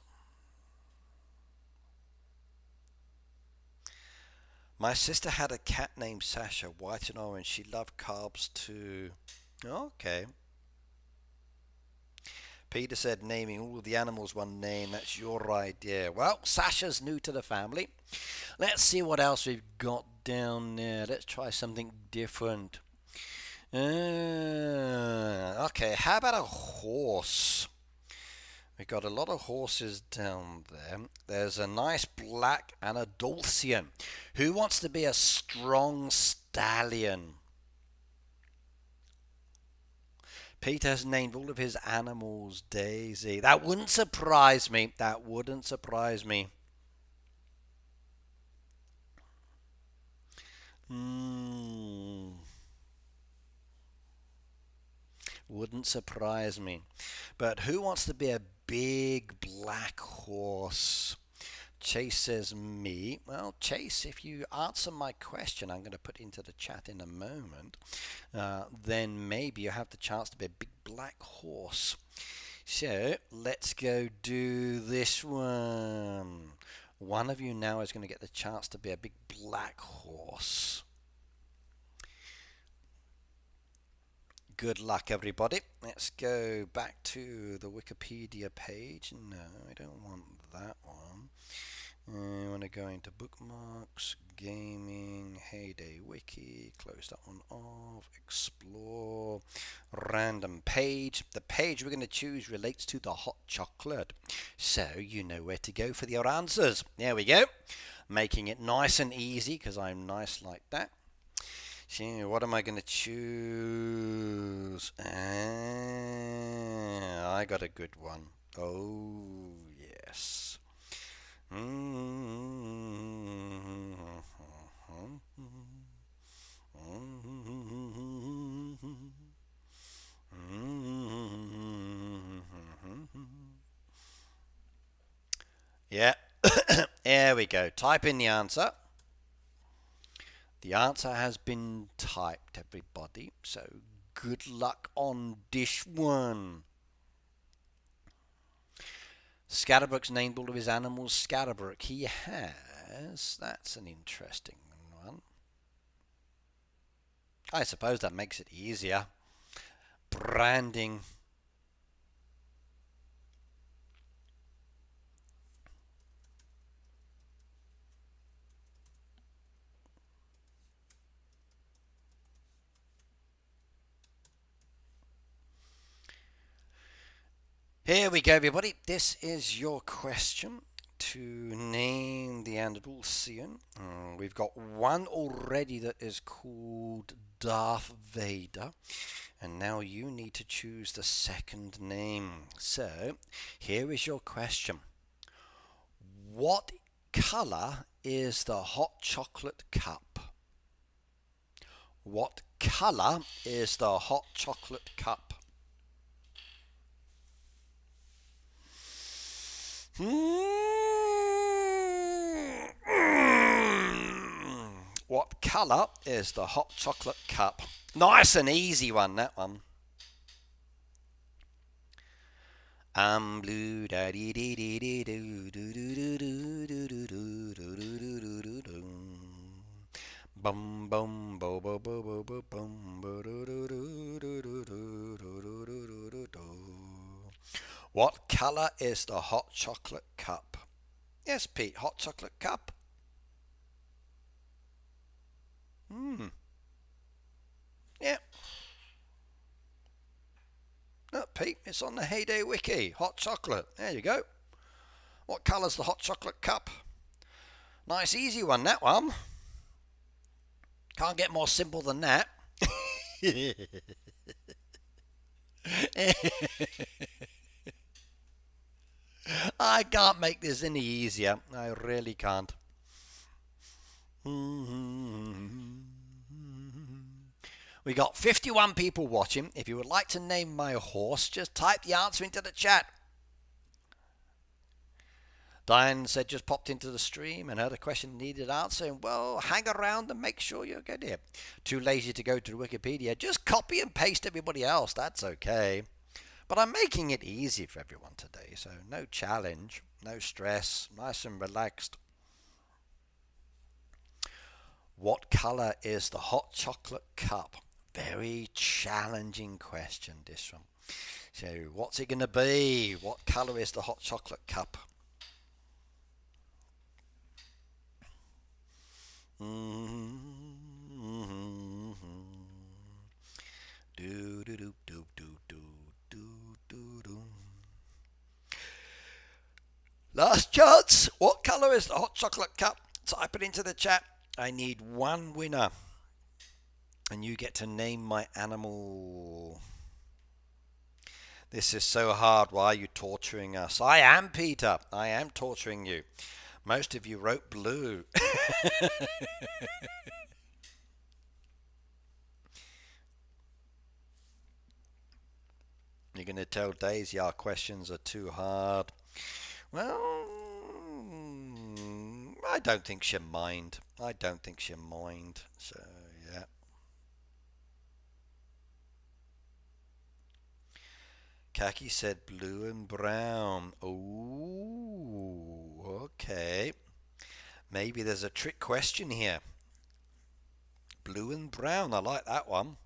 My sister had a cat named Sasha, white and orange. She loved carbs too. Okay. Peter said naming all of the animals one name. That's your idea. Well, Sasha's new to the family. Let's see what else we've got down there. Let's try something different. Okay, how about a horse? We got a lot of horses down there. There's a nice black and a Dulcian. Who wants to be a strong stallion? Peter has named all of his animals Daisy. That wouldn't surprise me. That wouldn't surprise me. Wouldn't surprise me. But who wants to be a big black horse? Chase says me. Well, Chase, if you answer my question, I'm going to put into the chat in a moment, then maybe you have the chance to be a big black horse. So let's go do this one. One of you now is going to get the chance to be a big black horse. Good luck, everybody. Let's go back to the Wikipedia page. No, I don't want that one. I want to go into bookmarks, gaming, Heyday wiki, close that one off, explore, random page. The page we're going to choose relates to the hot chocolate, so you know where to go for your answers. There we go, making it nice and easy because I'm nice like that. So what am I going to choose? I got a good one. Oh, yes. Yeah, there we go. Type in the answer. The answer has been typed, everybody. So good luck on this one. Scatterbrook's named all of his animals Scatterbrook. He has. That's an interesting one. I suppose that makes it easier. Branding. Here we go, everybody. This is your question to name the Andalusian. We've got one already that is called Darth Vader. And now you need to choose the second name. So, here is your question. What color is the hot chocolate cup? What color is the hot chocolate cup? What color is the hot chocolate cup? Nice and easy one, that one. I'm blue, da dee dee dee dee doo doo doo doo doo doo doo doo doo doo doo. Bum bum bo bo bo bo bo bum bo doo doo doo doo doo doo doo doo doo doo. What color is the hot chocolate cup? Yes, Pete, hot chocolate cup. Yeah. No, Pete, it's on the Heyday wiki. Hot chocolate. There you go. What colour's the hot chocolate cup? Nice easy one, that one. Can't get more simple than that. I can't make this any easier. I really can't. We got 51 people watching. If you would like to name my horse, just type the answer into the chat. Diane said just popped into the stream and heard a question needed answering. Well, hang around and make sure you get it. Too lazy to go to Wikipedia. Just copy and paste everybody else. That's okay. But I'm making it easy for everyone today, so no challenge, no stress, nice and relaxed. What color is the hot chocolate cup? Very challenging question, this one. So, what's it going to be? What colour is the hot chocolate cup? Do do do do do do do do do. Last chance. What colour is the hot chocolate cup? Type it into the chat. I need one winner. And you get to name my animal. This is so hard. Why are you torturing us? I am, Peter. I am torturing you. Most of you wrote blue. You're going to tell Daisy our questions are too hard. Well, I don't think she'll mind. I don't think she'll mind. So, yeah. Kaki said blue and brown. Oh, okay. Maybe there's a trick question here. Blue and brown. I like that one.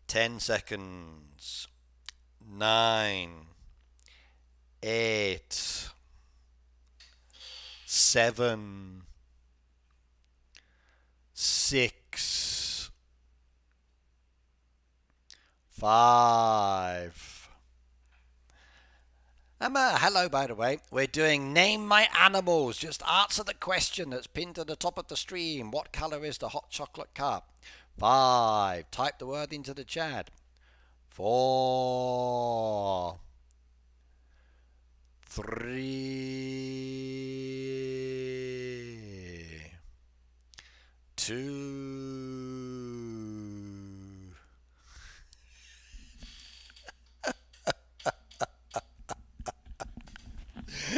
10 seconds. 9, 8, 7, 6, 5. Emma, hello, by the way. We're doing Name My Animals. Just answer the question that's pinned to the top of the stream. What colour is the hot chocolate cup? 5. Type the word into the chat. 4, 3, 2.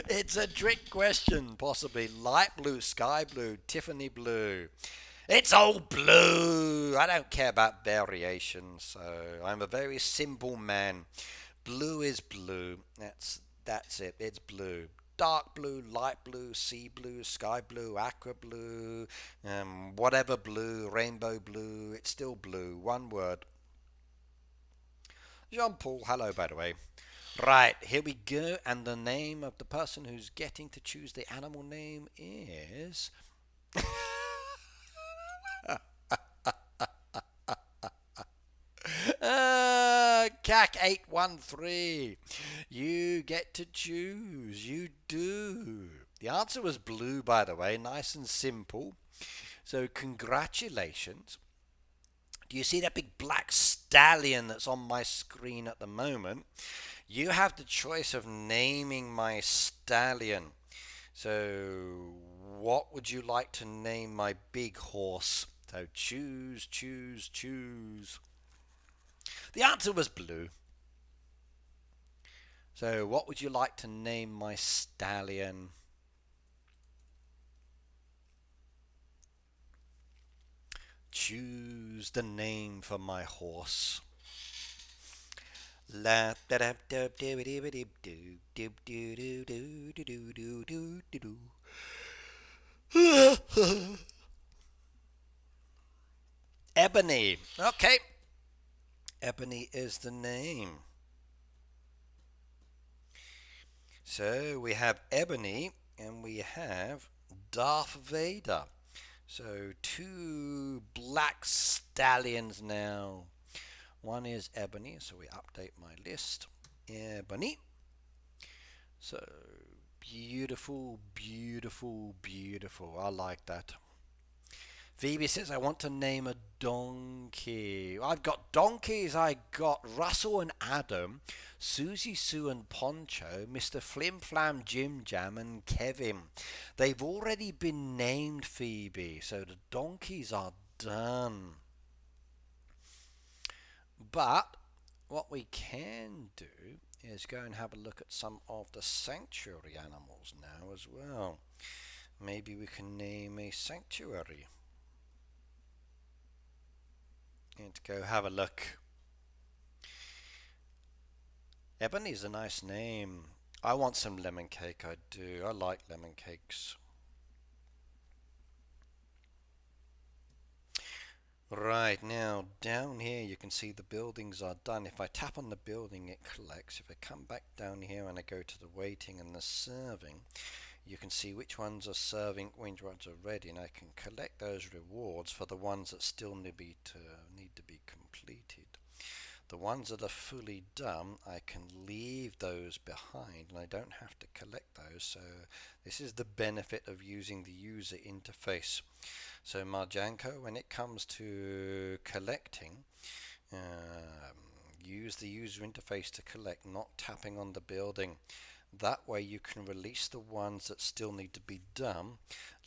It's a trick question, possibly light blue, sky blue, Tiffany blue. It's all blue. I don't care about variations, so I'm a very simple man. Blue is blue. That's it. It's blue. Dark blue, light blue, sea blue, sky blue, aqua blue, whatever blue, rainbow blue. It's still blue. One word. Jean-Paul, hello, by the way. Right, here we go. And the name of the person who's getting to choose the animal name is... CAC813. You get to choose. You do. The answer was blue, by the way. Nice and simple. So congratulations. Do you see that big black stallion that's on my screen at the moment? You have the choice of naming my stallion. So what would you like to name my big horse? So choose, choose, choose. The answer was blue. So what would you like to name my stallion? Choose the name for my horse. La da da da do do do do do do do do do do do. Ebony. Okay. Ebony is the name. So we have Ebony and we have Darth Vader. So 2 black stallions now. One is Ebony, so we update my list. Ebony. So beautiful, beautiful, beautiful. I like that. Phoebe says, I want to name a donkey. I've got donkeys. I got Russell and Adam, Susie, Sue and Poncho, Mr. Flim Flam, Jim Jam and Kevin. They've already been named, Phoebe, so the donkeys are done. But what we can do is go and have a look at some of the sanctuary animals now as well. Maybe we can name a sanctuary. And go have a look. Ebony's a nice name. I want some lemon cake, I do. I like lemon cakes. Right, now down here you can see the buildings are done. If I tap on the building it collects. If I come back down here and I go to the waiting and the serving, you can see which ones are serving, which ones are ready, and I can collect those rewards for the ones that still need to be completed. The ones that are fully done, I can leave those behind and I don't have to collect those. So this is the benefit of using the user interface. So Marjanko, when it comes to collecting, use the user interface to collect, not tapping on the building. That way you can release the ones that still need to be done,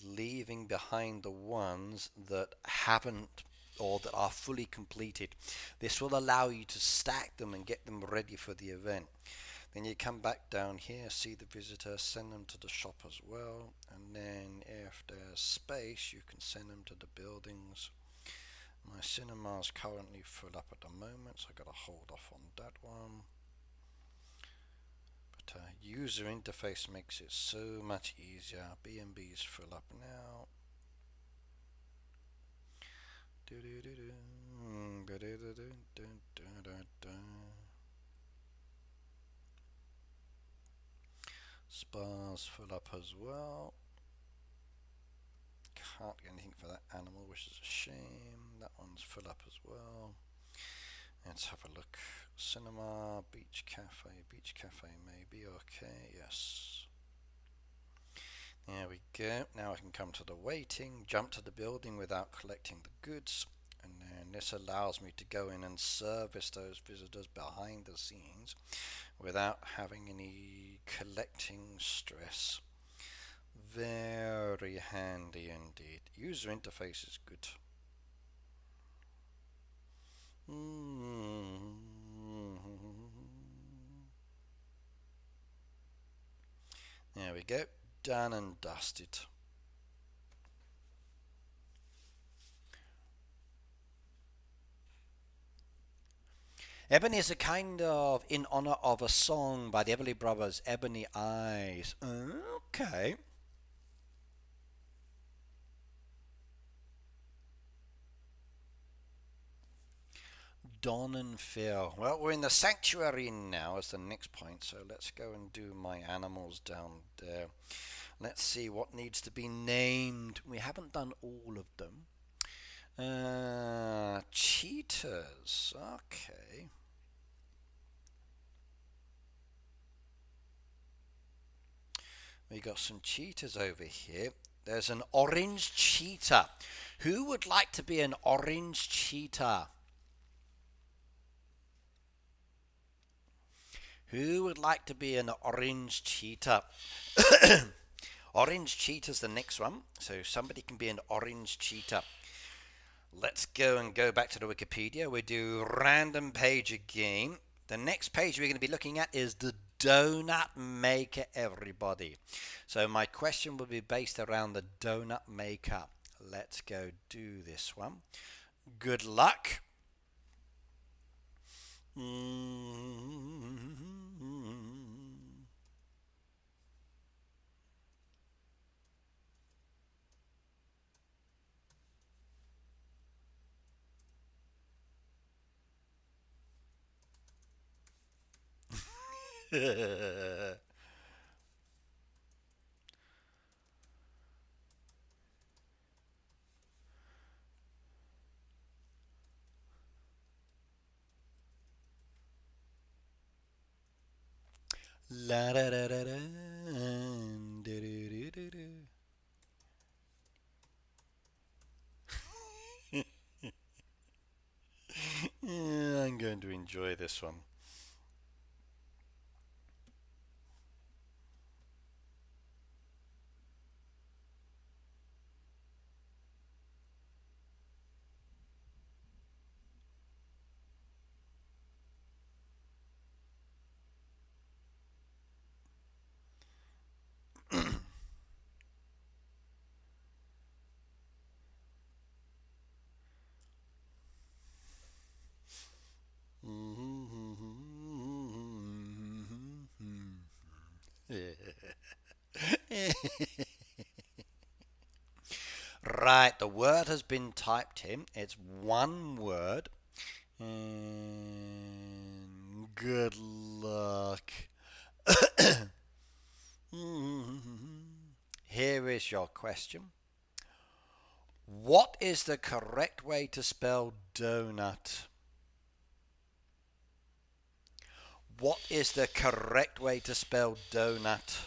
leaving behind the ones that haven't or that are fully completed. This will allow you to stack them and get them ready for the event. Then you come back down here, see the visitor, send them to the shop as well, and then if there's space you can send them to the buildings. My cinema is currently full up at the moment, so I've got to hold off on that one. But user interface makes it so much easier. B&B is full up now. Spa's full up as well. Can't get anything for that animal, which is a shame. That one's full up as well. Let's have a look. Cinema, beach cafe. Beach cafe may be okay, yes. There we go. Now I can come to the waiting, jump to the building without collecting the goods, and then this allows me to go in and service those visitors behind the scenes without having any collecting stress. Very handy indeed. User interface is good. There we go. Done and dusted. Ebony is a kind of in honor of a song by the Everly Brothers, Ebony Eyes. Okay. Don and Phil. Well, we're in the sanctuary now as the next point, so let's go and do my animals down there. Let's see what needs to be named. We haven't done all of them. Cheetahs. Okay. We got some cheetahs over here. There's an orange cheetah. Who would like to be an orange cheetah? Who would like to be an orange cheetah? Orange cheetah's the next one. So somebody can be an orange cheetah. Let's go back to the Wikipedia. We do random page again. The next page we're going to be looking at is the donut maker, everybody. So my question will be based around the donut maker. Let's go do this one. Good luck. La da da da da. Do, do, do, do. Yeah, I'm going to enjoy this one. Right, the word has been typed in. It's one word. And good luck. Here is your question. What is the correct way to spell donut? What is the correct way to spell donut?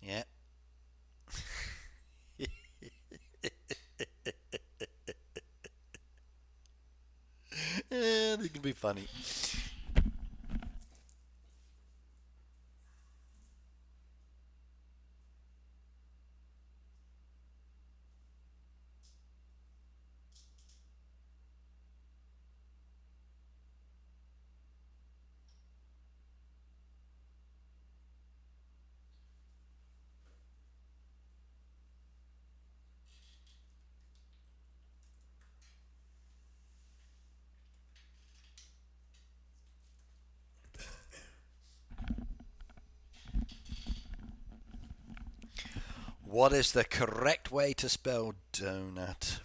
Yeah. They can be funny. What is the correct way to spell donut?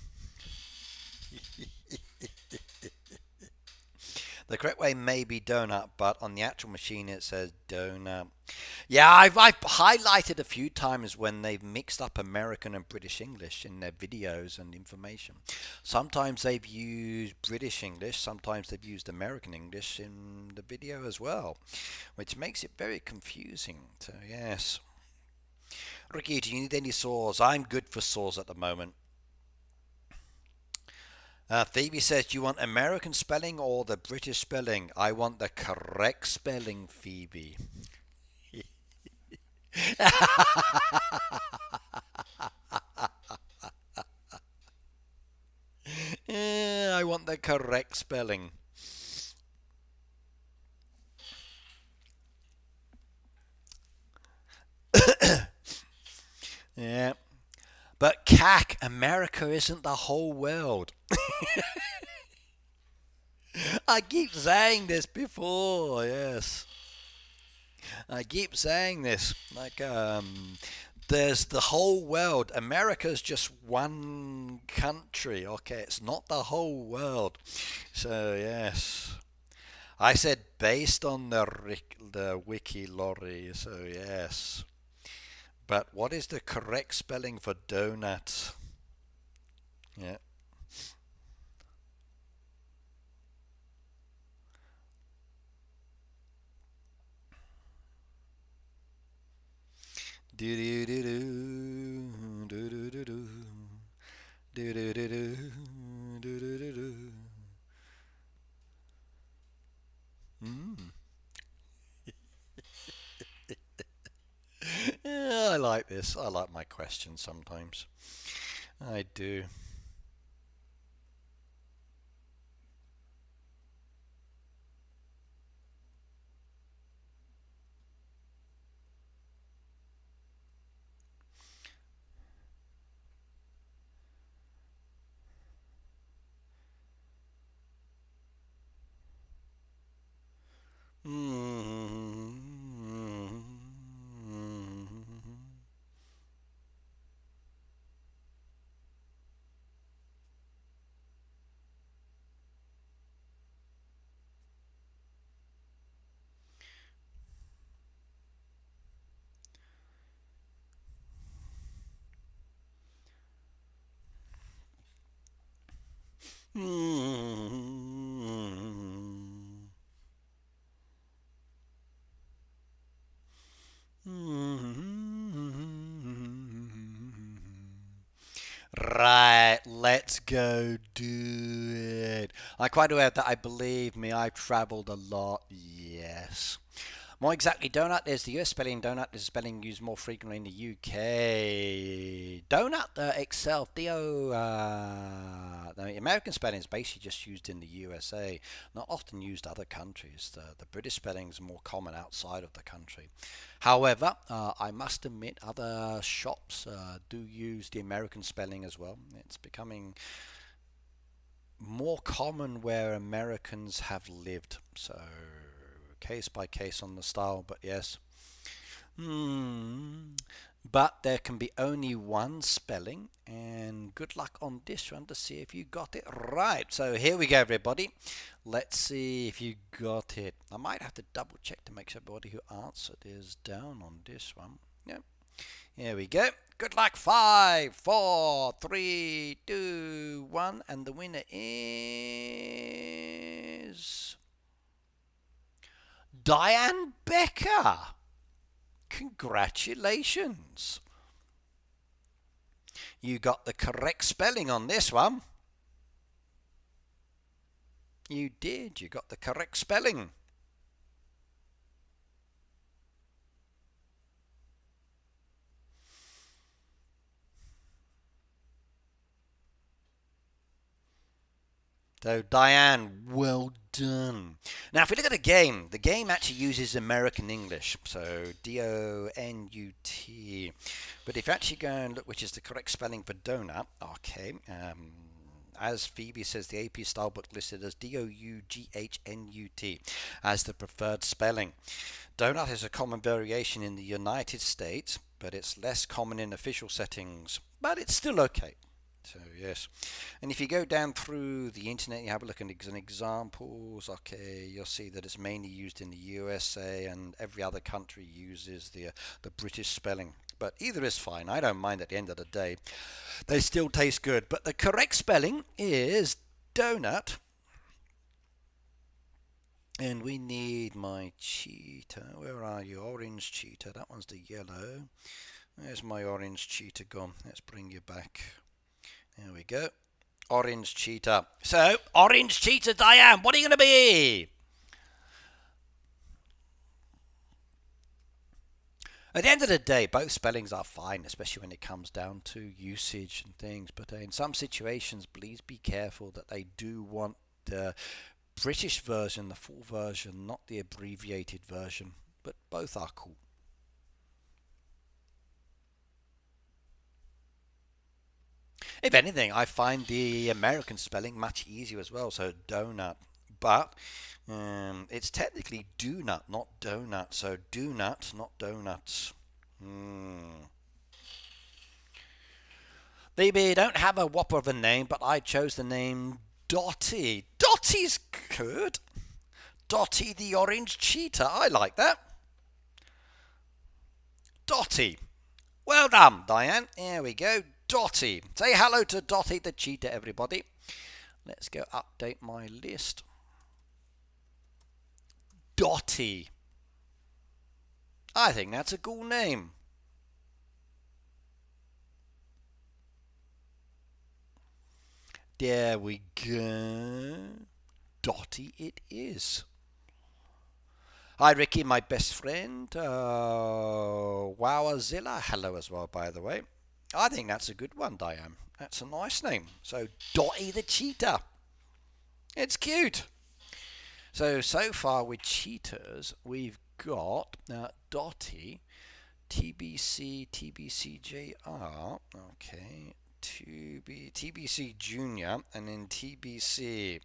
The correct way may be donut, but on the actual machine it says donut. Yeah, I've highlighted a few times when they've mixed up American and British English in their videos and information. Sometimes they've used British English, sometimes they've used American English in the video as well, which makes it very confusing. So yes. Ricky, do you need any saws? I'm good for saws at the moment. Phoebe says, do you want American spelling or the British spelling? I want the correct spelling, Phoebe. I want the correct spelling. Yeah. But CAC, America isn't the whole world. I keep saying this before, yes. I keep saying this. Like, there's the whole world. America's just one country. Okay, it's not the whole world. So, yes. I said based on the wiki lorry, so yes. But what is the correct spelling for donut? Yeah. Do do do do do do do do do do do do do do do. Yeah, I like this. I like my questions sometimes. I do. Right, let's go do it. I'm quite aware that I believe me, I've traveled a lot, yes. More exactly, donut. There's the US spelling donut. There's a spelling used more frequently in the UK. Donut itself, the American spelling is basically just used in the USA, not often used other countries. The British spelling is more common outside of the country. However, I must admit other shops do use the American spelling as well. It's becoming more common where Americans have lived. So case by case on the style, but yes. But there can be only one spelling, and good luck on this one to see if you got it right. So here we go, everybody. Let's see if you got it. I might have to double check to make sure everybody who answered is down on this one. Yep. Here we go. Good luck. 5, 4, 3, 2, 1, and the winner is Diane Becker. Congratulations. You got the correct spelling on this one. You did. You got the correct spelling. So, Diane, well done. Now, if we look at the game actually uses American English, so D-O-N-U-T. But if you actually go and look which is the correct spelling for donut, okay, as Phoebe says, the AP style book listed as D-O-U-G-H-N-U-T as the preferred spelling. Donut is a common variation in the United States, but it's less common in official settings, but it's still okay. So yes, and if you go down through the internet, you have a look at some examples. Okay, you'll see that it's mainly used in the USA, and every other country uses the British spelling. But either is fine. I don't mind at the end of the day. They still taste good. But the correct spelling is donut. And we need my cheetah. Where are you? Orange cheetah. That one's the yellow. There's my orange cheetah gone. Let's bring you back. There we go. Orange cheetah. So, orange cheetah, Diane, what are you going to be? At the end of the day, both spellings are fine, especially when it comes down to usage and things. But in some situations, please be careful that they do want the British version, the full version, not the abbreviated version. But both are cool. If anything, I find the American spelling much easier as well. So donut, but it's technically do nut, not donut. So do nut, not donuts. They don't have a whopper of a name, but I chose the name Dotty. Dotty's good. Dotty the orange cheetah. I like that. Dotty. Well done, Diane. Here we go. Dotty. Say hello to Dotty the cheetah, everybody. Let's go update my list. Dotty. I think that's a cool name. There we go. Dotty it is. Hi Ricky, my best friend. Wowazilla. Hello as well, by the way. I think that's a good one, Diane. That's a nice name. So, Dotty the cheetah. It's cute. So far with cheetahs, we've got Dotty, TBC, TBCJR, okay, TBC Junior, and then TBC.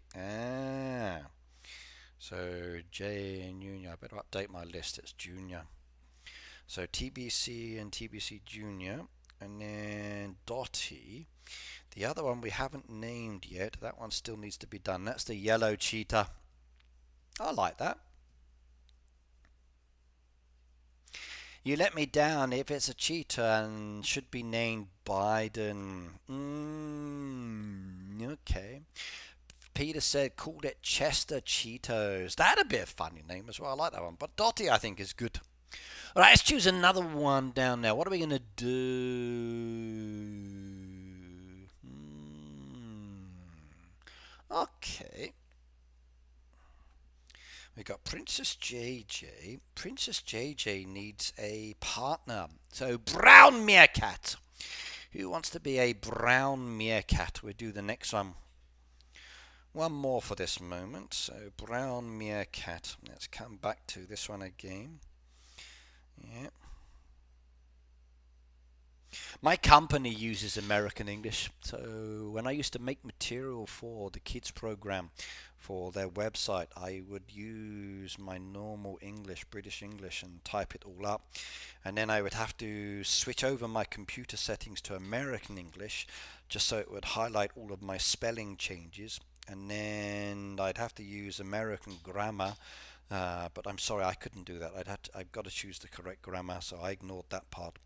So J and Junior, I better update my list, it's Junior. So TBC and TBC Junior. And then Dotty. The other one we haven't named yet. That one still needs to be done. That's the yellow cheetah. I like that. You let me down if it's a cheetah and should be named Biden. Okay. Peter said called it Chester Cheetos. That'd be a funny name as well. I like that one. But Dotty I think is good. All right, let's choose another one down there. What are we going to do? Okay. We got Princess JJ. Princess JJ needs a partner. So brown meerkat. Who wants to be a brown meerkat? We'll do the next one. One more for this moment. So brown meerkat. Let's come back to this one again. Yeah. My company uses American English, so when I used to make material for the kids program for their website, I would use my normal English, British English, and type it all up, and then I would have to switch over my computer settings to American English just so it would highlight all of my spelling changes, and then I'd have to use American grammar. But I'm sorry, I couldn't do that. I've got to choose the correct grammar, so I ignored that part.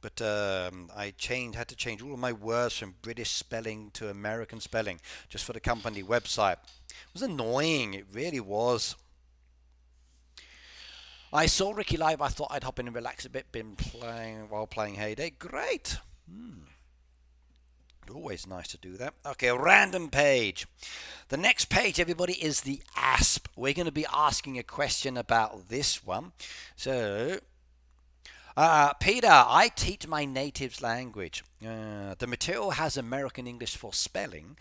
But I had to change all of my words from British spelling to American spelling just for the company website. It was annoying, it really was. I saw Ricky live. I thought I'd hop in and relax a bit. Been playing while playing Heyday. Great. Always nice to do that. Okay, a random page. The next page, everybody, is the ASP. We're going to be asking a question about this one. So, Peter, I teach my native language. The material has American English for spelling.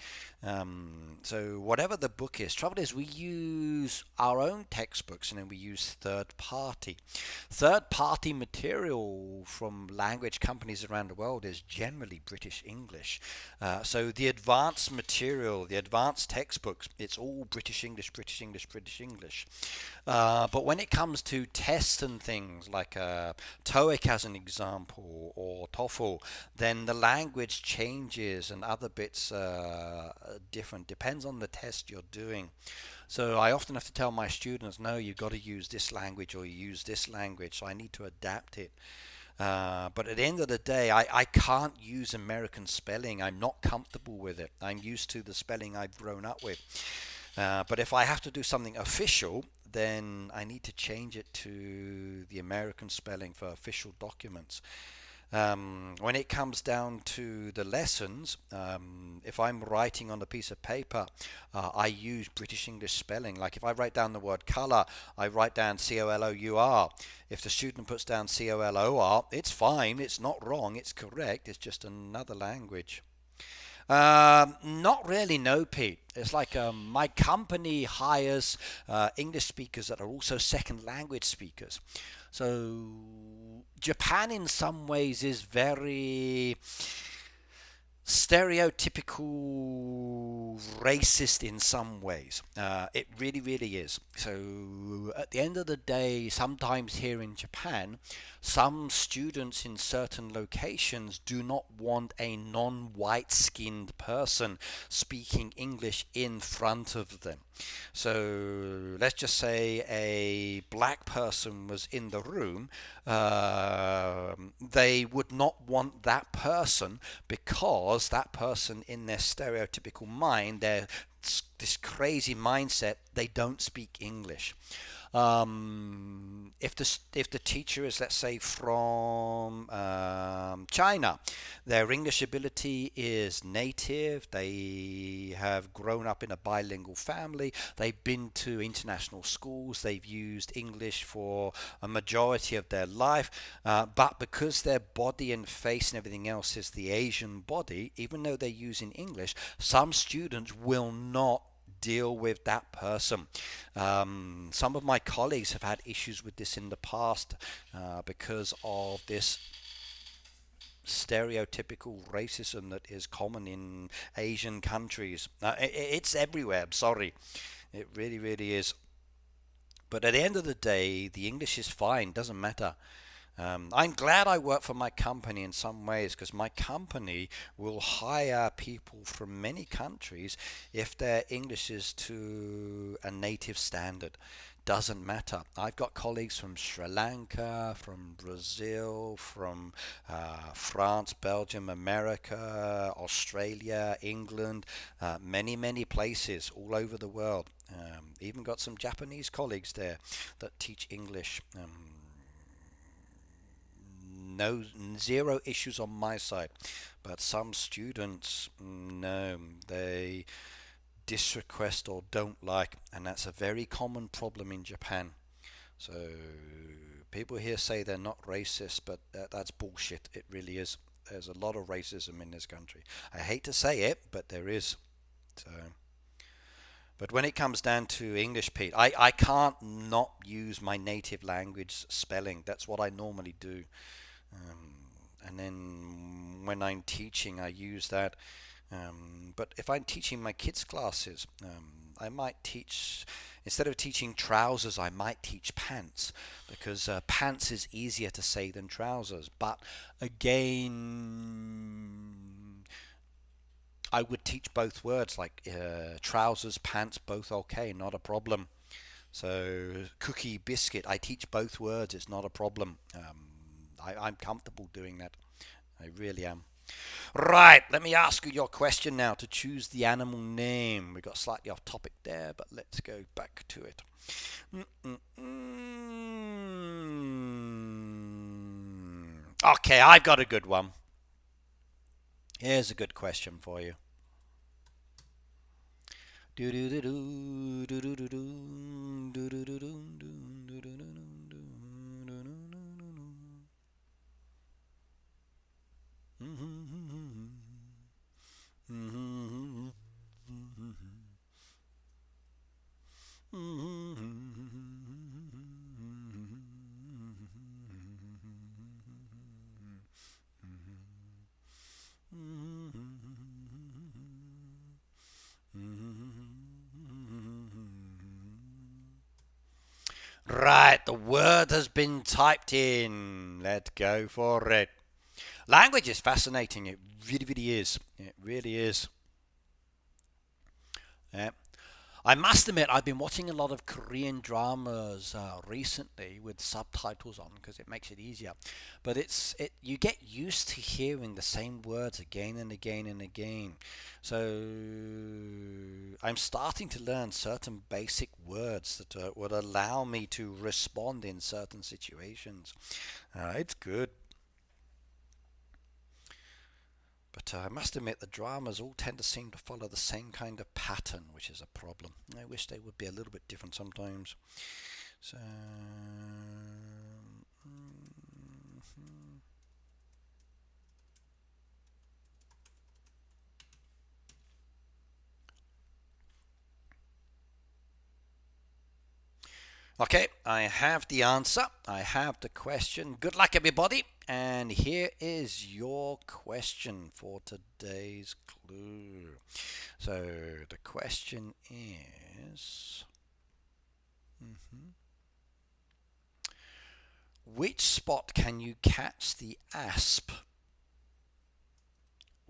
So whatever the book is, trouble is we use our own textbooks and then we use third party. Third party material from language companies around the world is generally British English. So the advanced material, the advanced textbooks, it's all British English, British English, British English. But when it comes to tests and things like TOEIC as an example or TOEFL, then the language changes and other bits different. Depends on the test you're doing. So I often have to tell my students, no, you've got to use this language or you use this language. So I need to adapt it. But at the end of the day, I can't use American spelling. I'm not comfortable with it. I'm used to the spelling I've grown up with. But if I have to do something official, then I need to change it to the American spelling for official documents. When it comes down to the lessons, if I'm writing on a piece of paper, I use British English spelling. Like if I write down the word colour, I write down C-O-L-O-U-R. If the student puts down C-O-L-O-R, it's fine, it's not wrong, it's correct, it's just another language. Not really, no, Pete. It's like my company hires English speakers that are also second language speakers. So Japan in some ways is very stereotypical racist in some ways. It really, really is. So at the end of the day, sometimes here in Japan, some students in certain locations do not want a non-white skinned person speaking English in front of them. So let's just say a black person was in the room, they would not want that person because that person in their stereotypical mind, this crazy mindset, they don't speak English. If the teacher is, let's say, from China, their English ability is native. They have grown up in a bilingual family. They've been to international schools. They've used English for a majority of their life. But because their body and face and everything else is the Asian body, even though they're using English, some students will not deal with that person. Some of my colleagues have had issues with this in the past because of this stereotypical racism that is common in Asian countries. It's everywhere, I'm sorry. It really, really is. But at the end of the day, the English is fine, doesn't matter. I'm glad I work for my company in some ways because my company will hire people from many countries if their English is to a native standard. Doesn't matter. I've got colleagues from Sri Lanka, from Brazil, from France, Belgium, America, Australia, England, many, many places all over the world. Even got some Japanese colleagues there that teach English. No, zero issues on my side, but some students, no, they disrequest or don't like, and that's a very common problem in Japan. So people here say they're not racist, but that's bullshit. It really is. There's a lot of racism in this country. I hate to say it, but there is. So, but when it comes down to English, Pete, I can't not use my native language spelling. That's what I normally do. And then when I'm teaching, I use that. But if I'm teaching my kids' classes, I might teach, instead of teaching trousers, I might teach pants, because pants is easier to say than trousers. But again, I would teach both words, like trousers, pants, both okay, not a problem. So cookie, biscuit, I teach both words, it's not a problem. I'm comfortable doing that. I really am. Right, let me ask you your question now to choose the animal name. We got slightly off topic there, but let's go back to it. Okay, I've got a good one. Here's a good question for you. Right, the word has been typed in. Let's go for it. Language is fascinating. It really, really is. It really is. Yeah. I must admit, I've been watching a lot of Korean dramas recently with subtitles on, because it makes it easier. But you get used to hearing the same words again and again and again. So I'm starting to learn certain basic words that would allow me to respond in certain situations. It's good. But I must admit, the dramas all tend to seem to follow the same kind of pattern, which is a problem. I wish they would be a little bit different sometimes. So, okay, I have the answer. I have the question. Good luck, everybody. And here is your question for today's clue. So the question is, which spot can you catch the asp?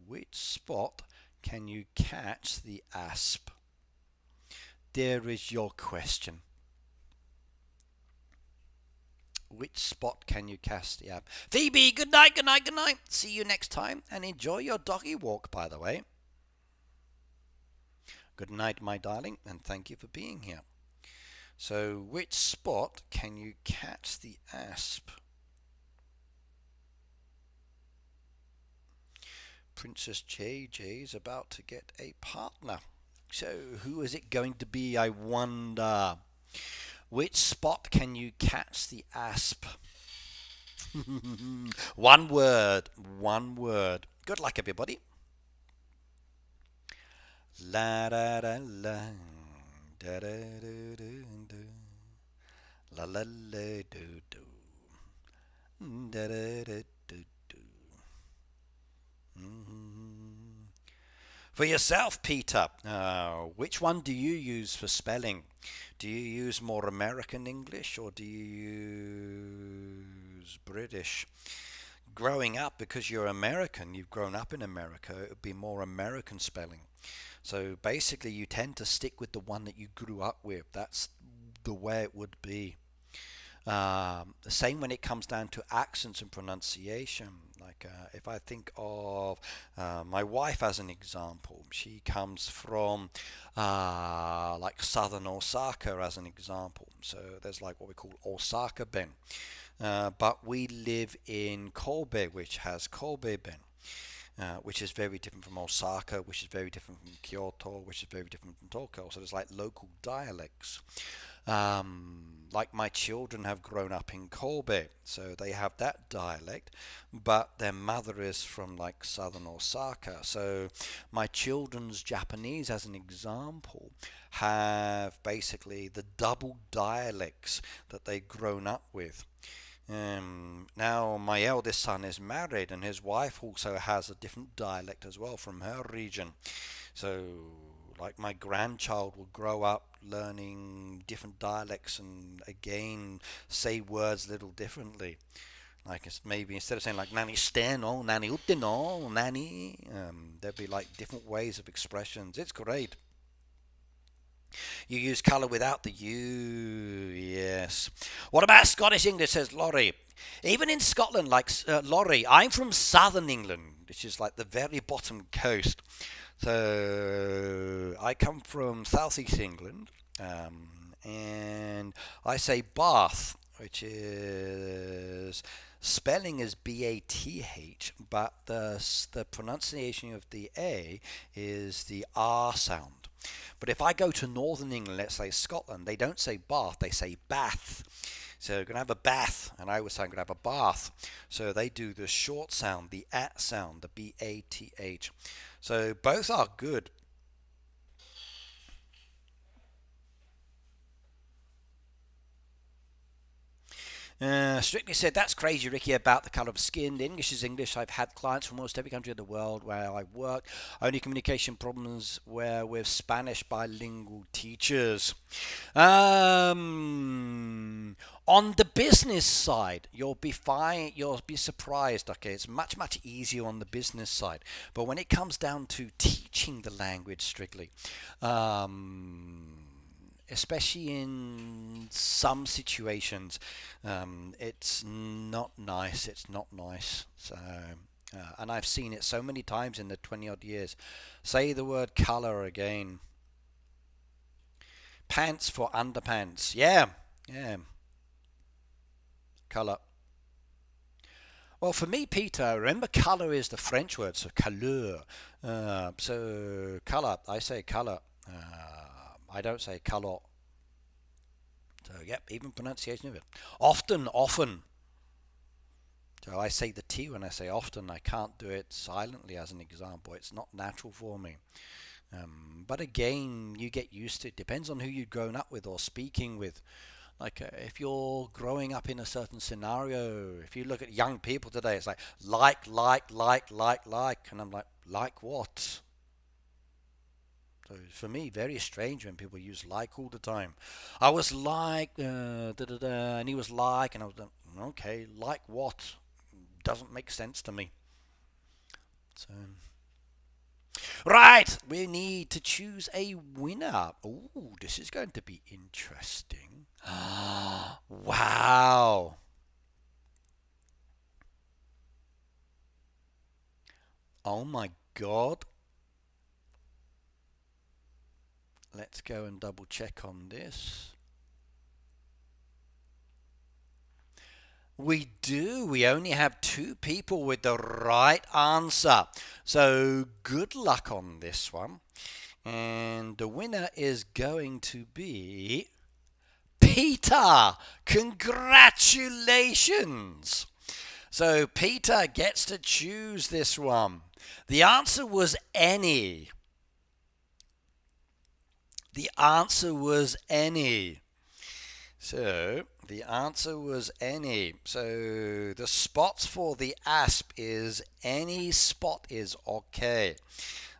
Which spot can you catch the asp? There is your question. Which spot can you cast the app? Phoebe, good night, good night, good night. See you next time, and enjoy your doggy walk, by the way. Good night, my darling, and thank you for being here. So, which spot can you catch the asp? Princess JJ is about to get a partner. So, who is it going to be, I wonder? Which spot can you catch the asp? One word, one word. Good luck, everybody. La da da la, da da do do do, la la la do do, da da da do do. For yourself, Peter, which one do you use for spelling? Do you use more American English, or do you use British? Growing up, because you're American, you've grown up in America, it would be more American spelling. So basically you tend to stick with the one that you grew up with. That's the way it would be. The same when it comes down to accents and pronunciation. Like if I think of my wife as an example, she comes from like southern Osaka as an example. So there's like what we call Osaka Ben. But we live in Kobe, which has Kobe Ben. which is very different from Osaka, which is very different from Kyoto, which is very different from Tokyo. So there's like local dialects. Like my children have grown up in Kobe, so they have that dialect, but their mother is from like southern Osaka. So my children's Japanese, as an example, have basically the double dialects that they've grown up with. Now my eldest son is married, and his wife also has a different dialect as well from her region. So like my grandchild will grow up learning different dialects and again say words a little differently. Like it's maybe instead of saying like nani steno, nani utino, nani, there'll be like different ways of expressions. It's great. You use colour without the U, yes. What about Scottish English, says Laurie. Even in Scotland, like Laurie, I'm from southern England, which is like the very bottom coast. So I come from southeast England, and I say Bath, which is spelling is B-A-T-H, but the pronunciation of the A is the R sound. But if I go to northern England, let's say Scotland, they don't say Bath, they say Bath. So you're going to have a bath, and I would say I'm going to have a bath. So they do the short sound, the at sound, the B-A-T-H. So both are good. Strictly said, that's crazy, Ricky, about the colour of skin. English is English. I've had clients from almost every country in the world where I work. Only communication problems were with Spanish bilingual teachers. On the business side, you'll be fine. You'll be surprised. Okay, it's much easier on the business side. But when it comes down to teaching the language strictly, especially in some situations, it's not nice. It's not nice. So, and I've seen it so many times in the 20 odd years. Say the word color again. Pants for underpants. Yeah. Color. Well, for me, Peter, remember color is the French word, so couleur. So color, I say color. I don't say color. So, yep, even pronunciation of it. Often. So I say the T when I say often. I can't do it silently as an example. It's not natural for me. But again, you get used to it. Depends on who you've grown up with or speaking with. Like if you're growing up in a certain scenario, if you look at young people today, it's like, and I'm like what? So for me, very strange when people use like all the time. I was like, and he was like, and I was like, okay, like what? Doesn't make sense to me. So, right, we need to choose a winner. Oh, this is going to be interesting. Wow. Oh my God. Let's go and double check on this. We do. We only have 2 people with the right answer. So good luck on this one. And the winner is going to be Peter. Congratulations. So Peter gets to choose this one. The answer was any. The answer was any. So the answer was any. So the spots for the asp is any spot is okay.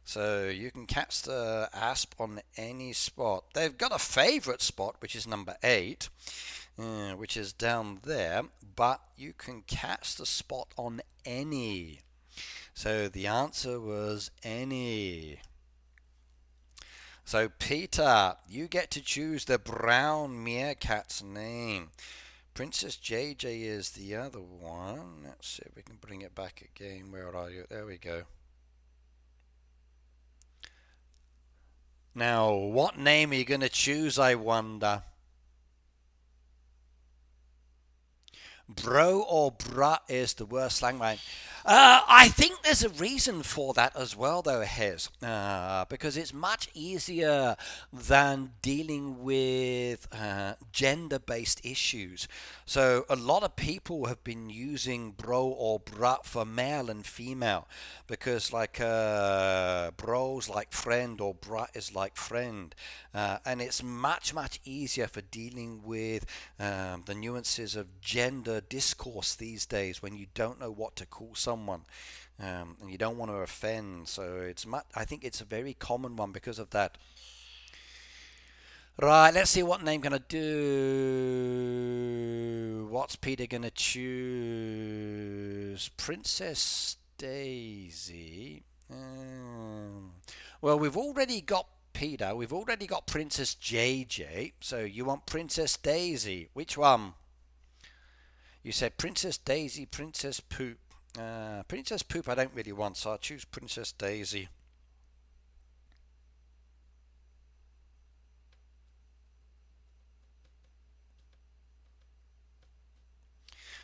So you can catch the asp on any spot. They've got a favorite spot, which is number 8, which is down there, but you can catch the spot on any. So the answer was any. So Peter, you get to choose the brown meerkat's name. Princess JJ is the other one. Let's see if we can bring it back again. Where are you? There we go. Now, what name are you going to choose, I wonder? Bro or bruh is the worst slang line. I think there's a reason for that as well, though, Hez, because it's much easier than dealing with gender-based issues. So a lot of people have been using bro or brat for male and female, because like bro's like friend or brat is like friend, and it's much easier for dealing with the nuances of gender discourse these days when you don't know what to call someone, and you don't want to offend. So I think it's a very common one because of that. Right, let's see what name gonna do. What's Peter gonna choose? Princess Daisy. Well, we've already got Peter. We've already got Princess JJ. So you want Princess Daisy? Which one? You said Princess Daisy, Princess Poop. Princess Poop I don't really want, so I'll choose Princess Daisy.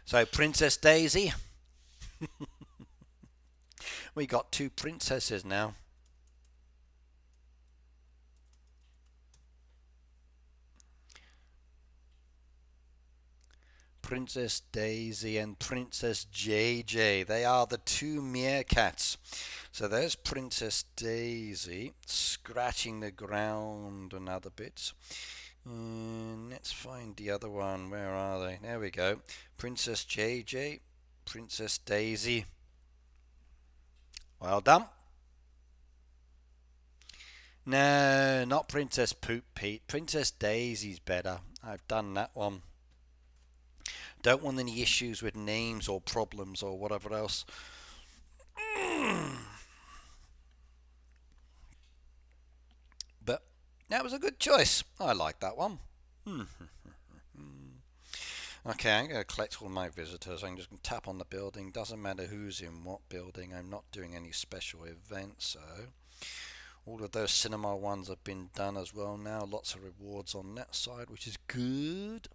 So Princess Daisy. We got two princesses now. Princess Daisy and Princess JJ. They are the two meerkats. So there's Princess Daisy scratching the ground and other bits. Let's find the other one. Where are they? There we go. Princess JJ, Princess Daisy. Well done. No, not Princess Poop Pete. Princess Daisy's better. I've done that one. Don't want any issues with names or problems or whatever else. But that was a good choice. I like that one. Okay, I'm going to collect all my visitors. I'm just going to tap on the building. Doesn't matter who's in what building. I'm not doing any special events, so all of those cinema ones have been done as well now. Lots of rewards on that side, which is good.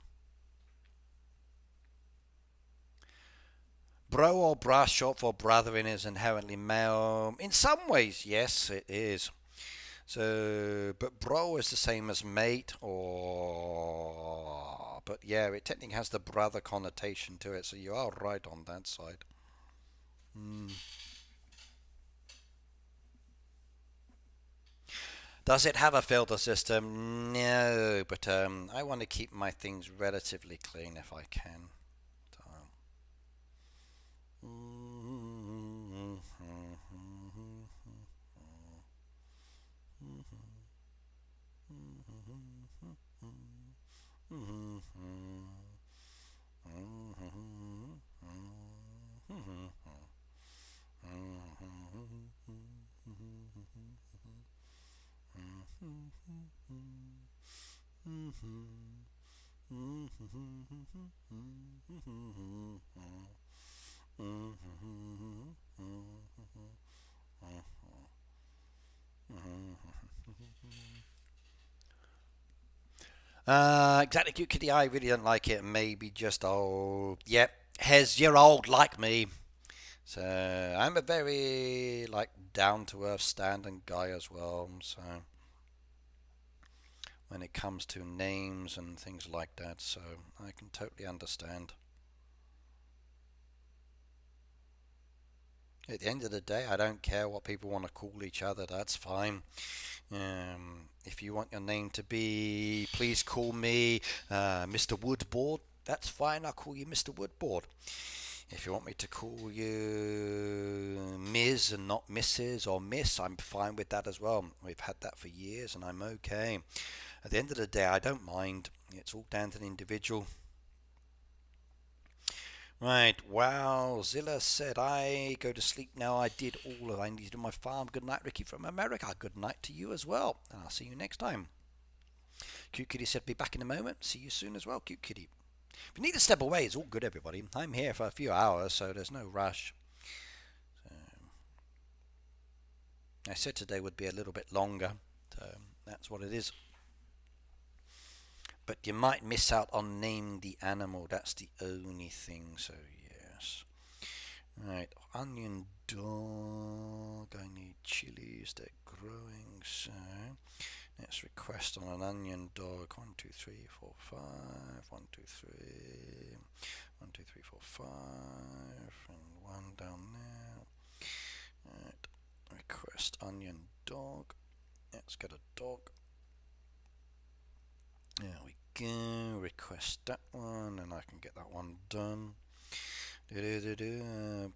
Bro or bra short for brothering is inherently male. In some ways, yes, it is. So, but bro is the same as mate, or but yeah, it technically has the brother connotation to it. So you are right on that side. Does it have a filter system? No, but I want to keep my things relatively clean if I can. So, exactly, cute kitty. I really don't like it. Maybe just old. Yep, Hez, you're old like me. So I'm a very like down to earth standing guy as well. So when it comes to names and things like that, so I can totally understand. At the end of the day, I don't care what people want to call each other. That's fine. If you want your name to be, please call me Mr. Woodboard. That's fine. I'll call you Mr. Woodboard. If you want me to call you Ms. and not Mrs. or Miss, I'm fine with that as well. We've had that for years and I'm okay. At the end of the day, I don't mind. It's all down to the individual. Right, wow, Zilla said, I go to sleep now. I did all that I needed on my farm. Good night, Ricky from America. Good night to you as well. And I'll see you next time. Cute Kitty said, be back in a moment. See you soon as well, Cute Kitty. If you need to step away, it's all good, everybody. I'm here for a few hours, so there's no rush. So, I said today would be a little bit longer, so that's what it is. But you might miss out on naming the animal. That's the only thing, so yes. Right, onion dog. I need chilies. They're growing, so let's request on an onion dog. 1, 2, 3, 4, 5. 1, 2, 3. 1, 2, 3, 4, 5. And one down there. Right, request onion dog. Let's get a dog. There we go. Request that one, and I can get that one done.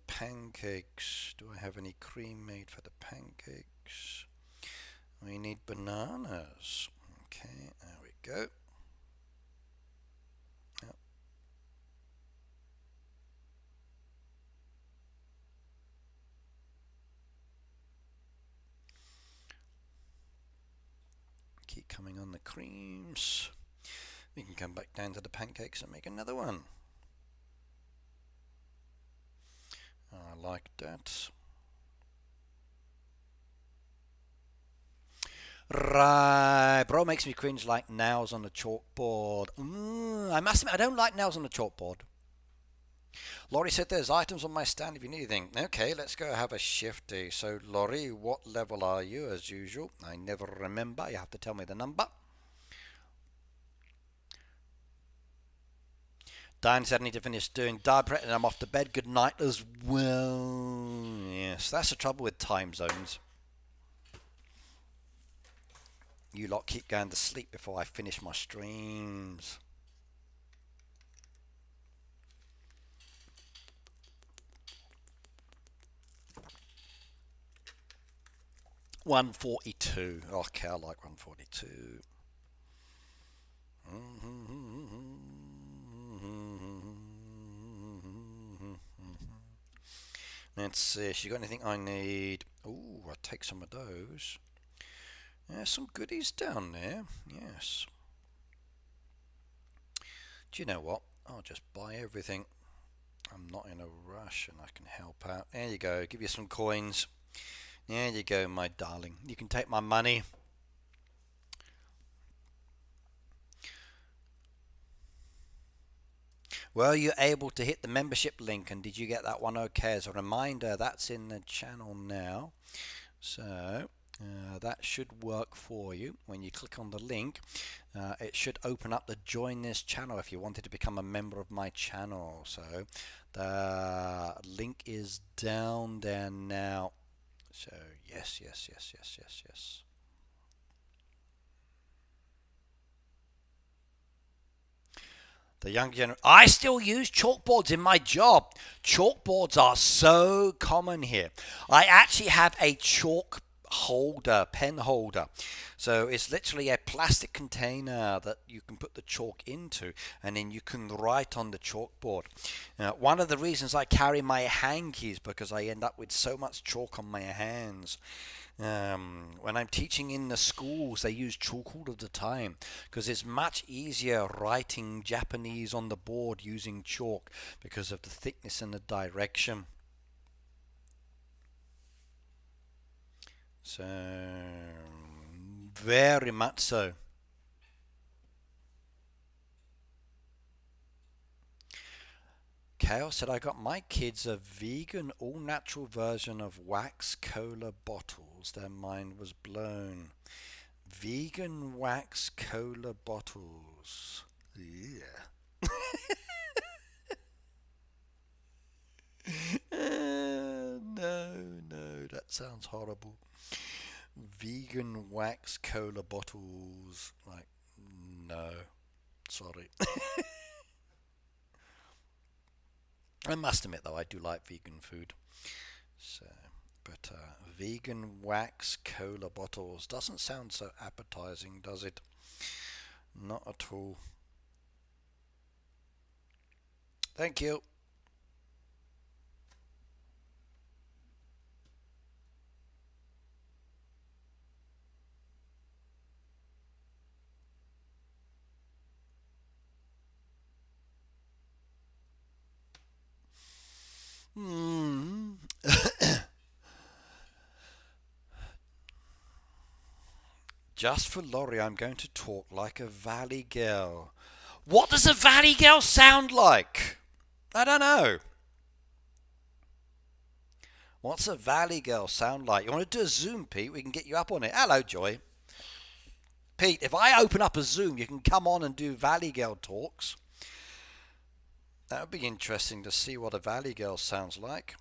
Pancakes. Do I have any cream made for the pancakes? We need bananas. Okay, there we go. Yep. Keep coming on the creams. We can come back down to the pancakes and make another one. I like that. Right, bro makes me cringe like nails on the chalkboard. I must admit, I don't like nails on the chalkboard. Laurie said there's items on my stand if you need anything. Okay, let's go have a shifty. So, Laurie, what level are you as usual? I never remember. You have to tell me the number. Diane said I need to finish doing diet prep and I'm off to bed. Good night as well. Yes, that's the trouble with time zones. You lot keep going to sleep before I finish my streams. $142. Okay, I like 142. Let's see. She got anything I need? Ooh, I'll take some of those. There's some goodies down there. Yes. Do you know what? I'll just buy everything. I'm not in a rush and I can help out. There you go. Give you some coins. There you go, my darling. You can take my money. Were you able to hit the membership link and did you get that one okay? As a reminder, that's in the channel now. So that should work for you. When you click on the link, it should open up the join this channel if you wanted to become a member of my channel. So the link is down there now. So yes. The younger generation. I still use chalkboards in my job. Chalkboards are so common here. I actually have a chalk holder, pen holder. So it's literally a plastic container that you can put the chalk into and then you can write on the chalkboard. One of the reasons I carry my hankies because I end up with so much chalk on my hands. When I'm teaching in the schools, they use chalk all of the time because it's much easier writing Japanese on the board using chalk because of the thickness and the direction. So, very much so. Chaos said I got my kids a vegan all-natural version of wax cola bottles. Their mind was blown. Vegan wax cola bottles. Yeah. No, that sounds horrible. Vegan wax cola bottles. Like, no. Sorry. I must admit though, I do like vegan food. So, but vegan wax cola bottles doesn't sound so appetizing, does it? Not at all. Thank you. Just for Laurie, I'm going to talk like a valley girl. What does a valley girl sound like? I don't know. What's a Valley Girl sound like? You want to do a Zoom, Pete? We can get you up on it. Hello, Joy. Pete, if I open up a Zoom, you can come on and do Valley Girl talks. That would be interesting to see what a Valley Girl sounds like.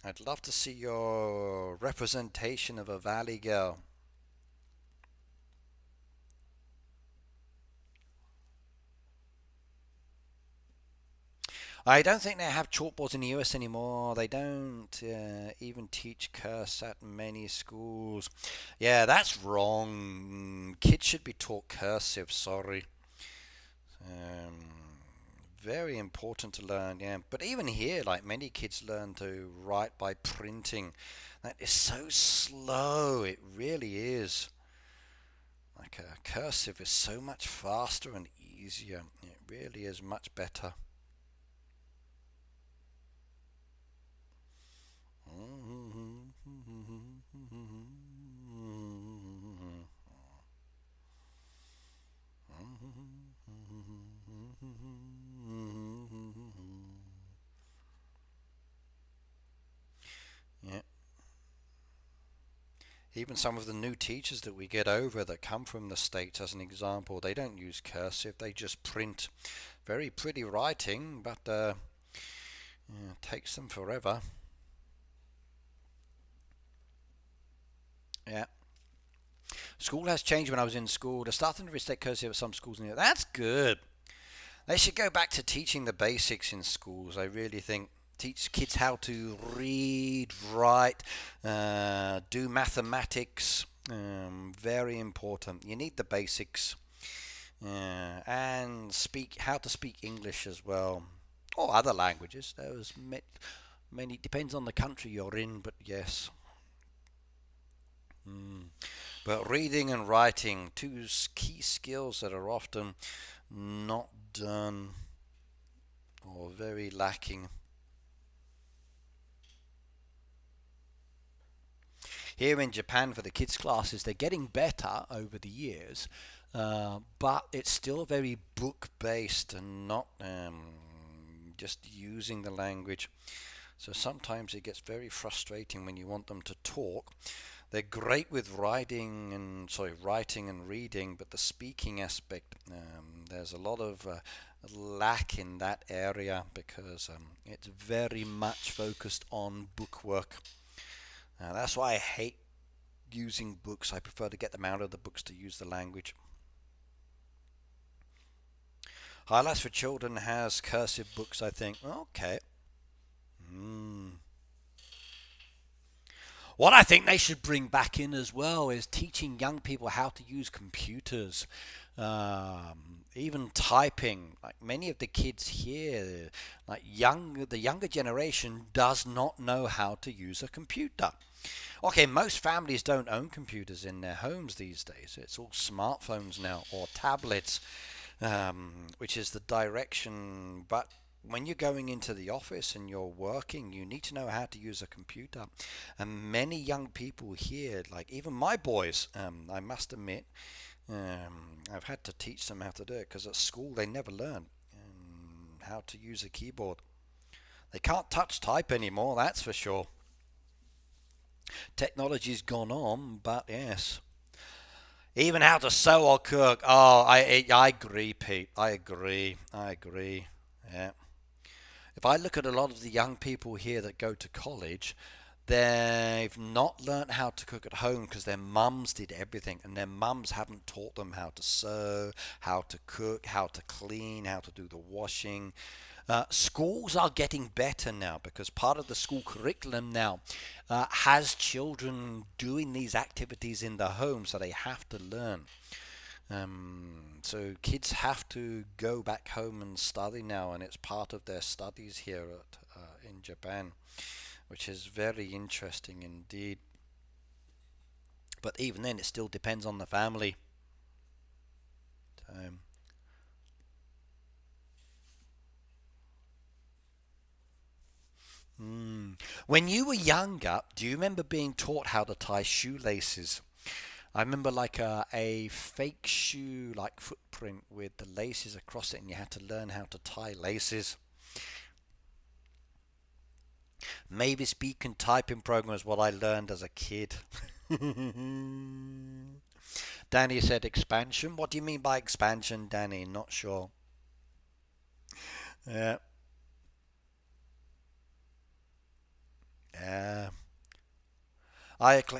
I'd love to see your representation of a Valley Girl. I don't think they have chalkboards in the US anymore. They don't even teach curse at many schools. Yeah, that's wrong. Kids should be taught cursive, sorry. Very important to learn, yeah. But even here, like many kids learn to write by printing. That is so slow. It really is. Like a cursive is so much faster and easier. It really is much better. Yeah. Even some of the new teachers that we get over that come from the States, as an example, they don't use cursive, they just print. Very pretty writing, but yeah, takes them forever. Yeah. School has changed when I was in school. They're starting to restate cursive at some schools. That's good. They should go back to teaching the basics in schools. I really think teach kids how to read, write, do mathematics. Very important. You need the basics, and speak how to speak English as well, or other languages. There's many. Depends on the country you're in, but yes. But reading and writing, two key skills that are often not done or very lacking. Here in Japan, for the kids' classes, they're getting better over the years, but it's still very book based and not just using the language. So sometimes it gets very frustrating when you want them to talk. They're great with writing and reading, but the speaking aspect, there's a lot of lack in that area because it's very much focused on bookwork. That's why I hate using books. I prefer to get them out of the books to use the language. Highlights for Children has cursive books, I think. Okay. What I think they should bring back in as well is teaching young people how to use computers. Even typing. Like many of the kids here, the younger generation does not know how to use a computer. Okay, most families don't own computers in their homes these days. It's all smartphones now or tablets, which is the direction. But when you're going into the office and you're working, you need to know how to use a computer. And many young people here, like even my boys, I must admit, I've had to teach them how to do it because at school they never learn how to use a keyboard. They can't touch type anymore, that's for sure. Technology's gone on, but yes. Even how to sew or cook. Oh, I agree, Pete. I agree. Yeah. If I look at a lot of the young people here that go to college, they've not learnt how to cook at home because their mums did everything, and their mums haven't taught them how to sew, how to cook, how to clean, how to do the washing. Schools are getting better now because part of the school curriculum now has children doing these activities in the home, so they have to learn. So kids have to go back home and study now, and it's part of their studies here in Japan, which is very interesting indeed. But even then, it still depends on the family. Um, When you were younger, do you remember being taught how to tie shoelaces? I remember like a fake shoe like footprint with the laces across it, and you had to learn how to tie laces. Maybe speak and typing program is what I learned as a kid. Danny said expansion. What do you mean by expansion, Danny? Not sure. Yeah. Yeah.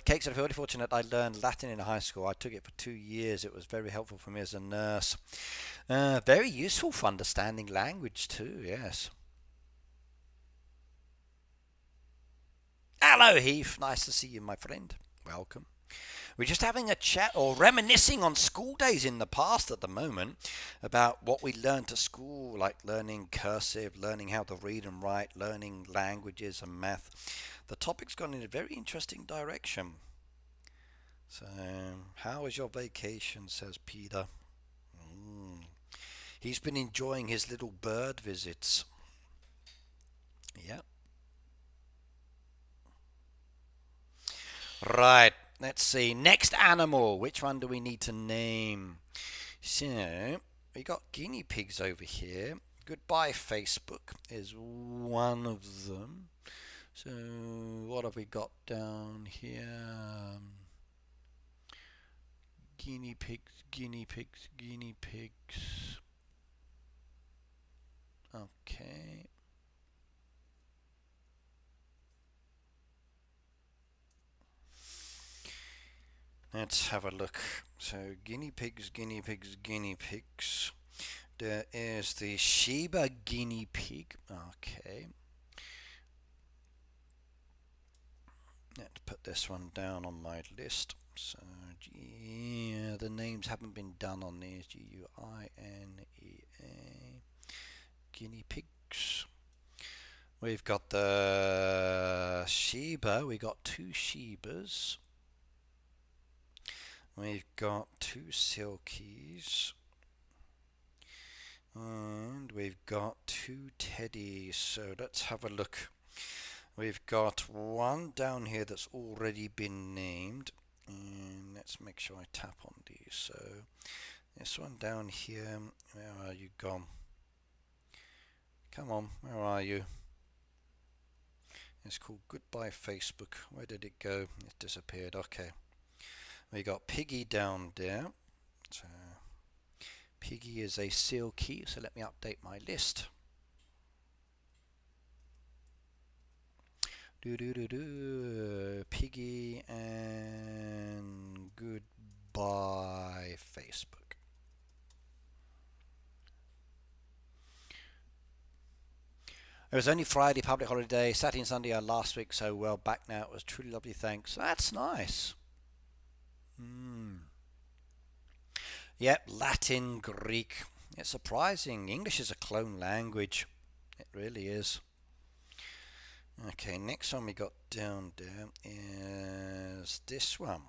Cakes, I'm very fortunate I learned Latin in high school. I took it for 2 years. It was very helpful for me as a nurse. Very useful for understanding language too, yes. Hello, Heath. Nice to see you, my friend. Welcome. We're just having a chat or reminiscing on school days in the past at the moment about what we learned at school, like learning cursive, learning how to read and write, learning languages and math. The topic's gone in a very interesting direction. So, how was your vacation, says Peter. Mm. He's been enjoying his little bird visits. Yeah. Right. Let's see. Next animal. Which one do we need to name? So, we got guinea pigs over here. Goodbye Facebook is one of them. So, what have we got down here? Guinea pigs, guinea pigs, guinea pigs. Okay. Let's have a look. So, guinea pigs, guinea pigs, guinea pigs. There is the Shiba guinea pig. Okay. Let's put this one down on my list. So, yeah, the names haven't been done on these. Guinea guinea pigs. We've got the Shiba. We got 2 Shibas. We've got 2 Silkies. And we've got 2 Teddies. So let's have a look. We've got one down here that's already been named. And let's make sure I tap on these. So this one down here, where are you gone? Come on, where are you? It's called Goodbye Facebook. Where did it go? It disappeared. Okay. We got Piggy down there. So Piggy is a silky, so let me update my list. Piggy and goodbye Facebook. It was only Friday, public holiday. Saturday and Sunday are last week, so well back now. It was truly lovely, thanks. That's nice. Yep, Latin, Greek. It's surprising. English is a clone language. It really is. Okay, next one we got down there is this one.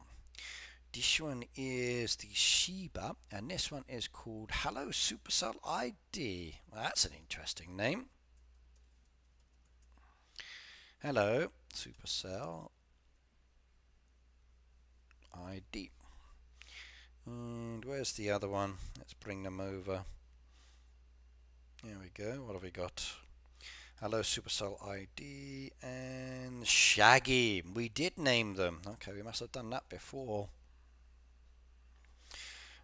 This one is the Shiba, and this one is called Hello Supercell ID. Well, that's an interesting name. Hello Supercell ID. And where's the other one? Let's bring them over. There we go. What have we got? Hello Supercell ID and Shaggy. We did name them. Okay, we must have done that before.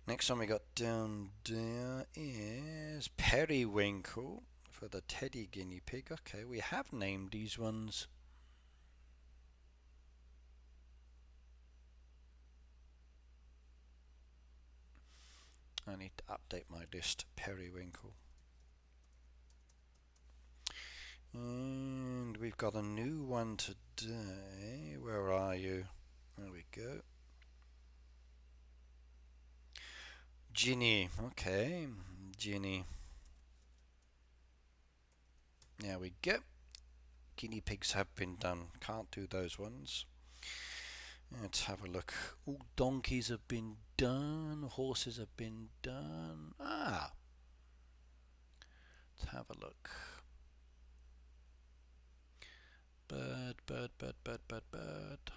Next one we got down there is Periwinkle for the teddy guinea pig. Okay, we have named these ones. I need to update my list. Periwinkle. And we've got a new one today. Where are you? There we go. Ginny. Okay, Ginny. There we go. Guinea pigs have been done. Can't do those ones. Let's have a look. All donkeys have been done. Horses have been done. Let's have a look. Bird, bird, bird, bird, bird, bird.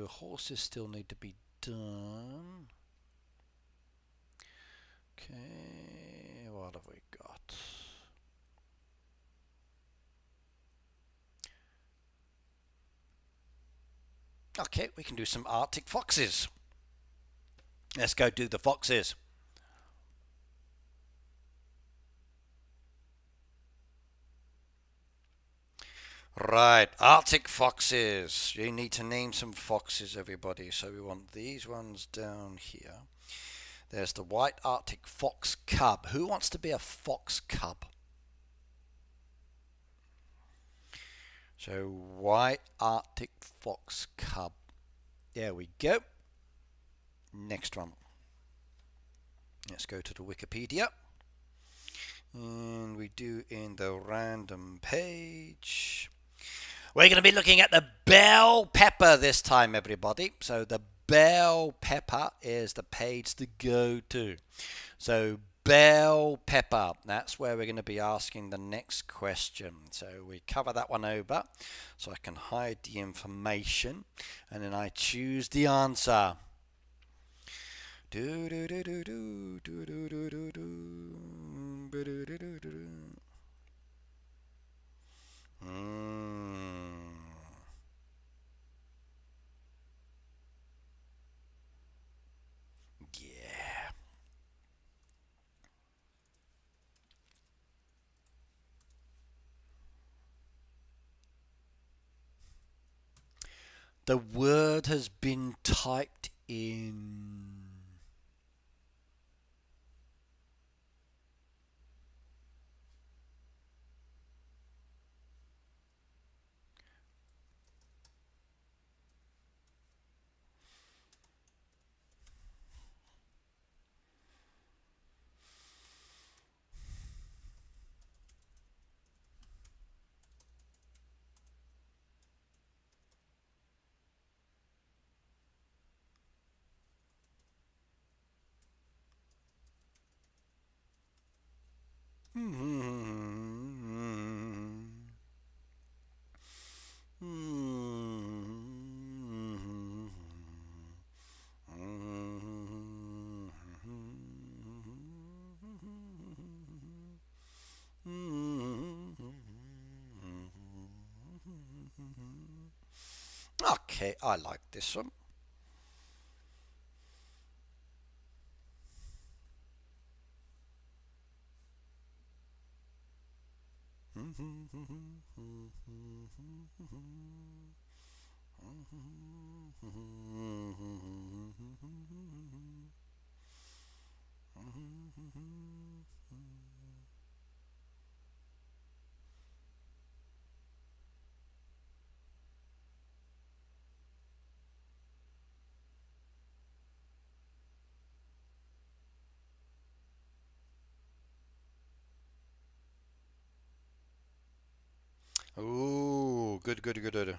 Horses still need to be done. Okay, what have we got? Okay, we can do some Arctic foxes. Let's go do the foxes. Right, Arctic foxes. You need to name some foxes, everybody. So we want these ones down here. There's the white Arctic fox cub. Who wants to be a fox cub? So white Arctic fox cub. There we go. Next one. Let's go to the Wikipedia. And we do in the random page. We're going to be looking at the bell pepper this time, everybody. So the bell pepper is the page to go to. So bell pepper, that's where we're going to be asking the next question. So we cover that one over so I can hide the information and then I choose the answer. Do do do do do do do do do do. Yeah. The word has been typed in. Okay, I like this one. Ooh, good, good, good, good.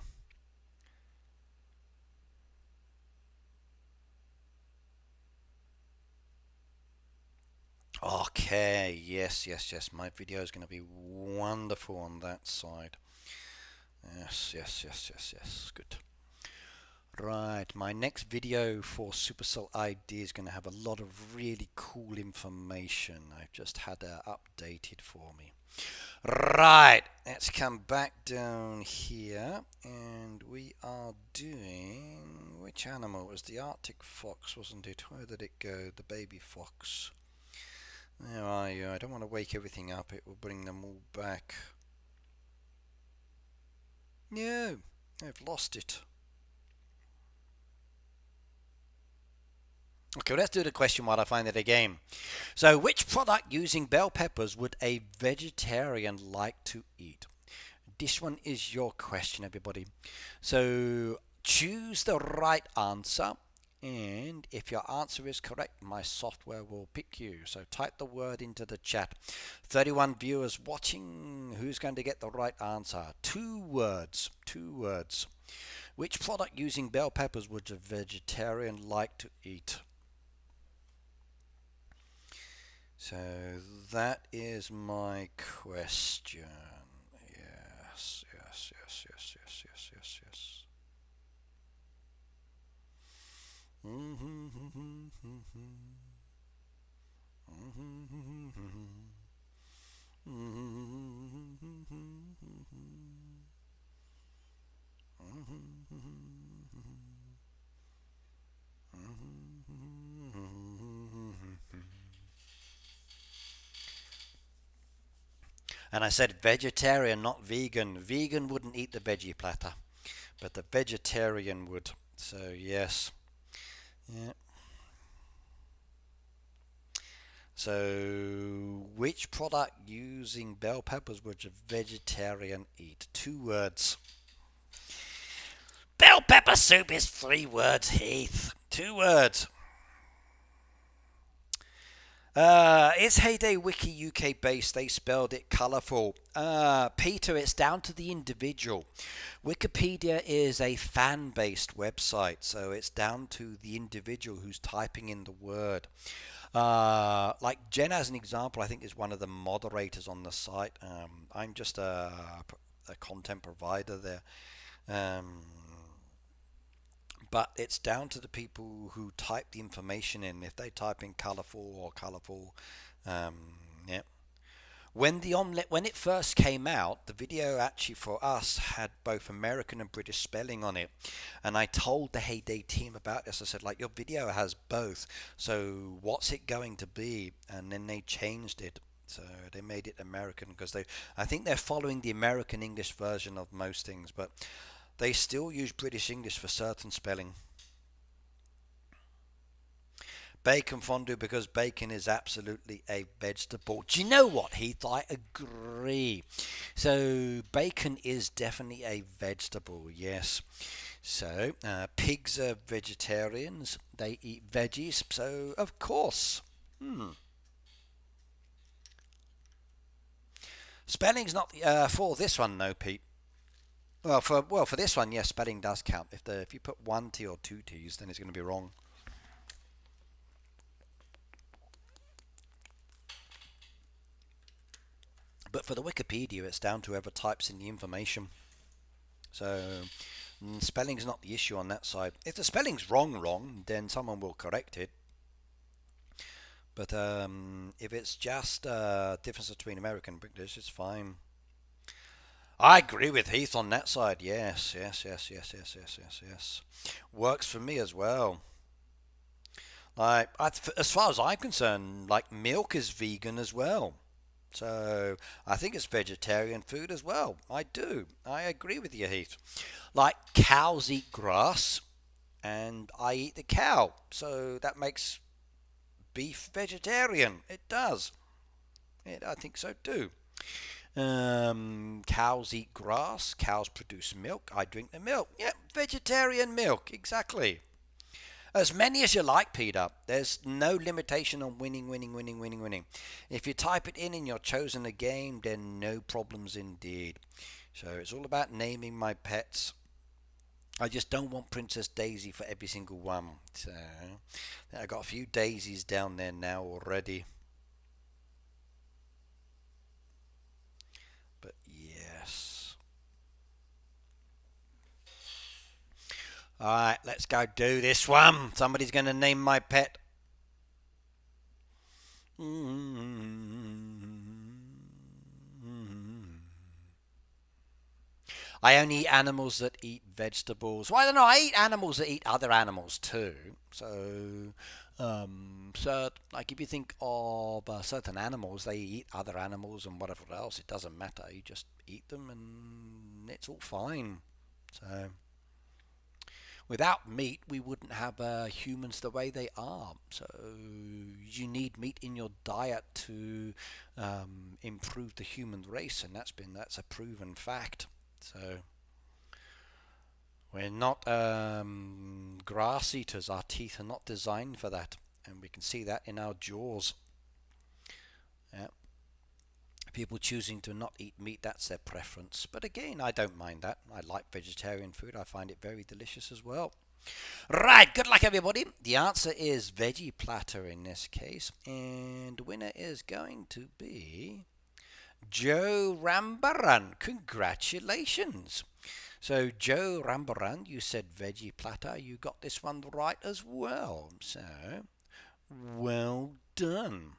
Okay, yes, yes, yes. My video is going to be wonderful on that side. Yes, yes, yes, yes, yes. Good. Right, my next video for Supercell ID is going to have a lot of really cool information. I've just had it updated for me. Right, let's come back down here and we are doing, which animal? It was the Arctic fox, wasn't it? Where did it go? The baby fox. Where are you? I don't want to wake everything up. It will bring them all back. No, I've lost it. Okay, let's do the question while I find it again. So, which product using bell peppers would a vegetarian like to eat? This one is your question, everybody. So, choose the right answer. And if your answer is correct, my software will pick you. So type the word into the chat. 31 viewers watching. Who's going to get the right answer? 2 words. 2 words. Which product using bell peppers would a vegetarian like to eat? So that is my question. Yes, yes, yes, yes, yes, yes, yes, yes. And I said vegetarian, not vegan. Vegan wouldn't eat the veggie platter, but the vegetarian would. So yes. Yeah. So which product using bell peppers would a vegetarian eat? 2 words. Bell pepper soup is 3 words, Heath. 2 words. It's Heyday Wiki UK based. They spelled it colourful. Peter, it's down to the individual. Wikipedia is a fan based website, so it's down to the individual who's typing in the word. Like Jen, as an example, I think is one of the moderators on the site. I'm just a content provider there. But it's down to the people who type the information in. If they type in colourful or colourful, yeah. When it first came out, the video actually for us had both American and British spelling on it, and I told the Heyday team about this. I said, like, your video has both, so what's it going to be? And then they changed it. So they made it American because I think they're following the American English version of most things, but they still use British English for certain spelling. Bacon fondue because bacon is absolutely a vegetable. Do you know what, Heath? I agree. So bacon is definitely a vegetable, yes. So pigs are vegetarians. They eat veggies, so of course. Spelling's not for this one, no, Pete. Well, for this one, yes, spelling does count. If you put 1 T or 2 T's, then it's going to be wrong. But for the Wikipedia, it's down to whoever types in the information. So spelling's not the issue on that side. If the spelling's wrong, then someone will correct it. But if it's just a difference between American and British, it's fine. I agree with Heath on that side. Yes. Works for me as well. Like, as far as I'm concerned, like, milk is vegan as well. So I think it's vegetarian food as well. I do. I agree with you, Heath. Like, cows eat grass, and I eat the cow. So that makes beef vegetarian. It does. I think so too. Cows eat grass. Cows produce milk. I drink the milk. Yeah, vegetarian milk. Exactly. As many as you like, Peter. There's no limitation on winning. If you type it in and you're chosen a game, then no problems indeed. So it's all about naming my pets. I just don't want Princess Daisy for every single one. So I got a few daisies down there now already. But yes. Alright, let's go do this one. Somebody's going to name my pet. I only eat animals that eat vegetables. Well, I don't know. I eat animals that eat other animals too. So, like if you think of certain animals, they eat other animals and whatever else. It doesn't matter. You just eat them and it's all fine. So, without meat, we wouldn't have humans the way they are. So, you need meat in your diet to improve the human race, and that's a proven fact. So we're not grass eaters. Our teeth are not designed for that, and we can see that in our jaws. Yeah. People choosing to not eat meat, that's their preference. But again, I don't mind that. I like vegetarian food. I find it very delicious as well. Right, good luck everybody. The answer is veggie platter in this case, and the winner is going to be Joe Rambaran. Congratulations. So Joe Rambaran, you said veggie platter. You got this one right as well. So well done.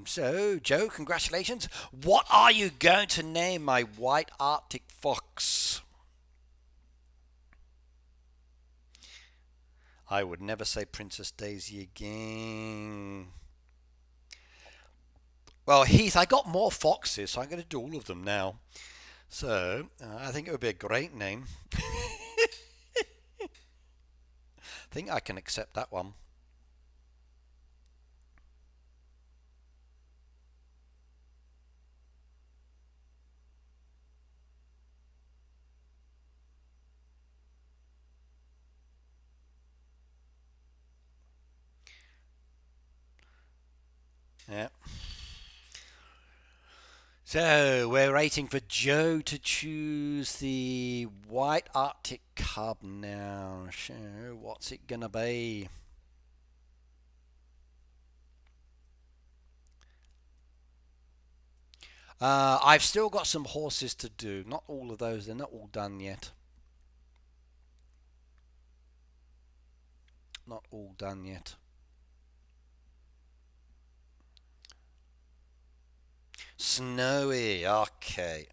So, Joe, congratulations. What are you going to name my white Arctic fox? I would never say Princess Daisy again. Well, Heath, I got more foxes, so I'm going to do all of them now. So, I think it would be a great name. I think I can accept that one. Yeah. So we're waiting for Joe to choose the white Arctic cub now. So what's it gonna be? I've still got some horses to do. Not all of those. They're not all done yet. Not all done yet. Snowy. Okay.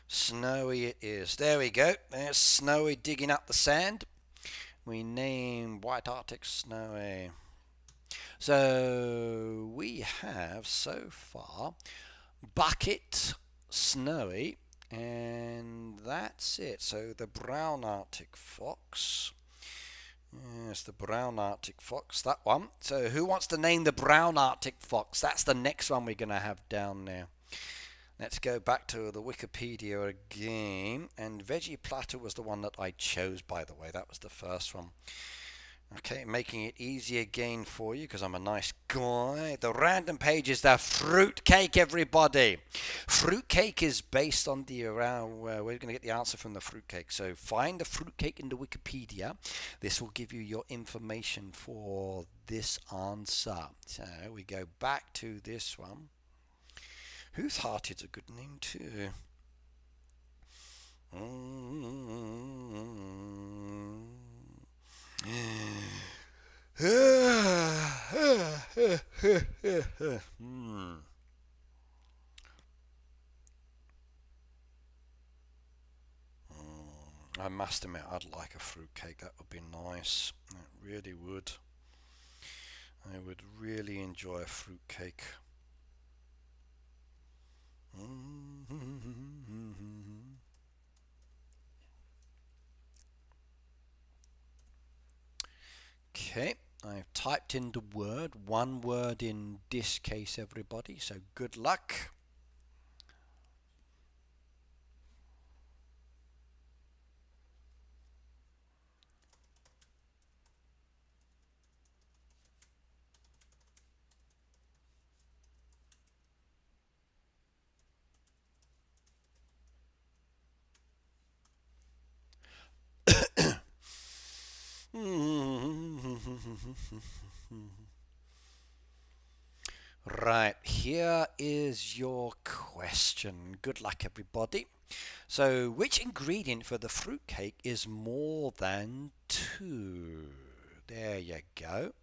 Snowy it is. There we go. There's Snowy digging up the sand. We name White Arctic Snowy. So we have so far Bucket, Snowy, and that's it. So the brown Arctic fox. Yes, the brown Arctic fox, that one. So who wants to name the brown Arctic fox? That's the next one we're going to have down there. Let's go back to the Wikipedia again. And Veggie Platter was the one that I chose, by the way. That was the first one. Okay, making it easy again for you because I'm a nice guy. The random page is the fruitcake, everybody. Fruitcake is based on the around. We're going to get the answer from the fruitcake. So find the fruitcake in the Wikipedia. This will give you your information for this answer. So we go back to this one. Whose Heart is a good name too. I must admit, I'd like a fruitcake. That would be nice. It really would. I would really enjoy a fruitcake. Okay, I've typed in the word, one word in this case, everybody, so good luck. Right, here is your question. Good luck, everybody. So, which ingredient for the fruitcake is more than two? There you go.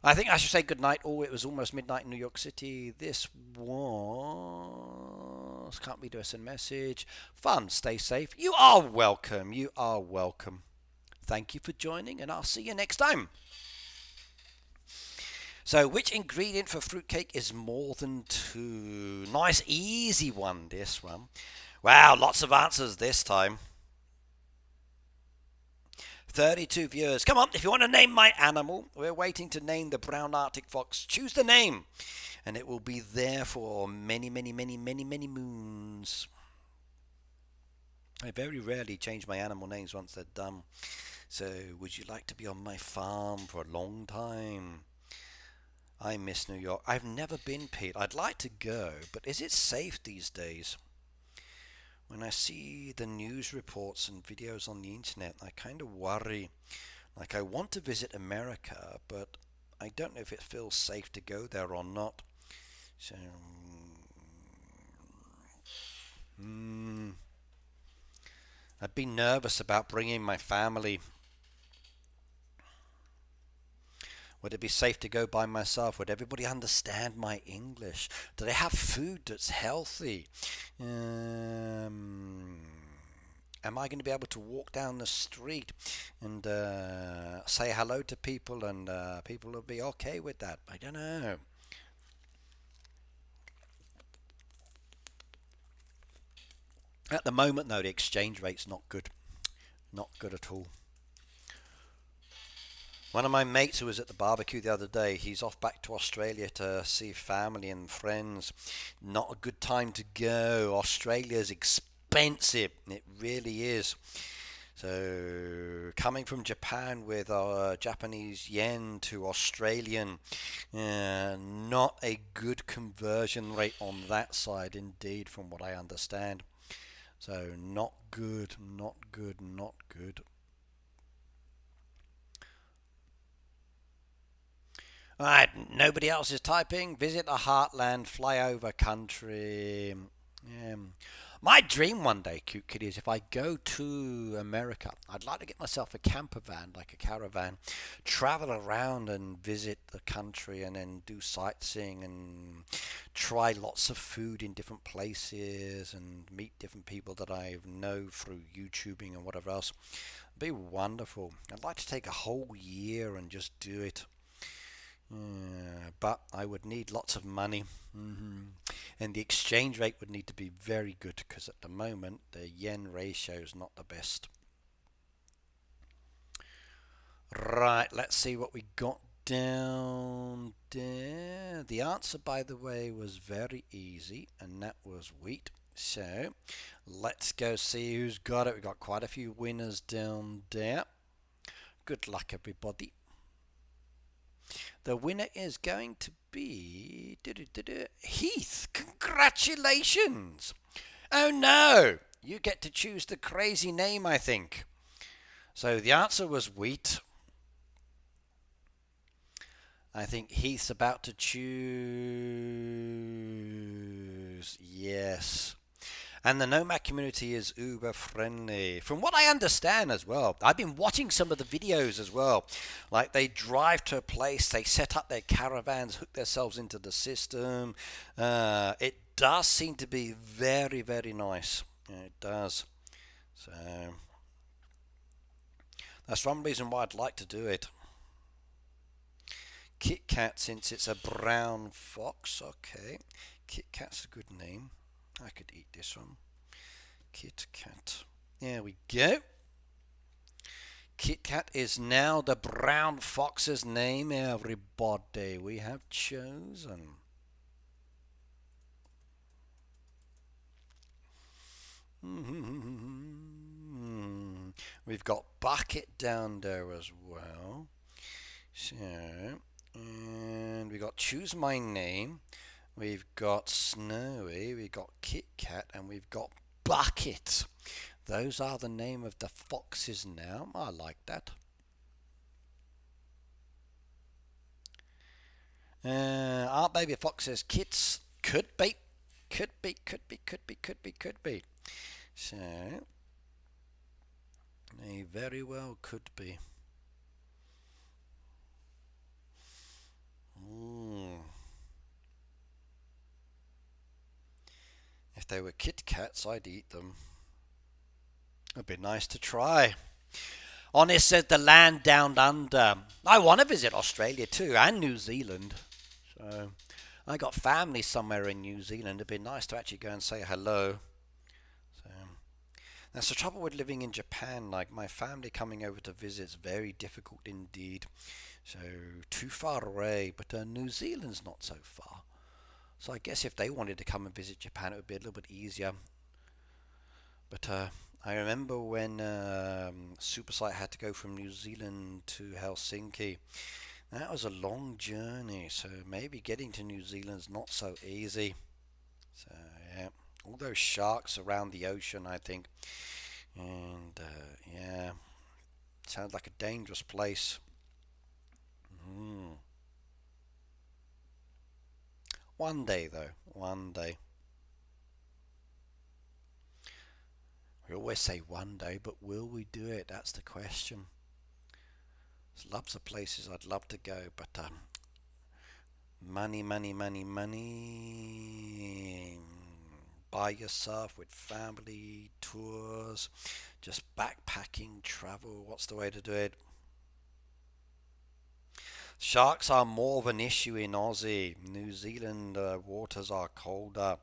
I think I should say good night. Oh, it was almost midnight in New York City. This was. Can't we do us a message? Fun. Stay safe. You are welcome. You are welcome. Thank you for joining, and I'll see you next time. So, which ingredient for fruitcake is more than two? Nice, easy one, this one. Wow, lots of answers this time. 32 viewers. Come on, if you want to name my animal, we're waiting to name the brown Arctic fox. Choose the name, and it will be there for many, many, many, many, many moons. I very rarely change my animal names once they're done. So, would you like to be on my farm for a long time? I miss New York. I've never been, Pete. I'd like to go, but is it safe these days? When I see the news reports and videos on the internet, I kind of worry. Like, I want to visit America, but I don't know if it feels safe to go there or not. So, I'd be nervous about bringing my family. Would it be safe to go by myself? Would everybody understand my English? Do they have food that's healthy? Am I going to be able to walk down the street and say hello to people, and people will be okay with that? I don't know. At the moment, though, the exchange rate's not good. Not good at all. One of my mates who was at the barbecue the other day, he's off back to Australia to see family and friends. Not a good time to go. Australia's expensive. It really is. So coming from Japan with Japanese yen to Australian, not a good conversion rate on that side indeed, from what I understand. So not good, not good, not good. Alright, nobody else is typing. Visit a heartland, flyover country. My dream one day, cute kitty, is if I go to America, I'd like to get myself a camper van, like a caravan, travel around and visit the country, and then do sightseeing and try lots of food in different places and meet different people that I know through YouTubing and whatever else. It'd be wonderful. I'd like to take a whole year and just do it. But I would need lots of money, and the exchange rate would need to be very good, because at the moment the yen ratio is not the best. Right, let's see what we got down there. The answer, by the way, was very easy, and that was wheat. So let's go see who's got it. We got quite a few winners down there. Good luck, everybody. The winner is going to be Heath. Congratulations! Oh no! You get to choose the crazy name, I think. So the answer was wheat. I think Heath's about to choose. Yes. And the Nomad community is uber friendly, from what I understand as well. I've been watching some of the videos as well. Like, they drive to a place, they set up their caravans, hook themselves into the system. It does seem to be very, very nice. It does. So that's one reason why I'd like to do it. Kit Kat, since it's a brown fox. Okay, Kit Kat's a good name. I could eat this one. Kit Kat. There we go. Kit Kat is now the brown fox's name, everybody. We have chosen. We've got Bucket down there as well. So, and we got Choose My Name. We've got Snowy, we've got Kit Kat, and we've got Bucket. Those are the name of the foxes now. I like that. Aren't baby foxes kits? Could be. Could be, could be, could be, could be, could be. So, they very well could be. Ooh. If they were Kit Kats, I'd eat them. It'd be nice to try. Honest said the land down under. I want to visit Australia too, and New Zealand. So I got family somewhere in New Zealand. It'd be nice to actually go and say hello. So that's the trouble with living in Japan. Like, my family coming over to visit is very difficult indeed. So too far away. But New Zealand's not so far. So I guess if they wanted to come and visit Japan, it would be a little bit easier. But I remember when SuperChat had to go from New Zealand to Helsinki. That was a long journey, so maybe getting to New Zealand's not so easy. So yeah, all those sharks around the ocean, I think. And yeah, sounds like a dangerous place. One day, though. One day. We always say one day, but will we do it? That's the question. There's lots of places I'd love to go, but money, money, money, money. By yourself, with family, tours, just backpacking, travel. What's the way to do it? Sharks are more of an issue in Aussie. New Zealand waters are colder.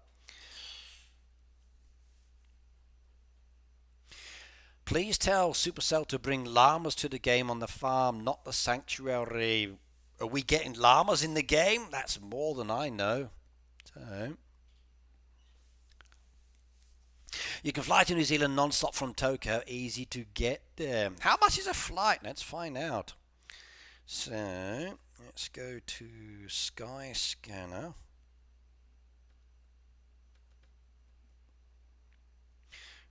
Please tell Supercell to bring llamas to the game on the farm, not the sanctuary. Are we getting llamas in the game? That's more than I know. So, you can fly to New Zealand non-stop from Tokyo. Easy to get there. How much is a flight? Let's find out. So, let's go to Skyscanner.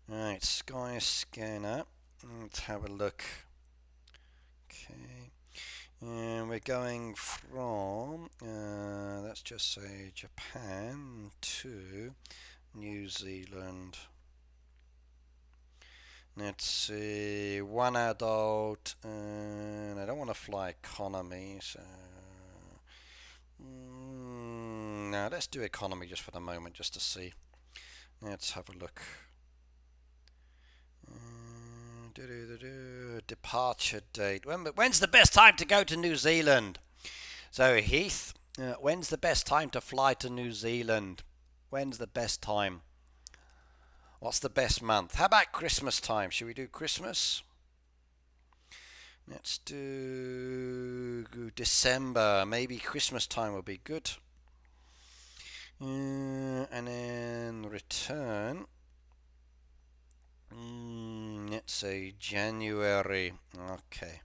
Right, Skyscanner. Let's have a look. Okay. And we're going from, let's just say Japan to New Zealand. Let's see, one adult, and I don't want to fly economy, so no, let's do economy just for the moment, just to see. Let's have a look. Departure date. When's the best time to go to New Zealand? So Heath, when's the best time to fly to New Zealand? When's the best time? What's the best month? How about Christmas time? Should we do Christmas? Let's do December. Maybe Christmas time will be good. And then return. Let's say January. Okay.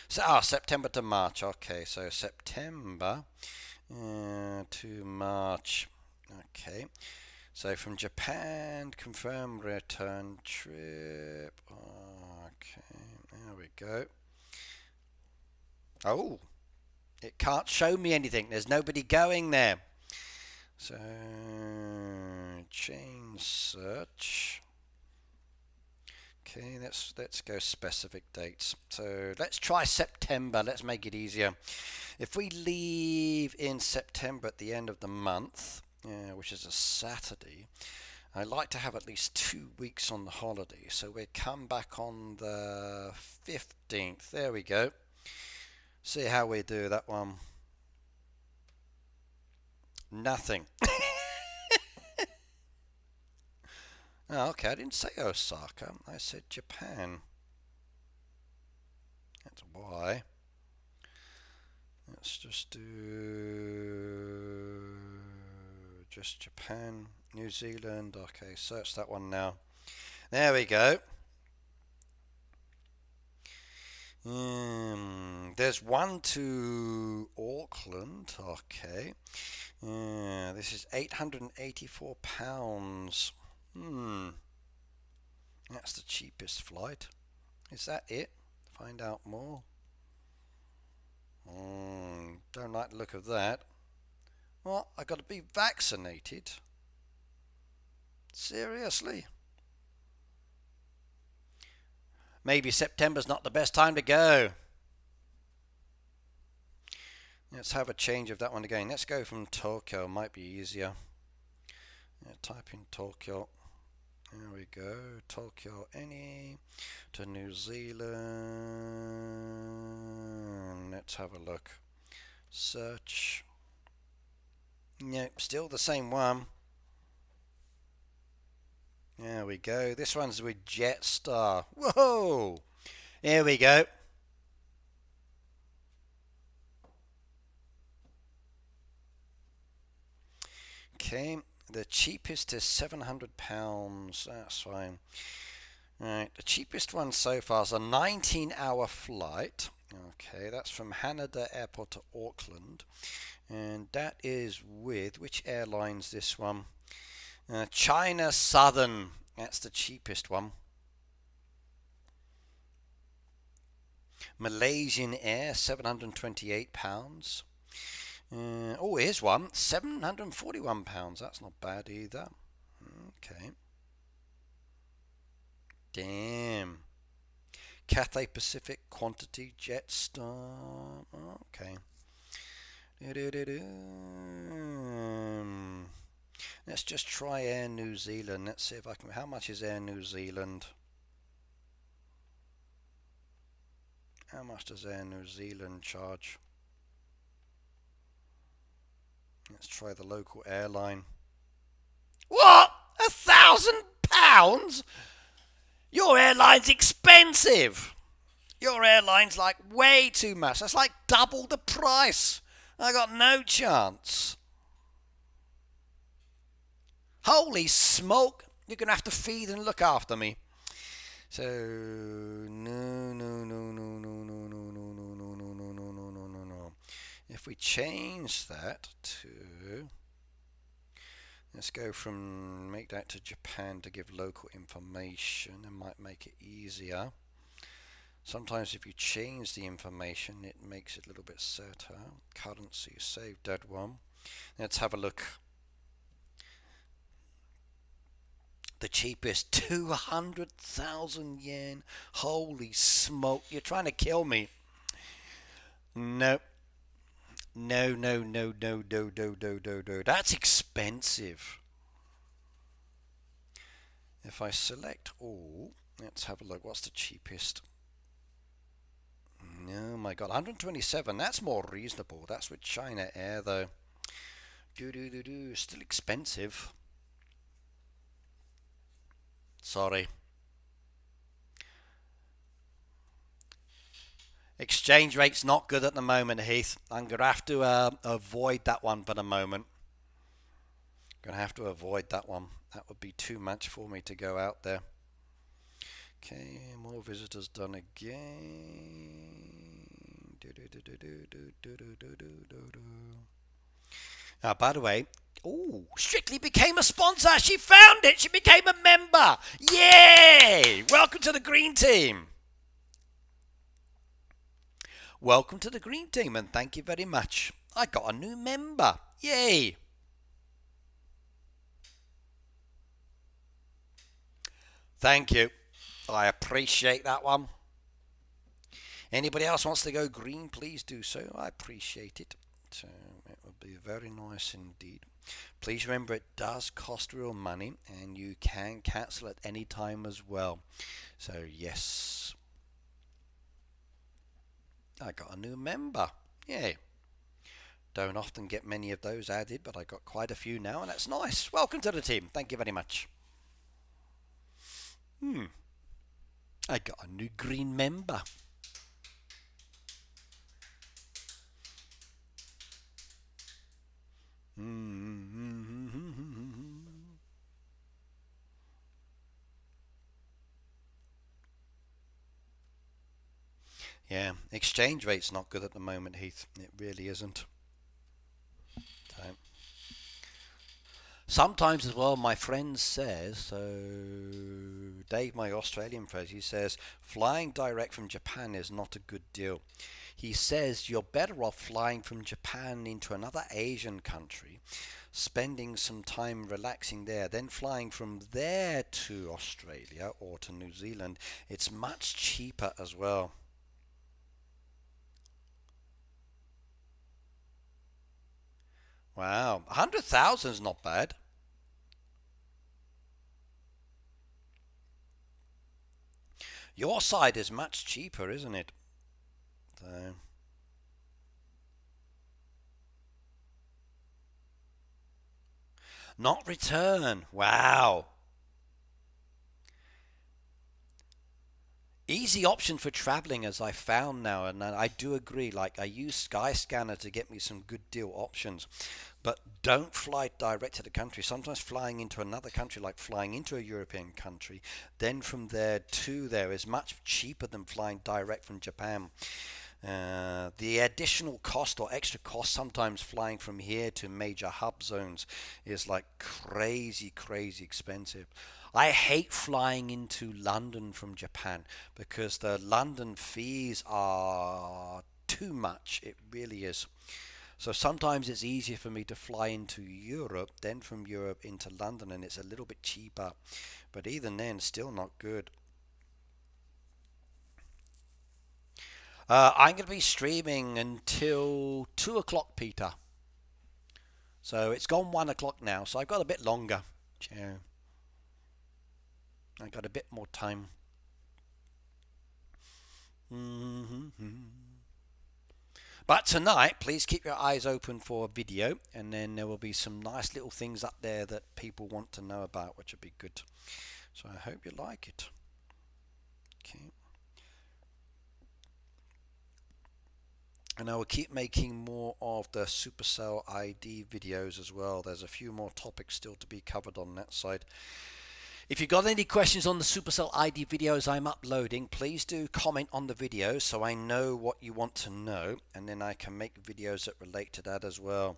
So, September to March. Okay, so September to March. Okay. So from Japan, confirm return trip. Okay, there we go. Oh, it can't show me anything. There's nobody going there. So change search. Okay, let's go specific dates. So let's try September. Let's make it easier. If we leave in September at the end of the month, which is a Saturday, I like to have at least 2 weeks on the holiday. So we come back on the 15th. There we go. See how we do that one. Nothing. Oh, okay, I didn't say Osaka. I said Japan. That's why. Let's just do just Japan, New Zealand. Okay, search that one now. There we go. There's one to Auckland. Okay. This is £884. That's the cheapest flight. Is that it? Find out more. Don't like the look of that. What? I got to be vaccinated? Seriously? Maybe September's not the best time to go. Let's have a change of that one again. Let's go from Tokyo. Might be easier. Type in Tokyo. There we go. Tokyo any to New Zealand. Let's have a look. Search. Nope, still the same one. There we go. This one's with Jetstar. Whoa! Here we go. Okay, the cheapest is £700. That's fine. Right, the cheapest one so far is a 19-hour flight. Okay, that's from Haneda Airport to Auckland. And that is with, which airline's this one? China Southern. That's the cheapest one. Malaysian Air, £728. Oh, here's one, £741. That's not bad either. Okay. Damn. Cathay Pacific, Quantity, Jetstar. Okay. Let's just try Air New Zealand. Let's see if I can. How much is Air New Zealand? How much does Air New Zealand charge? Let's try the local airline. What? £1,000? Your airline's expensive. Your airline's like way too much. That's like double the price. I got no chance. Holy smoke. You're going to have to feed and look after me. So, no. If we change that to, let's go from, make that to Japan to give local information. It might make it easier. Sometimes if you change the information, it makes it a little bit better. Currency, save that one. Let's have a look. The cheapest, 200,000 yen. Holy smoke, you're trying to kill me. No. No. That's expensive. If I select all, let's have a look. What's the cheapest? Oh my god, 127. That's more reasonable. That's with China Air though. Still expensive. Sorry. Exchange rate's not good at the moment, Heath. I'm going to have to avoid that one for the moment. Going to have to avoid that one. That would be too much for me to go out there. Okay, more visitors done again. By the way, Strictly became a sponsor. She found it. She became a member. Yay! Welcome to the green team. Welcome to the green team, and thank you very much. I got a new member. Yay! Thank you. I appreciate that one. Anybody else wants to go green, please do so. I appreciate it. So it would be very nice indeed. Please remember it does cost real money, and you can cancel at any time as well. So yes. I got a new member. Yay. Don't often get many of those added, but I got quite a few now, and that's nice. Welcome to the team. Thank you very much. I got a new green member. Yeah, exchange rate's not good at the moment, Heath. It really isn't. So, sometimes as well, my friend says, so Dave, my Australian friend, he says, flying direct from Japan is not a good deal. He says you're better off flying from Japan into another Asian country, spending some time relaxing there, then flying from there to Australia or to New Zealand. It's much cheaper as well. Wow, 100,000 is not bad. Your side is much cheaper, isn't it? So, not return. Wow. Easy option for traveling, as I found now, and I do agree. Like, I use Skyscanner to get me some good deal options, but don't fly direct to the country. Sometimes flying into another country, like flying into a European country, then from there to there, is much cheaper than flying direct from Japan. The additional cost or extra cost sometimes flying from here to major hub zones is like crazy expensive. I hate flying into London from Japan because the London fees are too much. It really is. So sometimes it's easier for me to fly into Europe, then from Europe into London, and it's a little bit cheaper. But even then, still not good. I'm going to be streaming until 2 o'clock, Peter. So it's gone 1 o'clock now, so I've got a bit longer. Yeah. I've got a bit more time. But tonight, please keep your eyes open for a video, and then there will be some nice little things up there that people want to know about, which would be good. So I hope you like it. Okay. And I will keep making more of the Supercell ID videos as well. There's a few more topics still to be covered on that side. If you've got any questions on the Supercell ID videos I'm uploading, please do comment on the video so I know what you want to know, and then I can make videos that relate to that as well.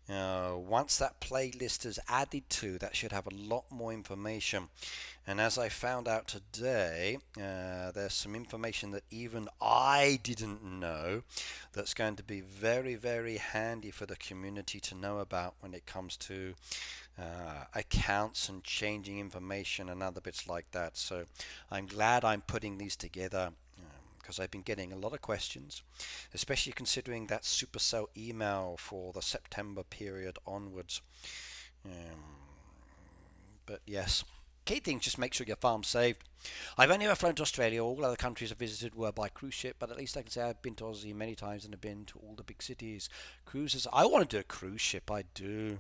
Once that playlist is added to, that should have a lot more information. And as I found out today, there's some information that even I didn't know that's going to be very, very handy for the community to know about when it comes to accounts and changing information and other bits like that. So I'm glad I'm putting these together, because I've been getting a lot of questions, especially considering that Supercell email for the September period onwards. But yes, key thing, just make sure your farm's saved. I've only ever flown to Australia. All other countries I've visited were by cruise ship, but at least I can say I've been to Aussie many times and have been to all the big cities. Cruises, I want to do a cruise ship, I do.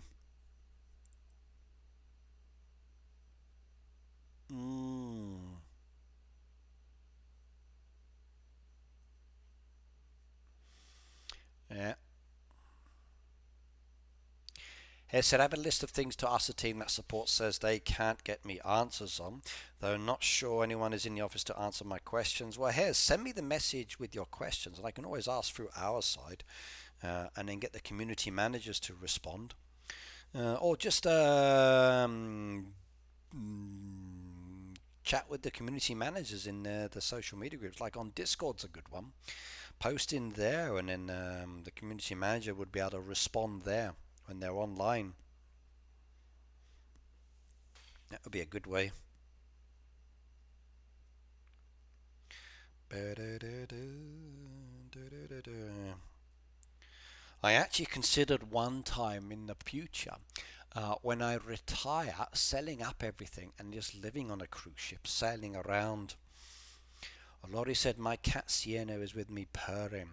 Yeah. Here said, I have a list of things to ask the team that support says they can't get me answers on, though I'm not sure anyone is in the office to answer my questions. Well, here, send me the message with your questions, and I can always ask through our side, and then get the community managers to respond. Or just chat with the community managers in the social media groups, like on Discord's a good one. Post in there, and then the community manager would be able to respond there when they're online. That would be a good way. I actually considered one time in the future, when I retire, selling up everything and just living on a cruise ship, sailing around. Laurie said, my cat Sienna is with me purring.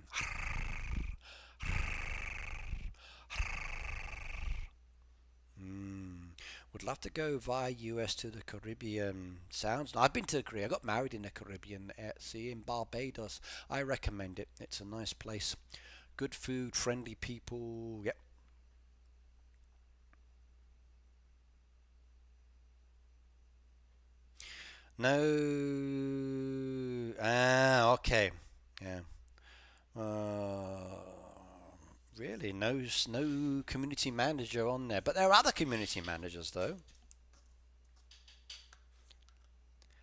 Would love to go via US to the Caribbean. Sounds. I've been to the Caribbean. I got married in the Caribbean at sea in Barbados. I recommend it. It's a nice place. Good food, friendly people. Yep. No. Ah, okay. Yeah. Really, no community manager on there. But there are other community managers, though.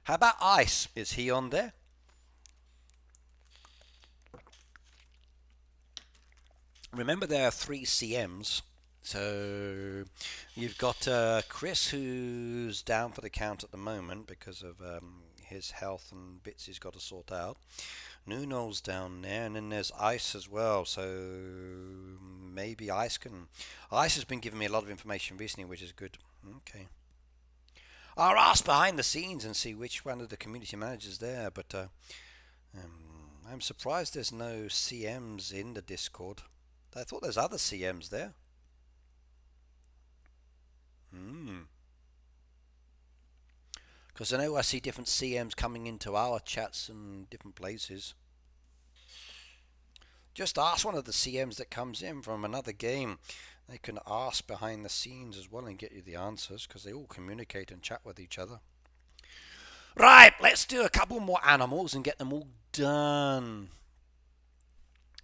How about Ice? Is he on there? Remember, there are 3 CMs. So you've got Chris, who's down for the count at the moment because of his health and bits he's got to sort out. Nuno's down there, and then there's Ice as well. So maybe Ice can. Ice has been giving me a lot of information recently, which is good. Okay. I'll ask behind the scenes and see which one of the community managers there. But I'm surprised there's no CMs in the Discord. I thought there's other CMs there. Because I know I see different CMs coming into our chats and different places. Just ask one of the CMs that comes in from another game. They can ask behind the scenes as well and get you the answers, because they all communicate and chat with each other. Right, let's do a couple more animals and get them all done.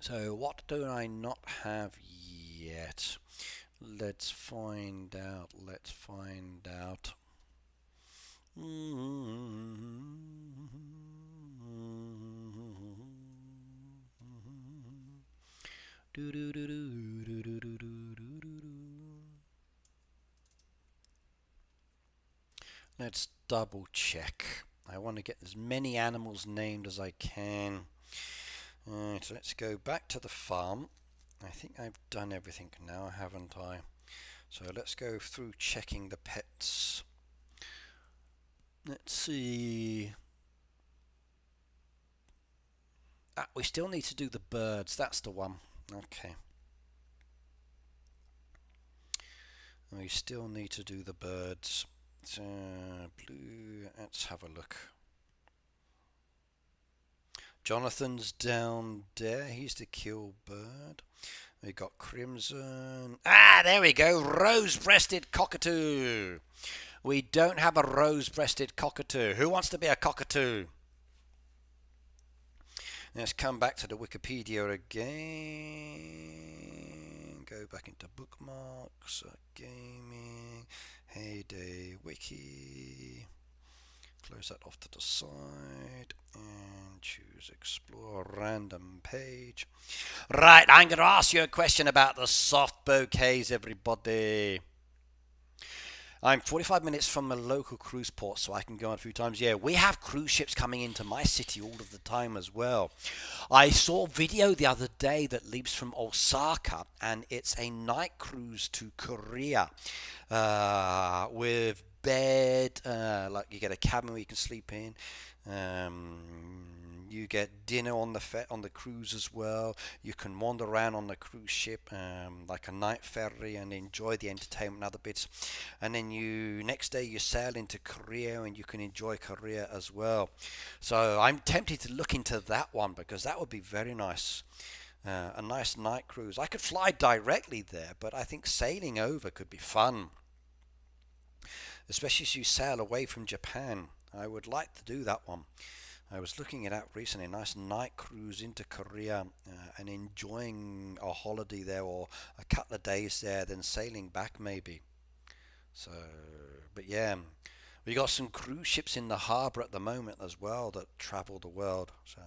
So what do I not have yet? Let's find out. Let's find out. Let's double check. I want to get as many animals named as I can. Alright, so let's go back to the farm. I think I've done everything now, haven't I? So let's go through checking the pets. Let's see. Ah, we still need to do the birds. That's the one. Okay. We still need to do the birds. So, blue. Let's have a look. Jonathan's down there. He's the kill bird. We got crimson. Ah, there we go. Rose-breasted cockatoo. We don't have a rose-breasted cockatoo. Who wants to be a cockatoo? Let's come back to the Wikipedia again. Go back into bookmarks, gaming, Heyday, wiki. Close that off to the side and choose explore random page. Right, I'm going to ask you a question about the soft bouquets, everybody. I'm 45 minutes from a local cruise port, so I can go on a few times. Yeah, we have cruise ships coming into my city all of the time as well. I saw a video the other day that leaves from Osaka, and it's a night cruise to Korea with bed, like you get a cabin where you can sleep in. You get dinner on the cruise as well. You can wander around on the cruise ship like a night ferry and enjoy the entertainment and other bits. And then next day you sail into Korea and you can enjoy Korea as well. So I'm tempted to look into that one because that would be very nice. A nice night cruise. I could fly directly there, but I think sailing over could be fun, especially as you sail away from Japan. I would like to do that one. I was looking it up recently, a nice night cruise into Korea and enjoying a holiday there or a couple of days there, then sailing back maybe. So, but yeah, we got some cruise ships in the harbour at the moment as well that travel the world. So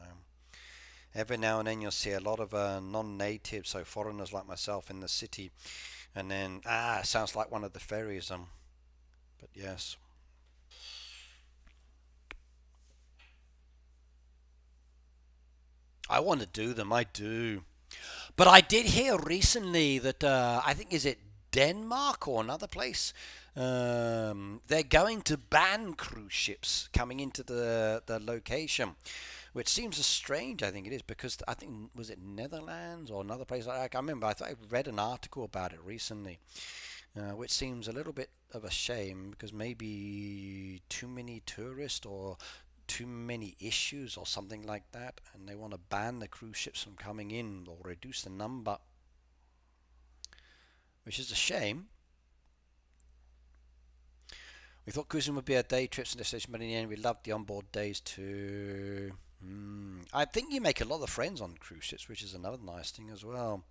every now and then you'll see a lot of non-natives, so foreigners like myself in the city. And then, it sounds like one of the ferries. But yes. I want to do them, I do. But I did hear recently that I think is it Denmark or another place. They're going to ban cruise ships coming into the location, which seems strange. I think it is because I think was it Netherlands or another place like that. I can't remember. I thought I read an article about it recently, which seems a little bit of a shame because maybe too many tourists or too many issues or something like that, and they want to ban the cruise ships from coming in or reduce the number, which is a shame. We thought cruising would be a day trips and destination, but in the end we loved the onboard days too. I think you make a lot of friends on cruise ships, which is another nice thing as well.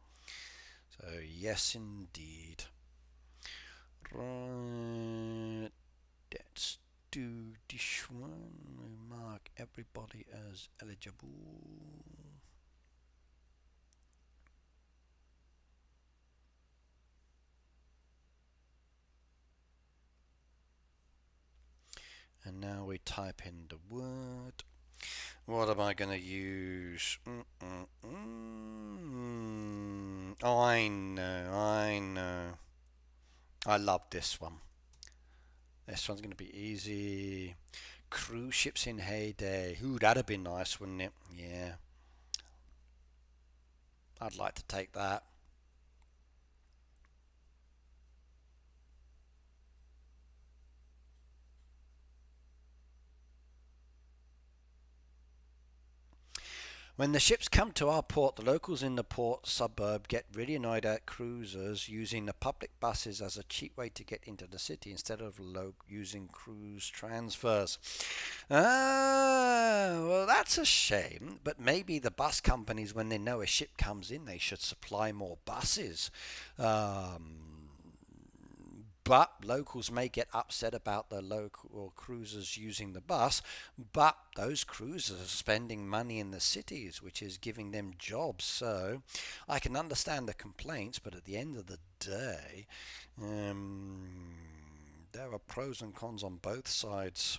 So yes indeed. Right, let's do this one. Mark everybody as eligible. And now we type in the word. What am I going to use? Oh, I know. I love this one. This one's going to be easy. Cruise ships in Heyday. Ooh, that'd be nice, wouldn't it? Yeah. I'd like to take that. When the ships come to our port, the locals in the port suburb get really annoyed at cruisers using the public buses as a cheap way to get into the city instead of using cruise transfers. Well, that's a shame. But maybe the bus companies, when they know a ship comes in, they should supply more buses. But locals may get upset about the local cruisers using the bus, but those cruisers are spending money in the cities, which is giving them jobs. So I can understand the complaints, but at the end of the day, there are pros and cons on both sides.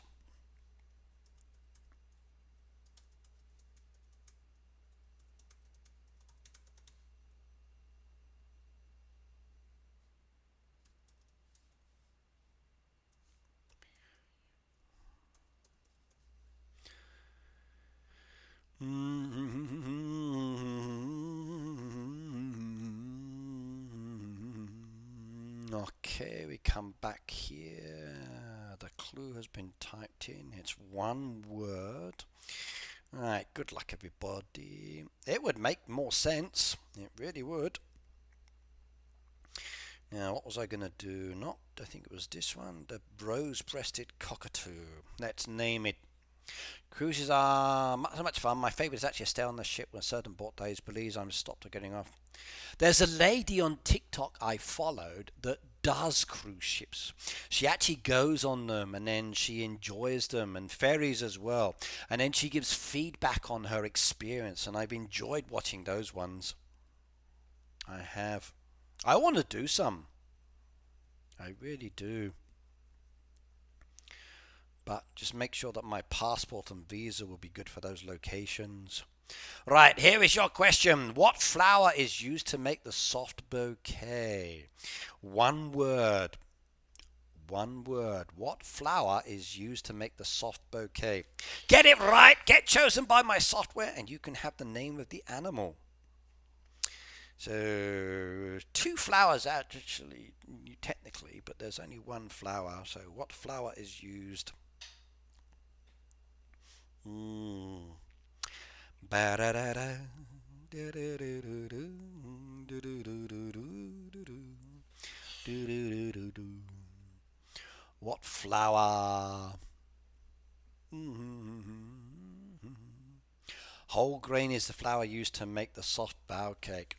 Okay, we come back here. The clue has been typed in. It's one word. Right, good luck everybody. It would make more sense. It really would. Now, what was I going to do? I think it was this one. The rose-breasted cockatoo. Let's name it. Cruises are so much fun. My favourite is actually stay on the ship when certain port days. Please, I'm stopped at getting off. There's a lady on TikTok I followed that does cruise ships. She actually goes on them and then she enjoys them, and ferries as well. And then she gives feedback on her experience, and I've enjoyed watching those ones. I have. I want to do some. I really do. But just make sure that my passport and visa will be good for those locations. Right, here is your question. What flower is used to make the soft bouquet? One word. One word. What flower is used to make the soft bouquet? Get it right. Get chosen by my software and you can have the name of the animal. So, two flowers actually, technically, but there's only one flower. So, what flower is used? What flower? Whole grain is the flour used to make the soft bao cake.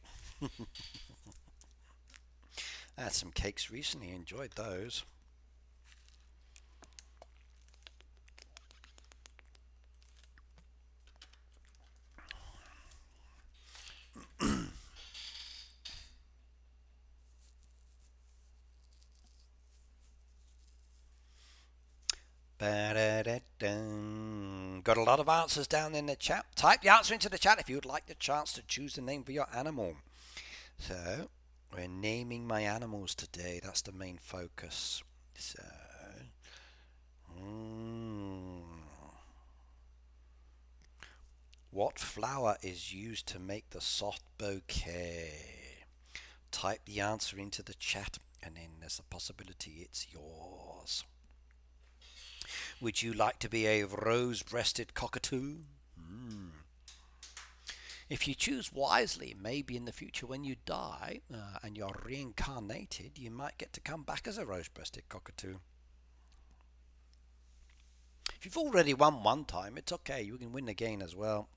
I had some cakes recently, enjoyed those. Got a lot of answers down in the chat. Type the answer into the chat if you would like the chance to choose the name for your animal. So, we're naming my animals today. That's the main focus. So, what flower is used to make the soft bouquet? Type the answer into the chat and then there's a possibility it's yours. Would you like to be a rose-breasted cockatoo? If you choose wisely, maybe in the future when you die and you're reincarnated, you might get to come back as a rose-breasted cockatoo. If you've already won one time, it's okay. You can win again as well.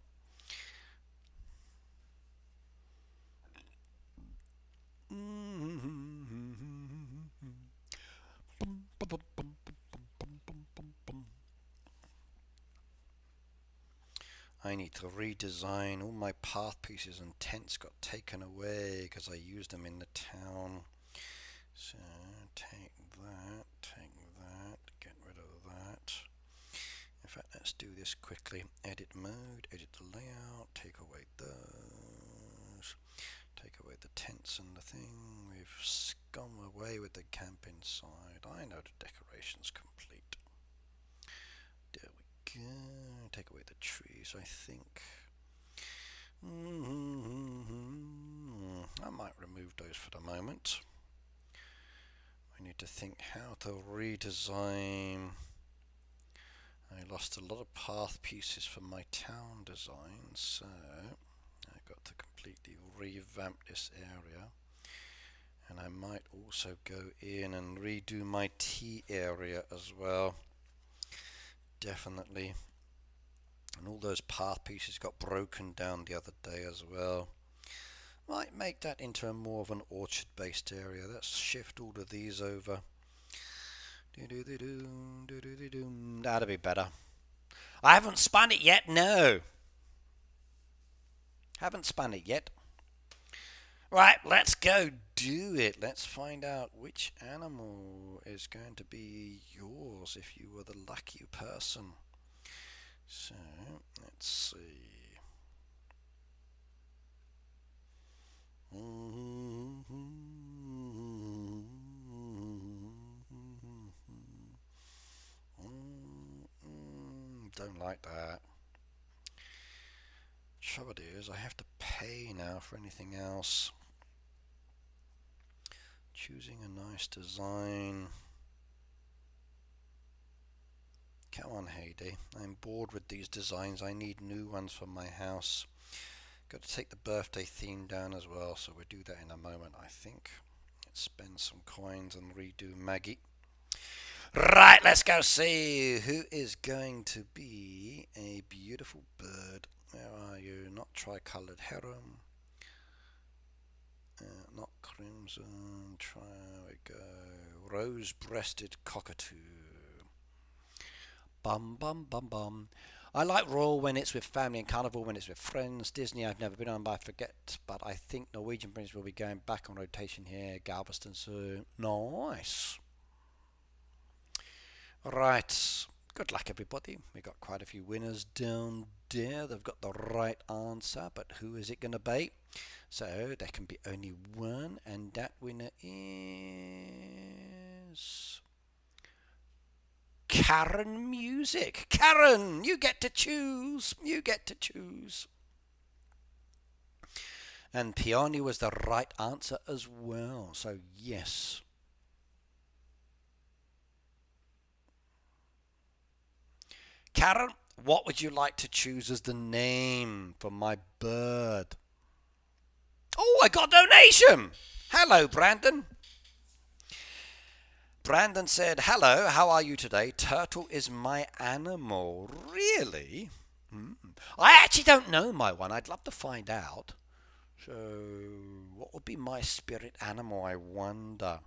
I need to redesign. All my path pieces and tents got taken away because I used them in the town. So take that, get rid of that. In fact, let's do this quickly. Edit mode, edit the layout, take away those, take away the tents and the thing. We've gone away with the camp inside. I know the decoration's complete. There we go. Take away the trees, I think. I might remove those for the moment. I need to think how to redesign. I lost a lot of path pieces from my town design, so I've got to completely revamp this area. And I might also go in and redo my tea area as well. Definitely. And all those path pieces got broken down the other day as well. Might make that into a more of an orchard based area. Let's shift all of these over. That'll be better. I haven't spun it yet, no. Haven't spun it yet. Right, let's go do it. Let's find out which animal is going to be yours if you were the lucky person. So, let's see. Don't like that. Trouble is, I have to pay now for anything else. Choosing a nice design. Come on, Heyday. I'm bored with these designs. I need new ones for my house. Got to take the birthday theme down as well, so we'll do that in a moment, I think. Let's spend some coins and redo Maggie. Right, let's go see who is going to be a beautiful bird. Where are you? Not tricolored heron. Not crimson. There we go. Rose-breasted cockatoo. Bum bum bum bum. I like Royal when it's with family and Carnival when it's with friends. Disney I've never been on, but I forget. But I think Norwegian Prince will be going back on rotation here. Galveston soon. Nice. Right. Good luck, everybody. We got quite a few winners down there. They've got the right answer, but who is it going to be? So there can be only one, and that winner is Karen Music. Karen, you get to choose. You get to choose. And Peony was the right answer as well. So yes. Karen, what would you like to choose as the name for my bird? Oh, I got a donation. Hello, Brandon. Brandon said, hello, how are you today? Turtle is my animal. Really? I actually don't know my one. I'd love to find out. So, what would be my spirit animal, I wonder?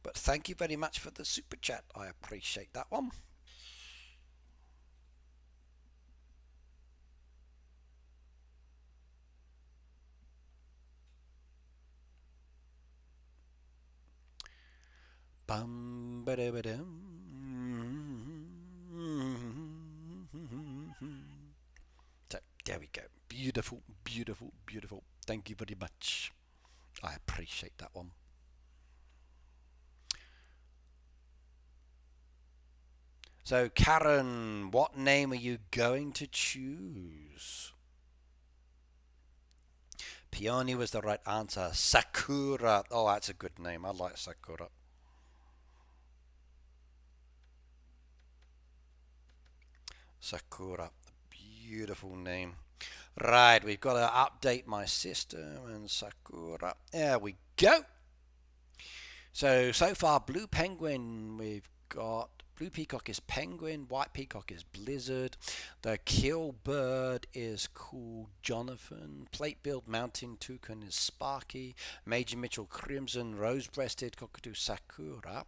But thank you very much for the super chat. I appreciate that one. Bum ba da ba dum. So there we go. Beautiful, beautiful, beautiful. Thank you very much. I appreciate that one. So Karen, what name are you going to choose? Peony was the right answer. Sakura. Oh, that's a good name. I like Sakura. Sakura. Beautiful name. Right, we've got to update my system and Sakura. There we go. So far, Blue Penguin, we've got Blue Peacock is Penguin, White Peacock is Blizzard, the Kill Bird is called Jonathan, Plate-billed Mountain Toucan is Sparky, Major Mitchell Crimson, Rose-breasted Cockatoo Sakura,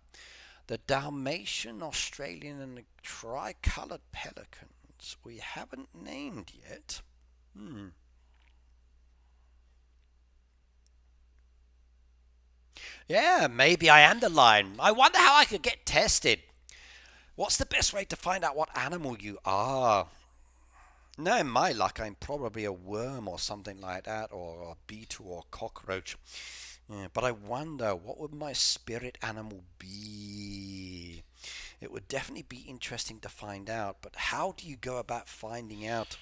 the Dalmatian Australian and the Tricolored Pelicans we haven't named yet. Yeah, maybe I am the lion. I wonder how I could get tested. What's the best way to find out what animal you are? No, in my luck, I'm probably a worm or something like that, or a beetle or cockroach. Yeah, but I wonder, what would my spirit animal be? It would definitely be interesting to find out, but how do you go about finding out?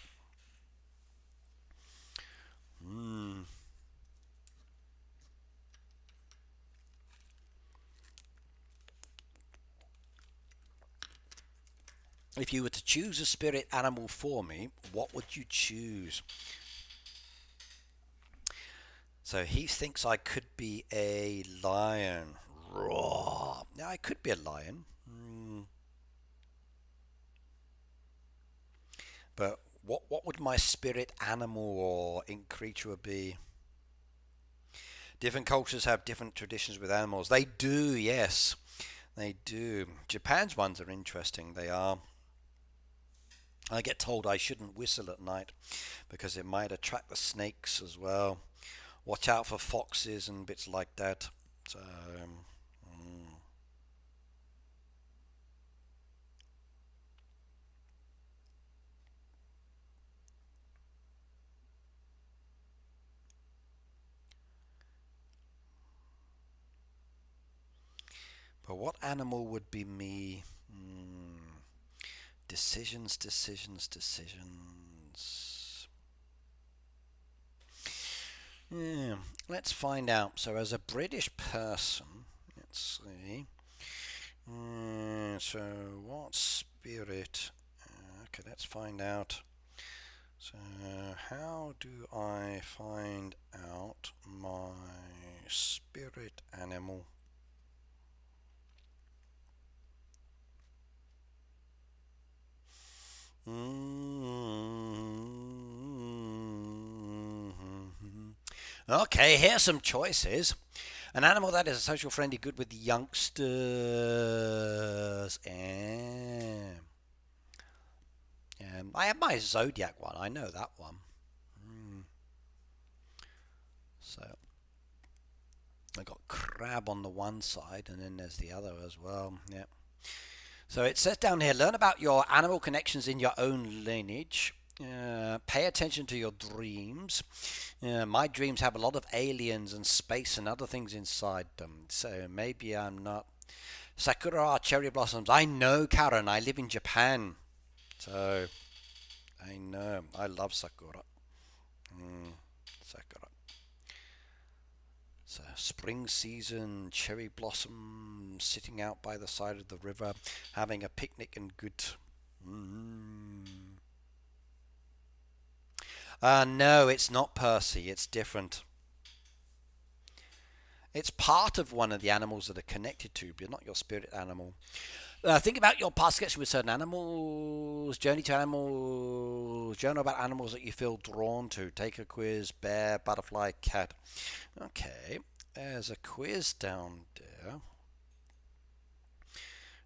If you were to choose a spirit animal for me, what would you choose? So he thinks I could be a lion. Raw. Now I could be a lion. But what would my spirit animal or ink creature be? Different cultures have different traditions with animals. They do, yes. They do. Japan's ones are interesting. They are. I get told I shouldn't whistle at night because it might attract the snakes as well. Watch out for foxes and bits like that. So, but what animal would be me? Decisions, decisions, decisions. Yeah, let's find out. So as a British person, let's see. So what spirit? Okay, let's find out. So how do I find out my spirit animal? Okay, here's some choices. An animal that is a social friendly, good with youngsters. I have my zodiac one. I know that one. So I got crab on the one side, and then there's the other as well. Yeah. So it says down here, learn about your animal connections in your own lineage. Pay attention to your dreams. My dreams have a lot of aliens and space and other things inside them. So maybe I'm not. Sakura are cherry blossoms. I know, Karen. I live in Japan. So I know. I love Sakura. Sakura. So spring season, cherry blossom, sitting out by the side of the river, having a picnic and good. No, it's not Percy. It's different. It's part of one of the animals that are connected to, but not your spirit animal. Think about your past connection with certain animals, journey to animals, journal about animals that you feel drawn to. Take a quiz, bear, butterfly, cat. Okay, there's a quiz down there.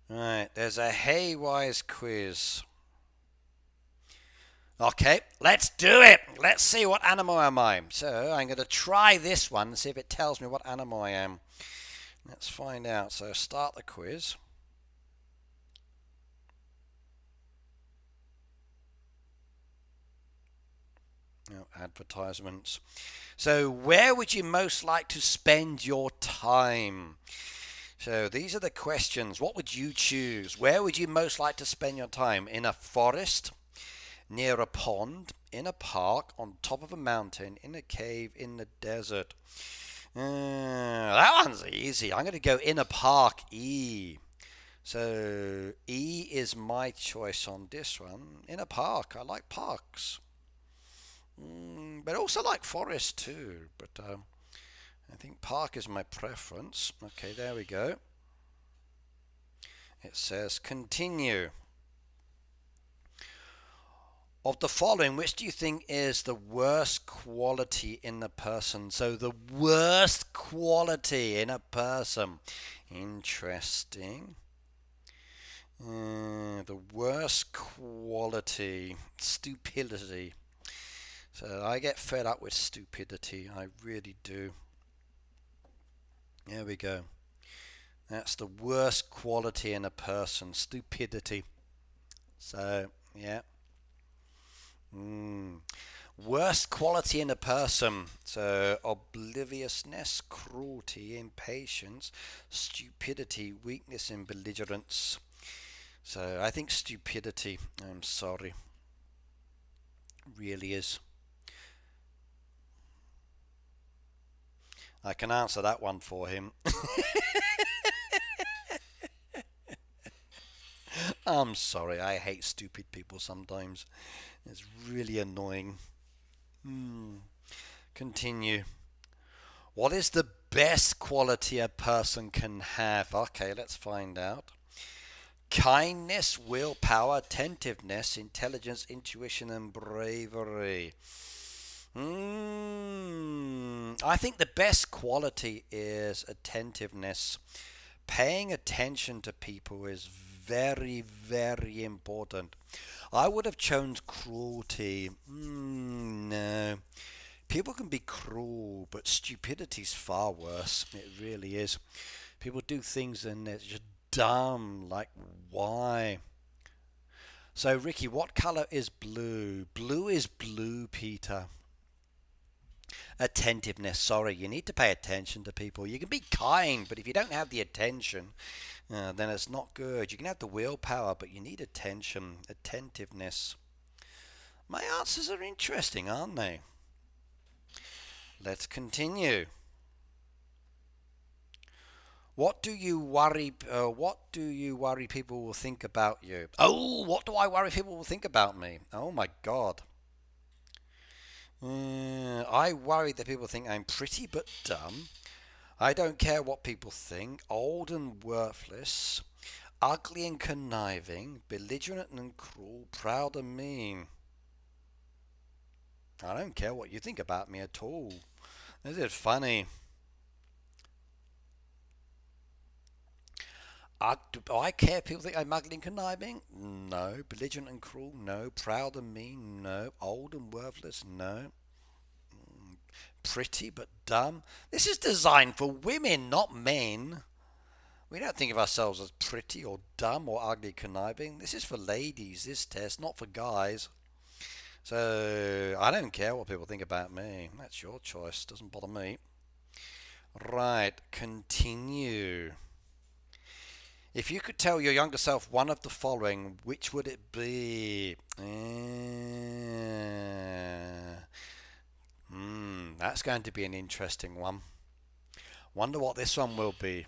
Right, there's a Haywise quiz. Okay, let's do it. Let's see what animal am I. So I'm going to try this one and see if it tells me what animal I am. Let's find out. So start the quiz. Oh, advertisements. So where would you most like to spend your time? So these are the questions. What would you choose? Where would you most like to spend your time? In a forest, near a pond, in a park, on top of a mountain, in a cave, in the desert. That one's easy. I'm going to go in a park, E. So E is my choice on this one. In a park. I like parks. But also like forest too. But I think park is my preference. Okay, there we go. It says continue. Of the following, which do you think is the worst quality in a person? So the worst quality in a person. Interesting. The worst quality. Stupidity. So I get fed up with stupidity. I really do. There we go. That's the worst quality in a person. Stupidity. So, yeah. Worst quality in a person. So obliviousness, cruelty, impatience, stupidity, weakness, and belligerence. So I think stupidity. I'm sorry. Really is. I can answer that one for him. I'm sorry. I hate stupid people sometimes. It's really annoying. Continue. What is the best quality a person can have? Okay, let's find out. Kindness, willpower, attentiveness, intelligence, intuition, and bravery. I think the best quality is attentiveness. Paying attention to people is very, very important. I would have chosen cruelty. No. People can be cruel, but stupidity's far worse. It really is. People do things and it's just dumb. Like, why? So, Ricky, what color is blue? Blue is blue, Peter. Attentiveness. Sorry, you need to pay attention to people. You can be kind, but if you don't have the attention, then it's not good. You can have the willpower, but you need attention, attentiveness. My answers are interesting, aren't they? Let's continue. What do you worry people will think about you? Oh, what do I worry people will think about me? Oh my God. I worry that people think I'm pretty but dumb. I don't care what people think. Old and worthless. Ugly and conniving. Belligerent and cruel. Proud and mean. I don't care what you think about me at all. This is funny. Do I care if people think I'm ugly and conniving? No. Belligerent and cruel? No. Proud and mean? No. Old and worthless? No. Pretty but dumb? This is designed for women, not men. We don't think of ourselves as pretty or dumb or ugly conniving. This is for ladies, this test, not for guys. So I don't care what people think about me. That's your choice. Doesn't bother me. Right, continue. If you could tell your younger self one of the following, which would it be? That's going to be an interesting one. Wonder what this one will be.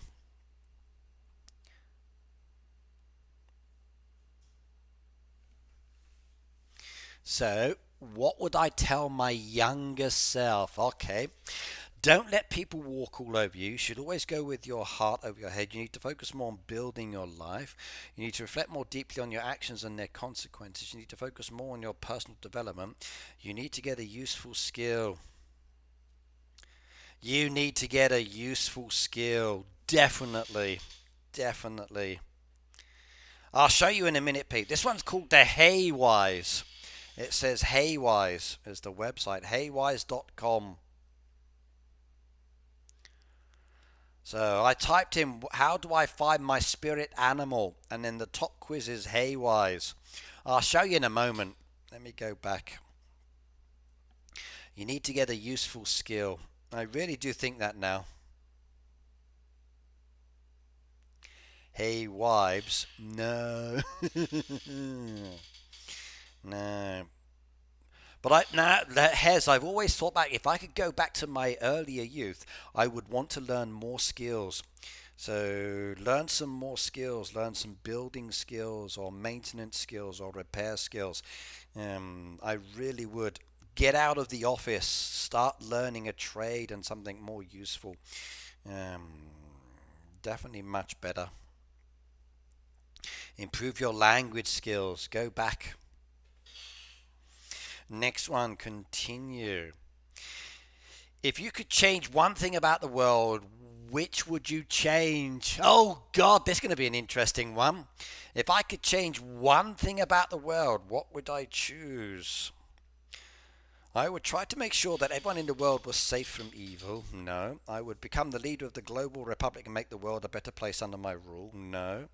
So, what would I tell my younger self? Okay. Don't let people walk all over you. You should always go with your heart over your head. You need to focus more on building your life. You need to reflect more deeply on your actions and their consequences. You need to focus more on your personal development. You need to get a useful skill. You need to get a useful skill. Definitely. Definitely. I'll show you in a minute, Pete. This one's called the Heywise. It says Heywise is the website. Heywise.com. So I typed in, how do I find my spirit animal? And then the top quiz is Heywise. I'll show you in a moment. Let me go back. You need to get a useful skill. I really do think that now. Hey, wives. No. No. But I've always thought back, if I could go back to my earlier youth, I would want to learn more skills. So learn some more skills, learn some building skills or maintenance skills or repair skills. I really would. Get out of the office, start learning a trade and something more useful. Definitely much better. Improve your language skills, go back. Next one, continue. If you could change one thing about the world, which would you change? Oh God, this is going to be an interesting one. If I could change one thing about the world, what would I choose? I would try to make sure that everyone in the world was safe from evil. No. I would become the leader of the global republic and make the world a better place under my rule. No.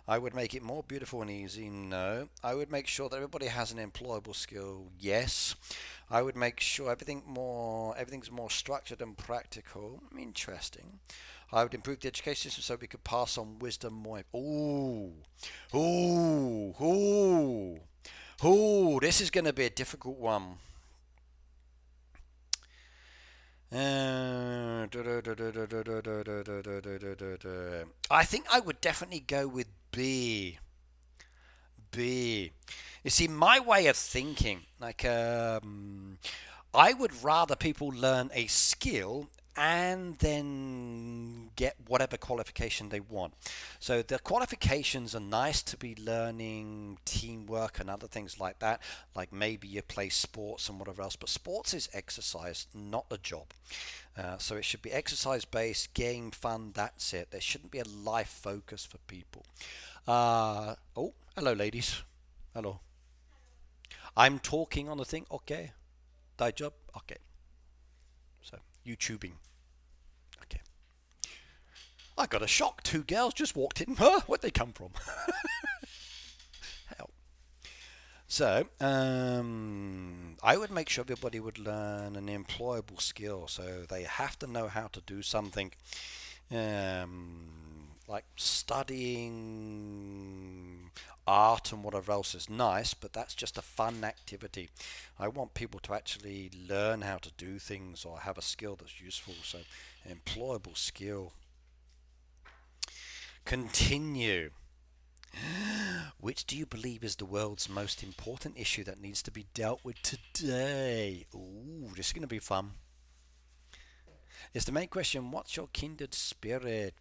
I would make it more beautiful and easy. No. I would make sure that everybody has an employable skill. Yes. I would make sure everything's more structured and practical. Interesting. I would improve the education system so we could pass on wisdom more. Ooh. Ooh. Ooh. Ooh. This is going to be a difficult one. I think I would definitely go with B. B. You see, my way of thinking, I would rather people learn a skill and then get whatever qualification they want. So the qualifications are nice to be learning teamwork and other things like that, like maybe you play sports and whatever else, but sports is exercise, not a job. So it should be exercise based, game, fun, that's it. There shouldn't be a life focus for people. Oh, hello ladies. Hello. I'm talking on the thing, okay. Job, okay. So, YouTubing. Okay. I got a shock. Two girls just walked in. Huh? Where'd they come from? Hell. So, I would make sure everybody would learn an employable skill. So they have to know how to do something. Like studying art and whatever else is nice, but that's just a fun activity. I want people to actually learn how to do things or have a skill that's useful, so an employable skill. Continue. Which do you believe is the world's most important issue that needs to be dealt with today? Ooh, this is going to be fun. Is the main question, what's your kindred spirit?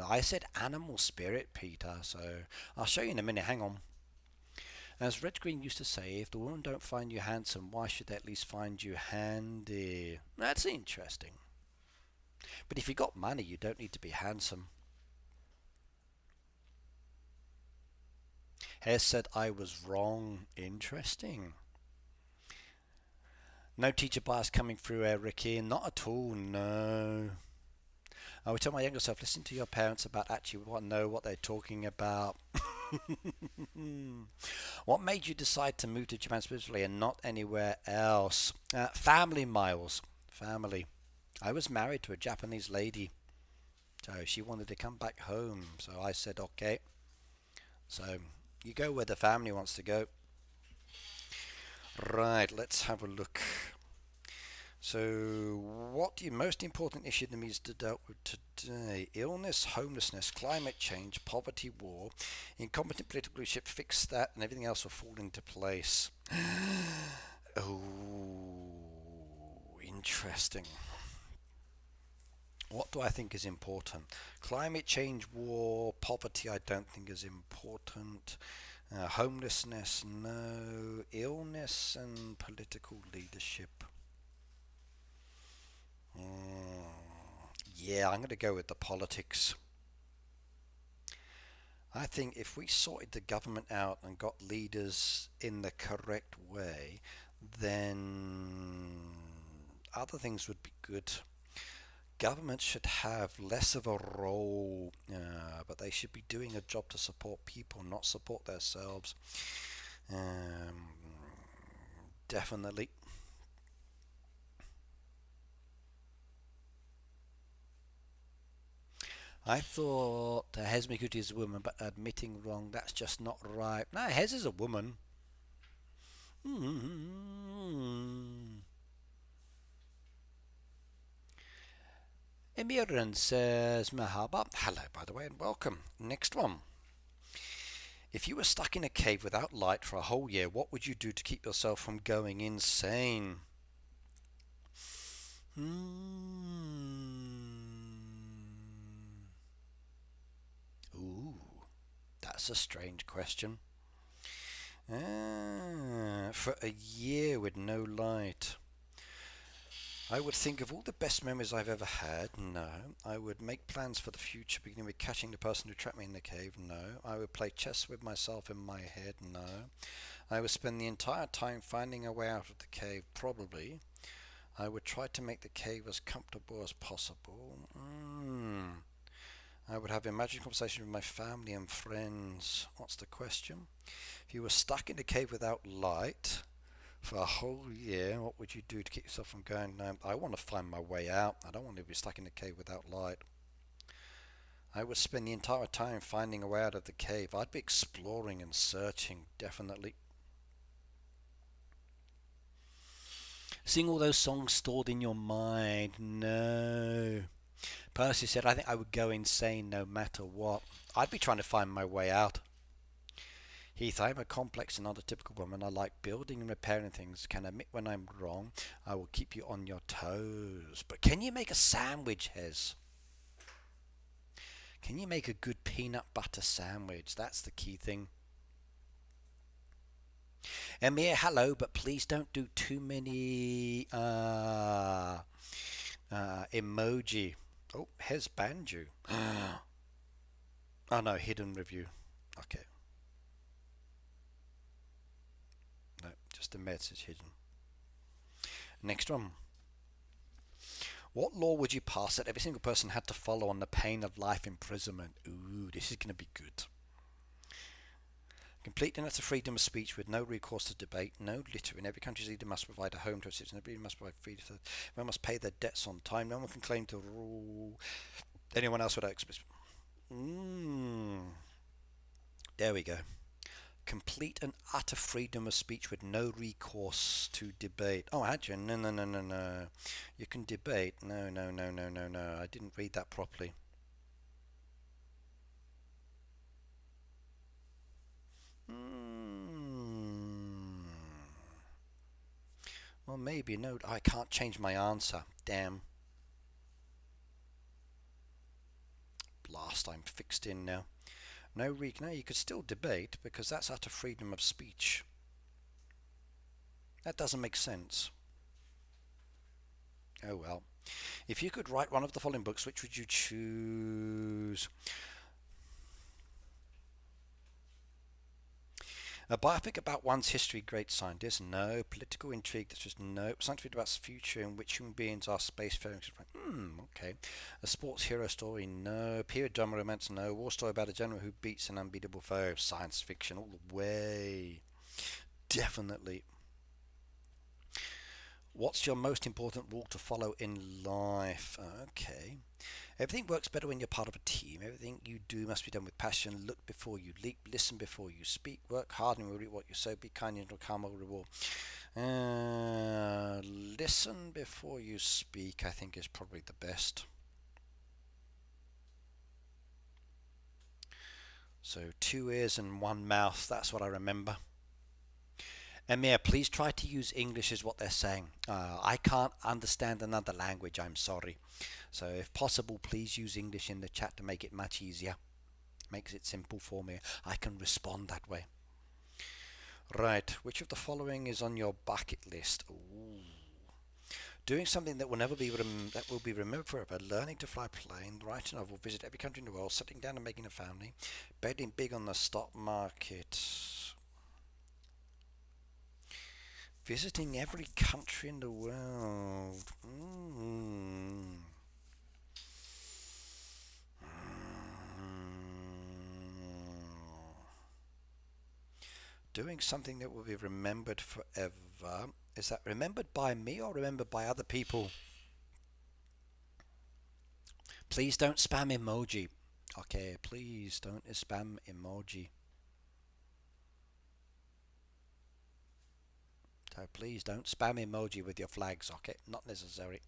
I said animal spirit, Peter, so I'll show you in a minute. Hang on. As Red Green used to say, if the women don't find you handsome, why should they at least find you handy? That's interesting. But if you got money, you don't need to be handsome. Hare said I was wrong. Interesting. No teacher bias coming through, Ricky. Not at all, no. I would tell my younger self, listen to your parents about actually know what they're talking about. What made you decide to move to Japan specifically and not anywhere else? Family, Miles. Family. I was married to a Japanese lady, so she wanted to come back home. So I said, okay. So you go where the family wants to go. Right, let's have a look. So, what the most important issue that needs to deal with today? Illness, homelessness, climate change, poverty, war, incompetent political leadership. Fix that, and everything else will fall into place. Oh, interesting. What do I think is important? Climate change, war, poverty. I don't think is important. Homelessness, no. Illness and political leadership. Yeah, I'm going to go with the politics. I think if we sorted the government out and got leaders in the correct way, then other things would be good. Government should have less of a role, but they should be doing a job to support people, not support themselves. Definitely. I thought Hez Mikuti is a woman, but admitting wrong, that's just not right. No, Hez is a woman. Emiran says, Mahaba. Hello, by the way, and welcome. Next one. If you were stuck in a cave without light for a whole year, what would you do to keep yourself from going insane? Ooh, that's a strange question. For a year with no light. I would think of all the best memories I've ever had. No. I would make plans for the future, beginning with catching the person who trapped me in the cave. No. I would play chess with myself in my head. No. I would spend the entire time finding a way out of the cave. Probably. I would try to make the cave as comfortable as possible. I would have imagined conversations with my family and friends. What's the question? If you were stuck in a cave without light for a whole year, what would you do to keep yourself from going? I want to find my way out. I don't want to be stuck in a cave without light. I would spend the entire time finding a way out of the cave. I'd be exploring and searching, definitely. Sing all those songs stored in your mind. No. Percy said, I think I would go insane no matter what. I'd be trying to find my way out. Heath, I'm a complex and not a typical woman. I like building and repairing things. Can admit when I'm wrong. I will keep you on your toes. But can you make a sandwich, Hez? Can you make a good peanut butter sandwich? That's the key thing. Emir, hello, but please don't do too many emoji. Oh, Hez banned you. Oh no, hidden review. Okay. No, just the message hidden. Next one. What law would you pass that every single person had to follow on the pain of life imprisonment? Ooh, this is going to be good. Complete and utter freedom of speech with no recourse to debate, no littering. Every country's leader must provide a home to its citizens. Everybody must provide freedom. Everyone must pay their debts on time. No one can claim to rule anyone else without explicit. There we go. Complete and utter freedom of speech with no recourse to debate. Oh, actually, no, no, no, no, no. You can debate. No, no, no, no, no, no. I didn't read that properly. Well, maybe. No, I can't change my answer. Damn. Blast, I'm fixed in now. No, you could still debate because that's utter freedom of speech. That doesn't make sense. Oh well. If you could write one of the following books, which would you choose? A biopic about one's history, great scientist? No. Political intrigue? That's just no. Scientific about the future in which human beings are spacefaring? Okay. A sports hero story? No. Period drama romance? No. War story about a general who beats an unbeatable foe? Science fiction all the way. Definitely. What's your most important rule to follow in life? Okay. Everything works better when you're part of a team. Everything you do must be done with passion. Look before you leap. Listen before you speak. Work hard and reap what you sow. Be kind and karma will reward. Listen before you speak, I think, is probably the best. So 2 ears and 1 mouth. That's what I remember. Emir, please try to use English is what they're saying. I can't understand another language, I'm sorry. So if possible, please use English in the chat to make it much easier. Makes it simple for me. I can respond that way. Right, which of the following is on your bucket list? Ooh. Doing something that will never be remembered forever. Learning to fly a plane, write a novel, visit every country in the world, settling down and making a family, betting big on the stock market. Visiting every country in the world. Doing something that will be remembered forever. Is that remembered by me or remembered by other people? Please don't spam emoji. Okay, please don't spam emoji. So please don't spam emoji with your flags, okay? Not necessary.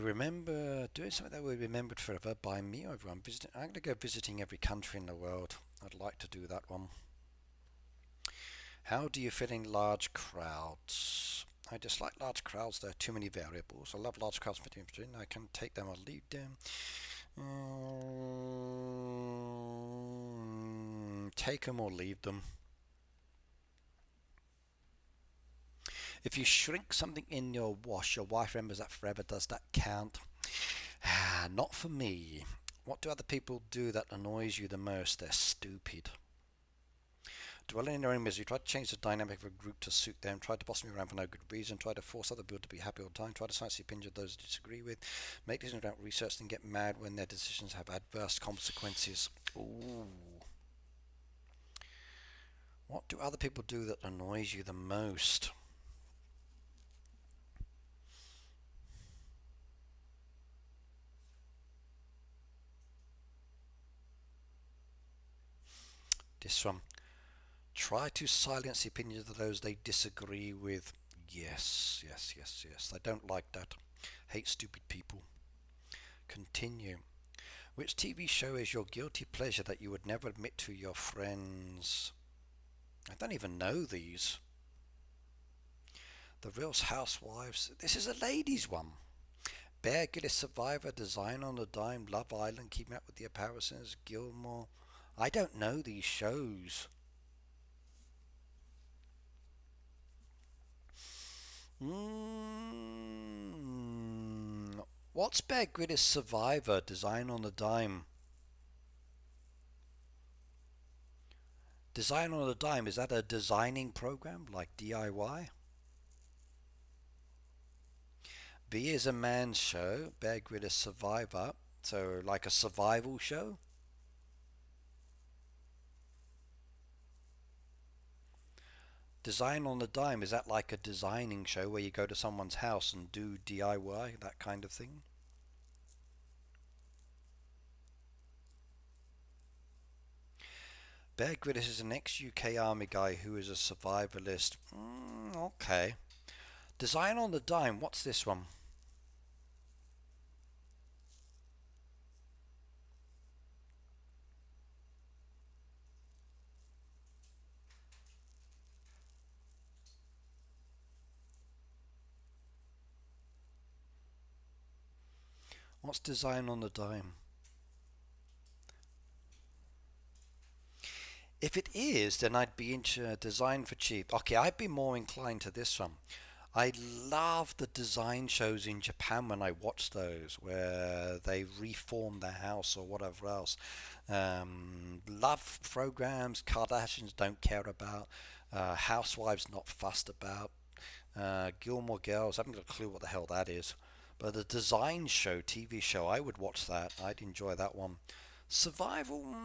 Remember doing something that will be remembered forever by me or everyone. I'm going to go visiting every country in the world. I'd like to do that one. How do you fit in large crowds? I dislike large crowds. There are too many variables. I love large crowds fitting in. I can take them or leave them. Take them or leave them. If you shrink something in your wash, your wife remembers that forever. Does that count? Not for me. What do other people do that annoys you the most? They're stupid. Dwelling in their own misery, try to change the dynamic of a group to suit them, try to boss me around for no good reason, try to force other people to be happy all the time, try to silence the opinions of those you disagree with, make decisions without research, then get mad when their decisions have adverse consequences. Ooh. What do other people do that annoys you the most? This one. Try to silence the opinions of those they disagree with. Yes, yes, yes, yes. I don't like that. Hate stupid people. Continue. Which TV show is your guilty pleasure that you would never admit to your friends? I don't even know these. The Real Housewives. This is a ladies' one. Bear Grylls, Survivor, Design on a Dime, Love Island, Keeping Up with the Apparisons, Gilmore. I don't know these shows. What's Bear Grylls Survivor? Design on a Dime. Design on a Dime, is that a designing program like DIY? B is a man's show. Bear Grylls Survivor. So like a survival show? Design on a Dime, is that like a designing show where you go to someone's house and do DIY, that kind of thing? Bear Grylls is an ex-UK Army guy who is a survivalist. Okay. Design on the dime. What's this one? What's design on the dime? If it is, then I'd be into design for cheap. Okay, I'd be more inclined to this one. I love the design shows in Japan when I watch those, where they reform their house or whatever else. Love programs Kardashians don't care about, housewives not fussed about, Gilmore Girls, I haven't got a clue what the hell that is. But the design show, TV show, I would watch that. I'd enjoy that one. Survival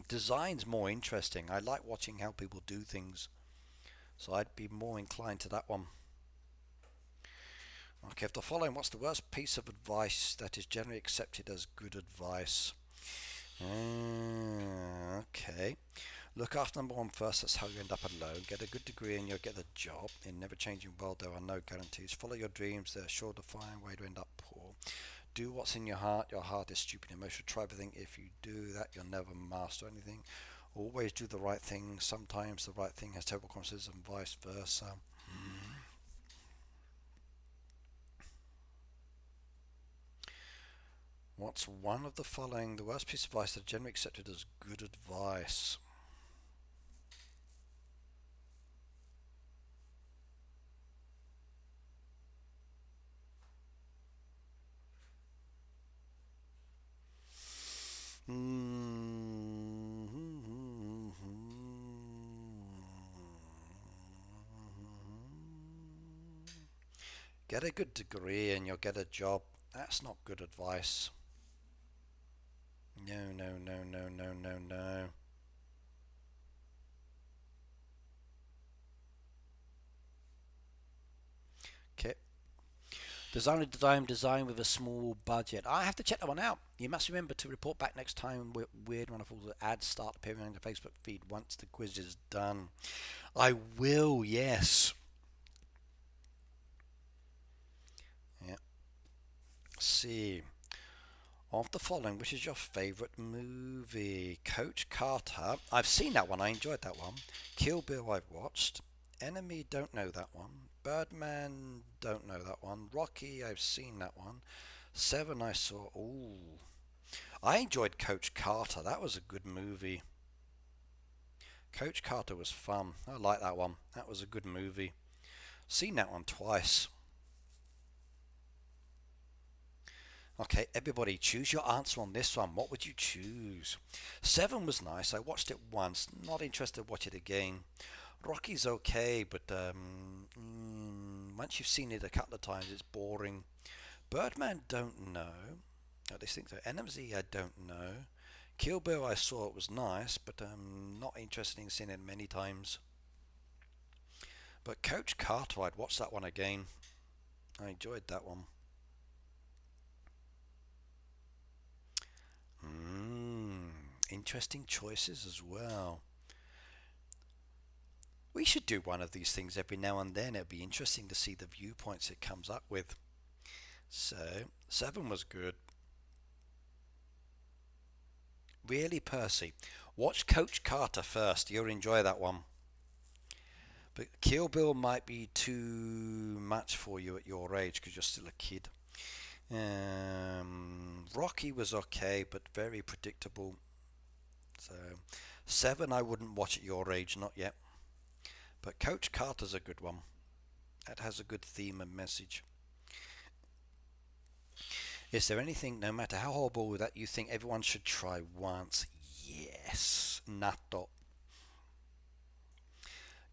design's more interesting. I like watching how people do things, so I'd be more inclined to that one. Okay, if the following, what's the worst piece of advice that is generally accepted as good advice? Okay. Look after number one first, that's how you end up alone. Get a good degree and you'll get a job. In never changing world, there are no guarantees. Follow your dreams, they're sure to find a way to end up poor. Do what's in your heart is stupid emotion. Try everything, if you do that, you'll never master anything. Always do the right thing, sometimes the right thing has terrible consequences and vice versa. What's one of the following, the worst piece of advice that is generally accepted as good advice? Get a good degree and you'll get a job. That's not good advice. No, no, no, no, no, no, no. Okay. Design with a small budget. I have to check that one out. You must remember to report back next time weird wonderful ads start appearing on the Facebook feed once the quiz is done. I will, yes. Yeah. See. Of the following, which is your favourite movie? Coach Carter. I've seen that one. I enjoyed that one. Kill Bill I've watched. Enemy, don't know that one. Birdman, don't know that one. Rocky, I've seen that one. Seven, I saw. Ooh. I enjoyed Coach Carter. That was a good movie. Coach Carter was fun. I like that one. That was a good movie. Seen that one twice. Okay, everybody, choose your answer on this one. What would you choose? Seven was nice. I watched it once. Not interested to watch it again. Rocky's okay, but once you've seen it a couple of times, it's boring. Birdman, don't know. I just think so. Enemy, I don't know. Kill Bill, I saw it was nice, but not interested in seeing it many times. But Coach Carter, I'd watch that one again. I enjoyed that one. Interesting choices as well. We should do one of these things every now and then. It'd be interesting to see the viewpoints it comes up with. So, seven was good. Really, Percy, watch Coach Carter first. You'll enjoy that one. But Kill Bill might be too much for you at your age because you're still a kid. Rocky was okay, but very predictable. So, seven I wouldn't watch at your age, not yet. But Coach Carter's a good one. That has a good theme and message. Is there anything, no matter how horrible, that you think everyone should try once? Yes. Natto.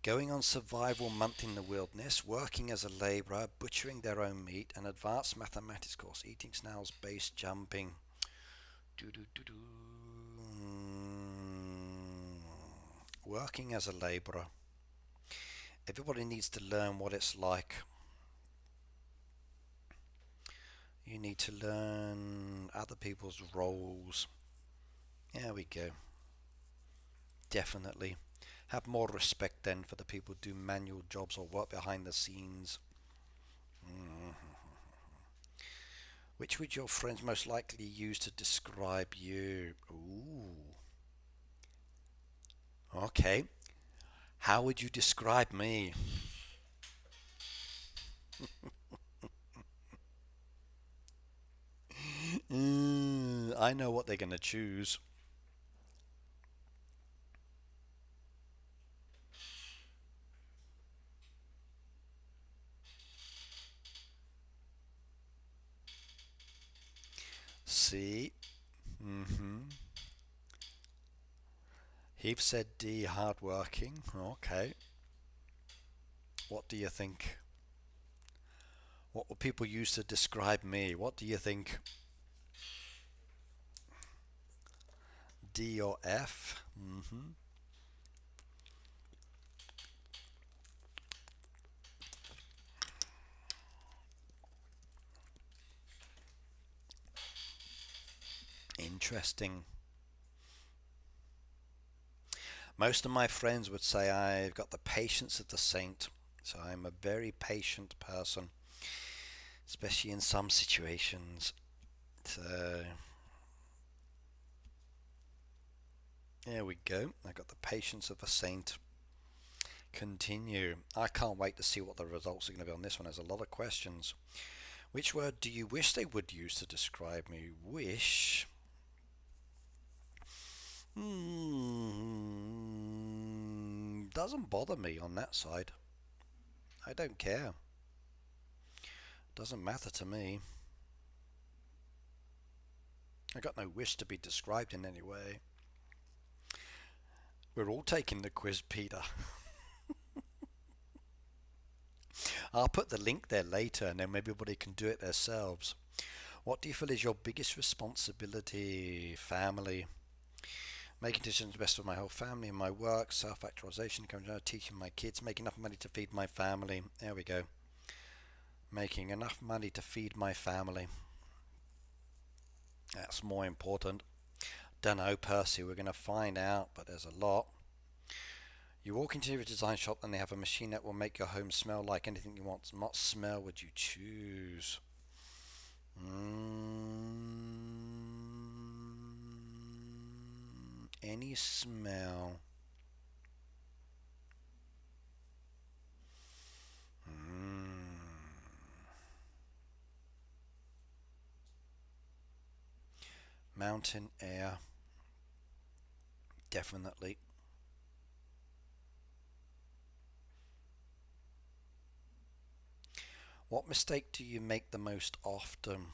Going on survival month in the wilderness, working as a labourer, butchering their own meat, an advanced mathematics course, eating snails, base jumping. Working as a labourer. Everybody needs to learn what it's like. You need to learn other people's roles. There we go. Definitely. Have more respect then for the people who do manual jobs or work behind the scenes. Which would your friends most likely use to describe you? Ooh. Okay. How would you describe me? I know what they're going to choose. C. Mm-hmm. Heath said D, hardworking. Okay. What do you think? What will people use to describe me? What do you think? D or F? Mm-hmm. Interesting. Most of my friends would say I've got the patience of the saint. So I'm a very patient person, especially in some situations. So there we go. I got the patience of a saint. Continue. I can't wait to see what the results are going to be on this one. There's a lot of questions. Which word do you wish they would use to describe me? Wish. Doesn't bother me on that side. I don't care. Doesn't matter to me. I got no wish to be described in any way. We're all taking the quiz, Peter. I'll put the link there later and then maybe everybody can do it themselves. What do you feel is your biggest responsibility? Family. Making decisions best for my whole family and my work, self-actualization, teaching my kids, making enough money to feed my family. There we go. Making enough money to feed my family. That's more important. Don't know, Percy, we're going to find out, but there's a lot. You walk into a design shop and they have a machine that will make your home smell like anything you want. What smell would you choose? Any smell. Mountain air. Definitely. What mistake do you make the most often?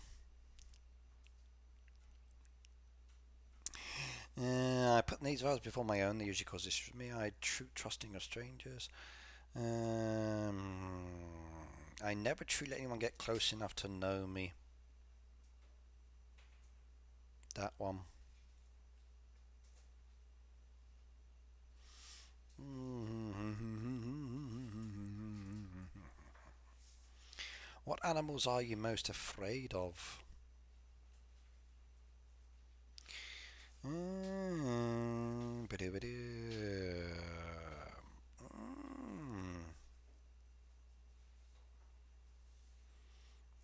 I put these values before my own. They usually cause issues with me. I true trusting of strangers. I never truly let anyone get close enough to know me. That one. What animals are you most afraid of?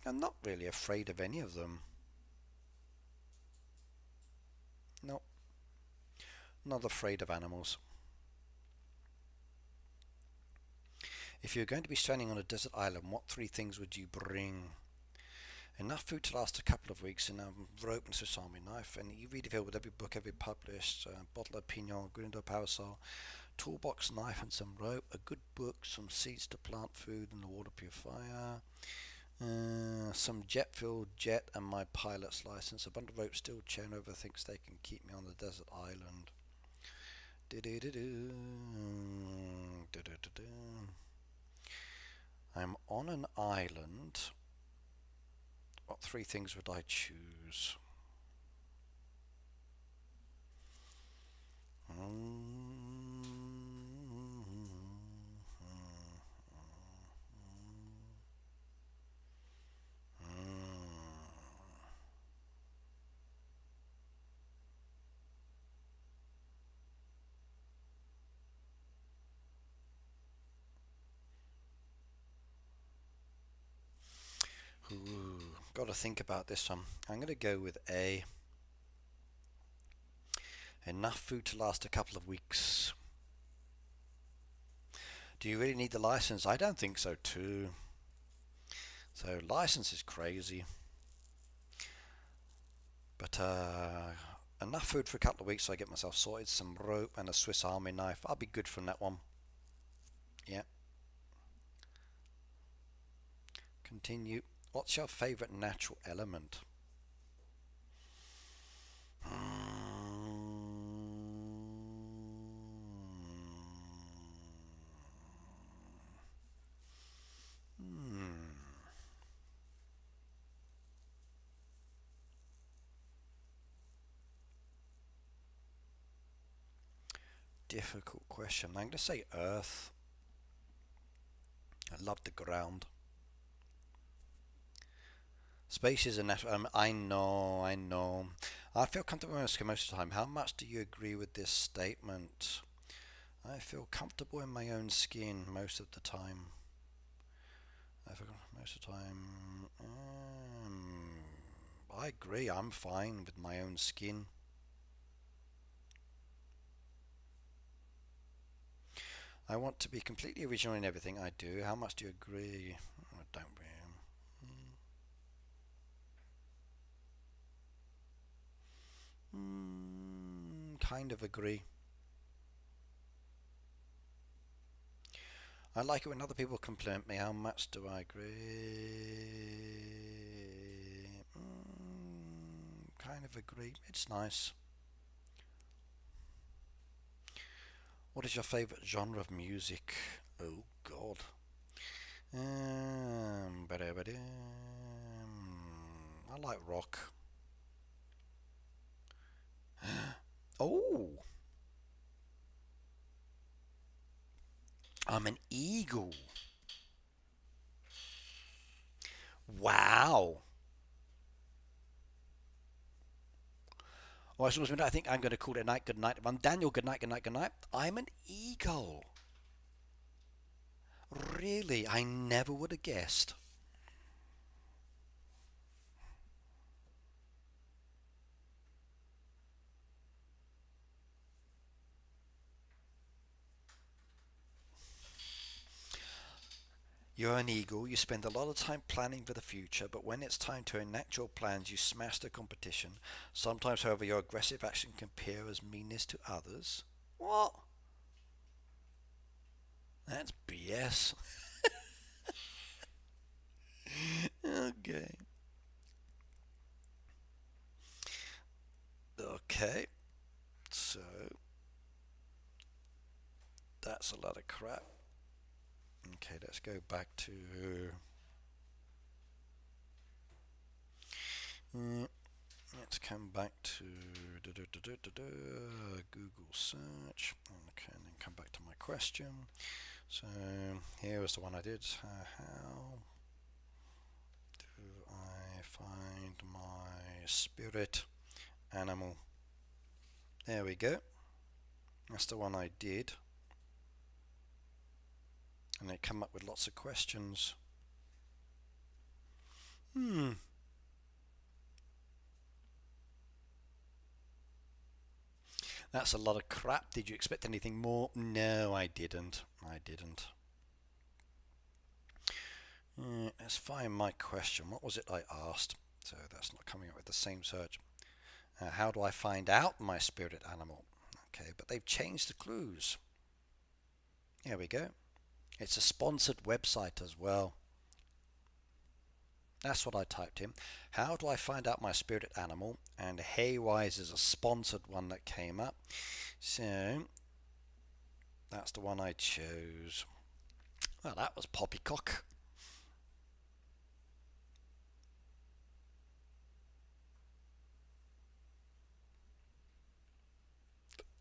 I'm not really afraid of any of them. No, not afraid of animals. If you're going to be stranding on a desert island, what 3 things would you bring? Enough food to last a couple of weeks, and a rope and sesame knife, and you read filled with every book ever published, a bottle of Pignon, grinder parasol, toolbox, knife and some rope, a good book, some seeds to plant food and a water purifier, some jet fuel, jet and my pilot's license, a bundle of rope, steel chain over thinks they can keep me on the desert island. I'm on an island. What 3 things would I choose? got to think about this one. I'm going to go with A. Enough food to last a couple of weeks. Do you really need the license? I don't think so too. So license is crazy. But enough food for a couple of weeks so I get myself sorted. Some rope and a Swiss Army knife. I'll be good from that one. Yeah. Continue. What's your favourite natural element? Difficult question. I'm going to say earth. I love the ground. Space is a natural. I know. I feel comfortable in my skin most of the time. How much do you agree with this statement? I feel comfortable in my own skin most of the time. I feel most of the time. I agree. I'm fine with my own skin. I want to be completely original in everything I do. How much do you agree? I don't really. Kind of agree. I like it when other people compliment me. How much do I agree? Kind of agree. It's nice. What is your favourite genre of music? Oh God. I like rock. Oh, I'm an eagle. Wow. Well, I think I'm going to call it a night. Good night. I'm Daniel. Good night. Good night. Good night. I'm an eagle. Really? I never would have guessed. You're an eagle, you spend a lot of time planning for the future, but when it's time to enact your plans, you smash the competition. Sometimes, however, your aggressive action can appear as meanness to others. What? That's BS. Okay. Okay. So, that's a lot of crap. Okay, let's go back to... let's come back to Google search. Okay, and then come back to my question. So here was the one I did. How do I find my spirit animal? There we go. That's the one I did. And it came up with lots of questions. That's a lot of crap. Did you expect anything more? No, I didn't. Let's find my question. What was it I asked? So that's not coming up with the same search. How do I find out my spirit animal? Okay, but they've changed the clues. Here we go. It's a sponsored website as well. That's what I typed in. How do I find out my spirit animal? And Haywise is a sponsored one that came up. So that's the one I chose. Well, that was poppycock.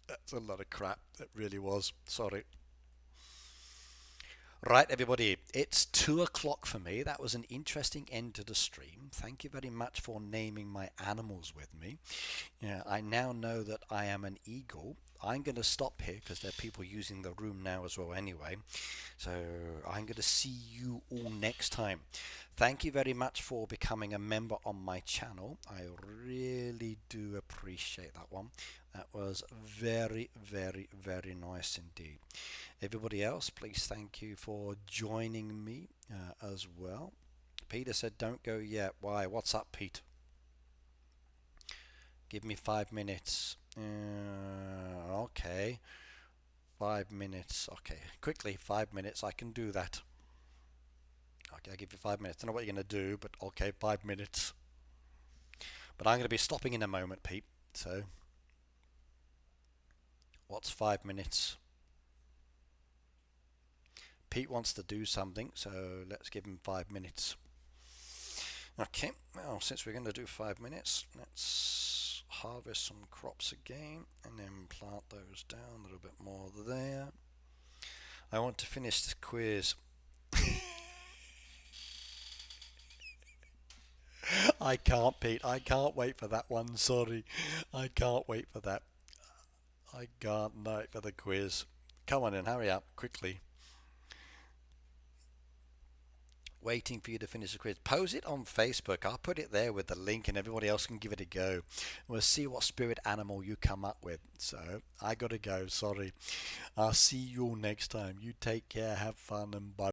That's a lot of crap. It really was. Sorry. Right, everybody, it's 2 o'clock for me. That was an interesting end to the stream. Thank you very much for naming my animals with me. I now know that I am an eagle. I'm going to stop here because there are people using the room now as well anyway. So I'm going to see you all next time. Thank you very much for becoming a member on my channel. I really do appreciate that one. That was very, very, very nice indeed. Everybody else, please thank you for joining me as well. Peter said, don't go yet. Why? What's up, Pete? Give me 5 minutes. Okay. 5 minutes. Okay, quickly, 5 minutes. I can do that. Okay, I'll give you 5 minutes. I don't know what you're going to do, but okay, 5 minutes. But I'm going to be stopping in a moment, Pete. So, what's 5 minutes? Pete wants to do something, so let's give him 5 minutes. Okay, well, since we're going to do 5 minutes, let's harvest some crops again and then plant those down a little bit more there. I want to finish this quiz. I can't, Pete. I can't wait for that one. Sorry. I can't wait for that. I can't wait for the quiz. Come on in, hurry up, quickly. Waiting for you to finish the quiz. Post it on Facebook. I'll put it there with the link and everybody else can give it a go. We'll see what spirit animal you come up with. So, I gotta go, sorry. I'll see you all next time. You take care, have fun, and bye.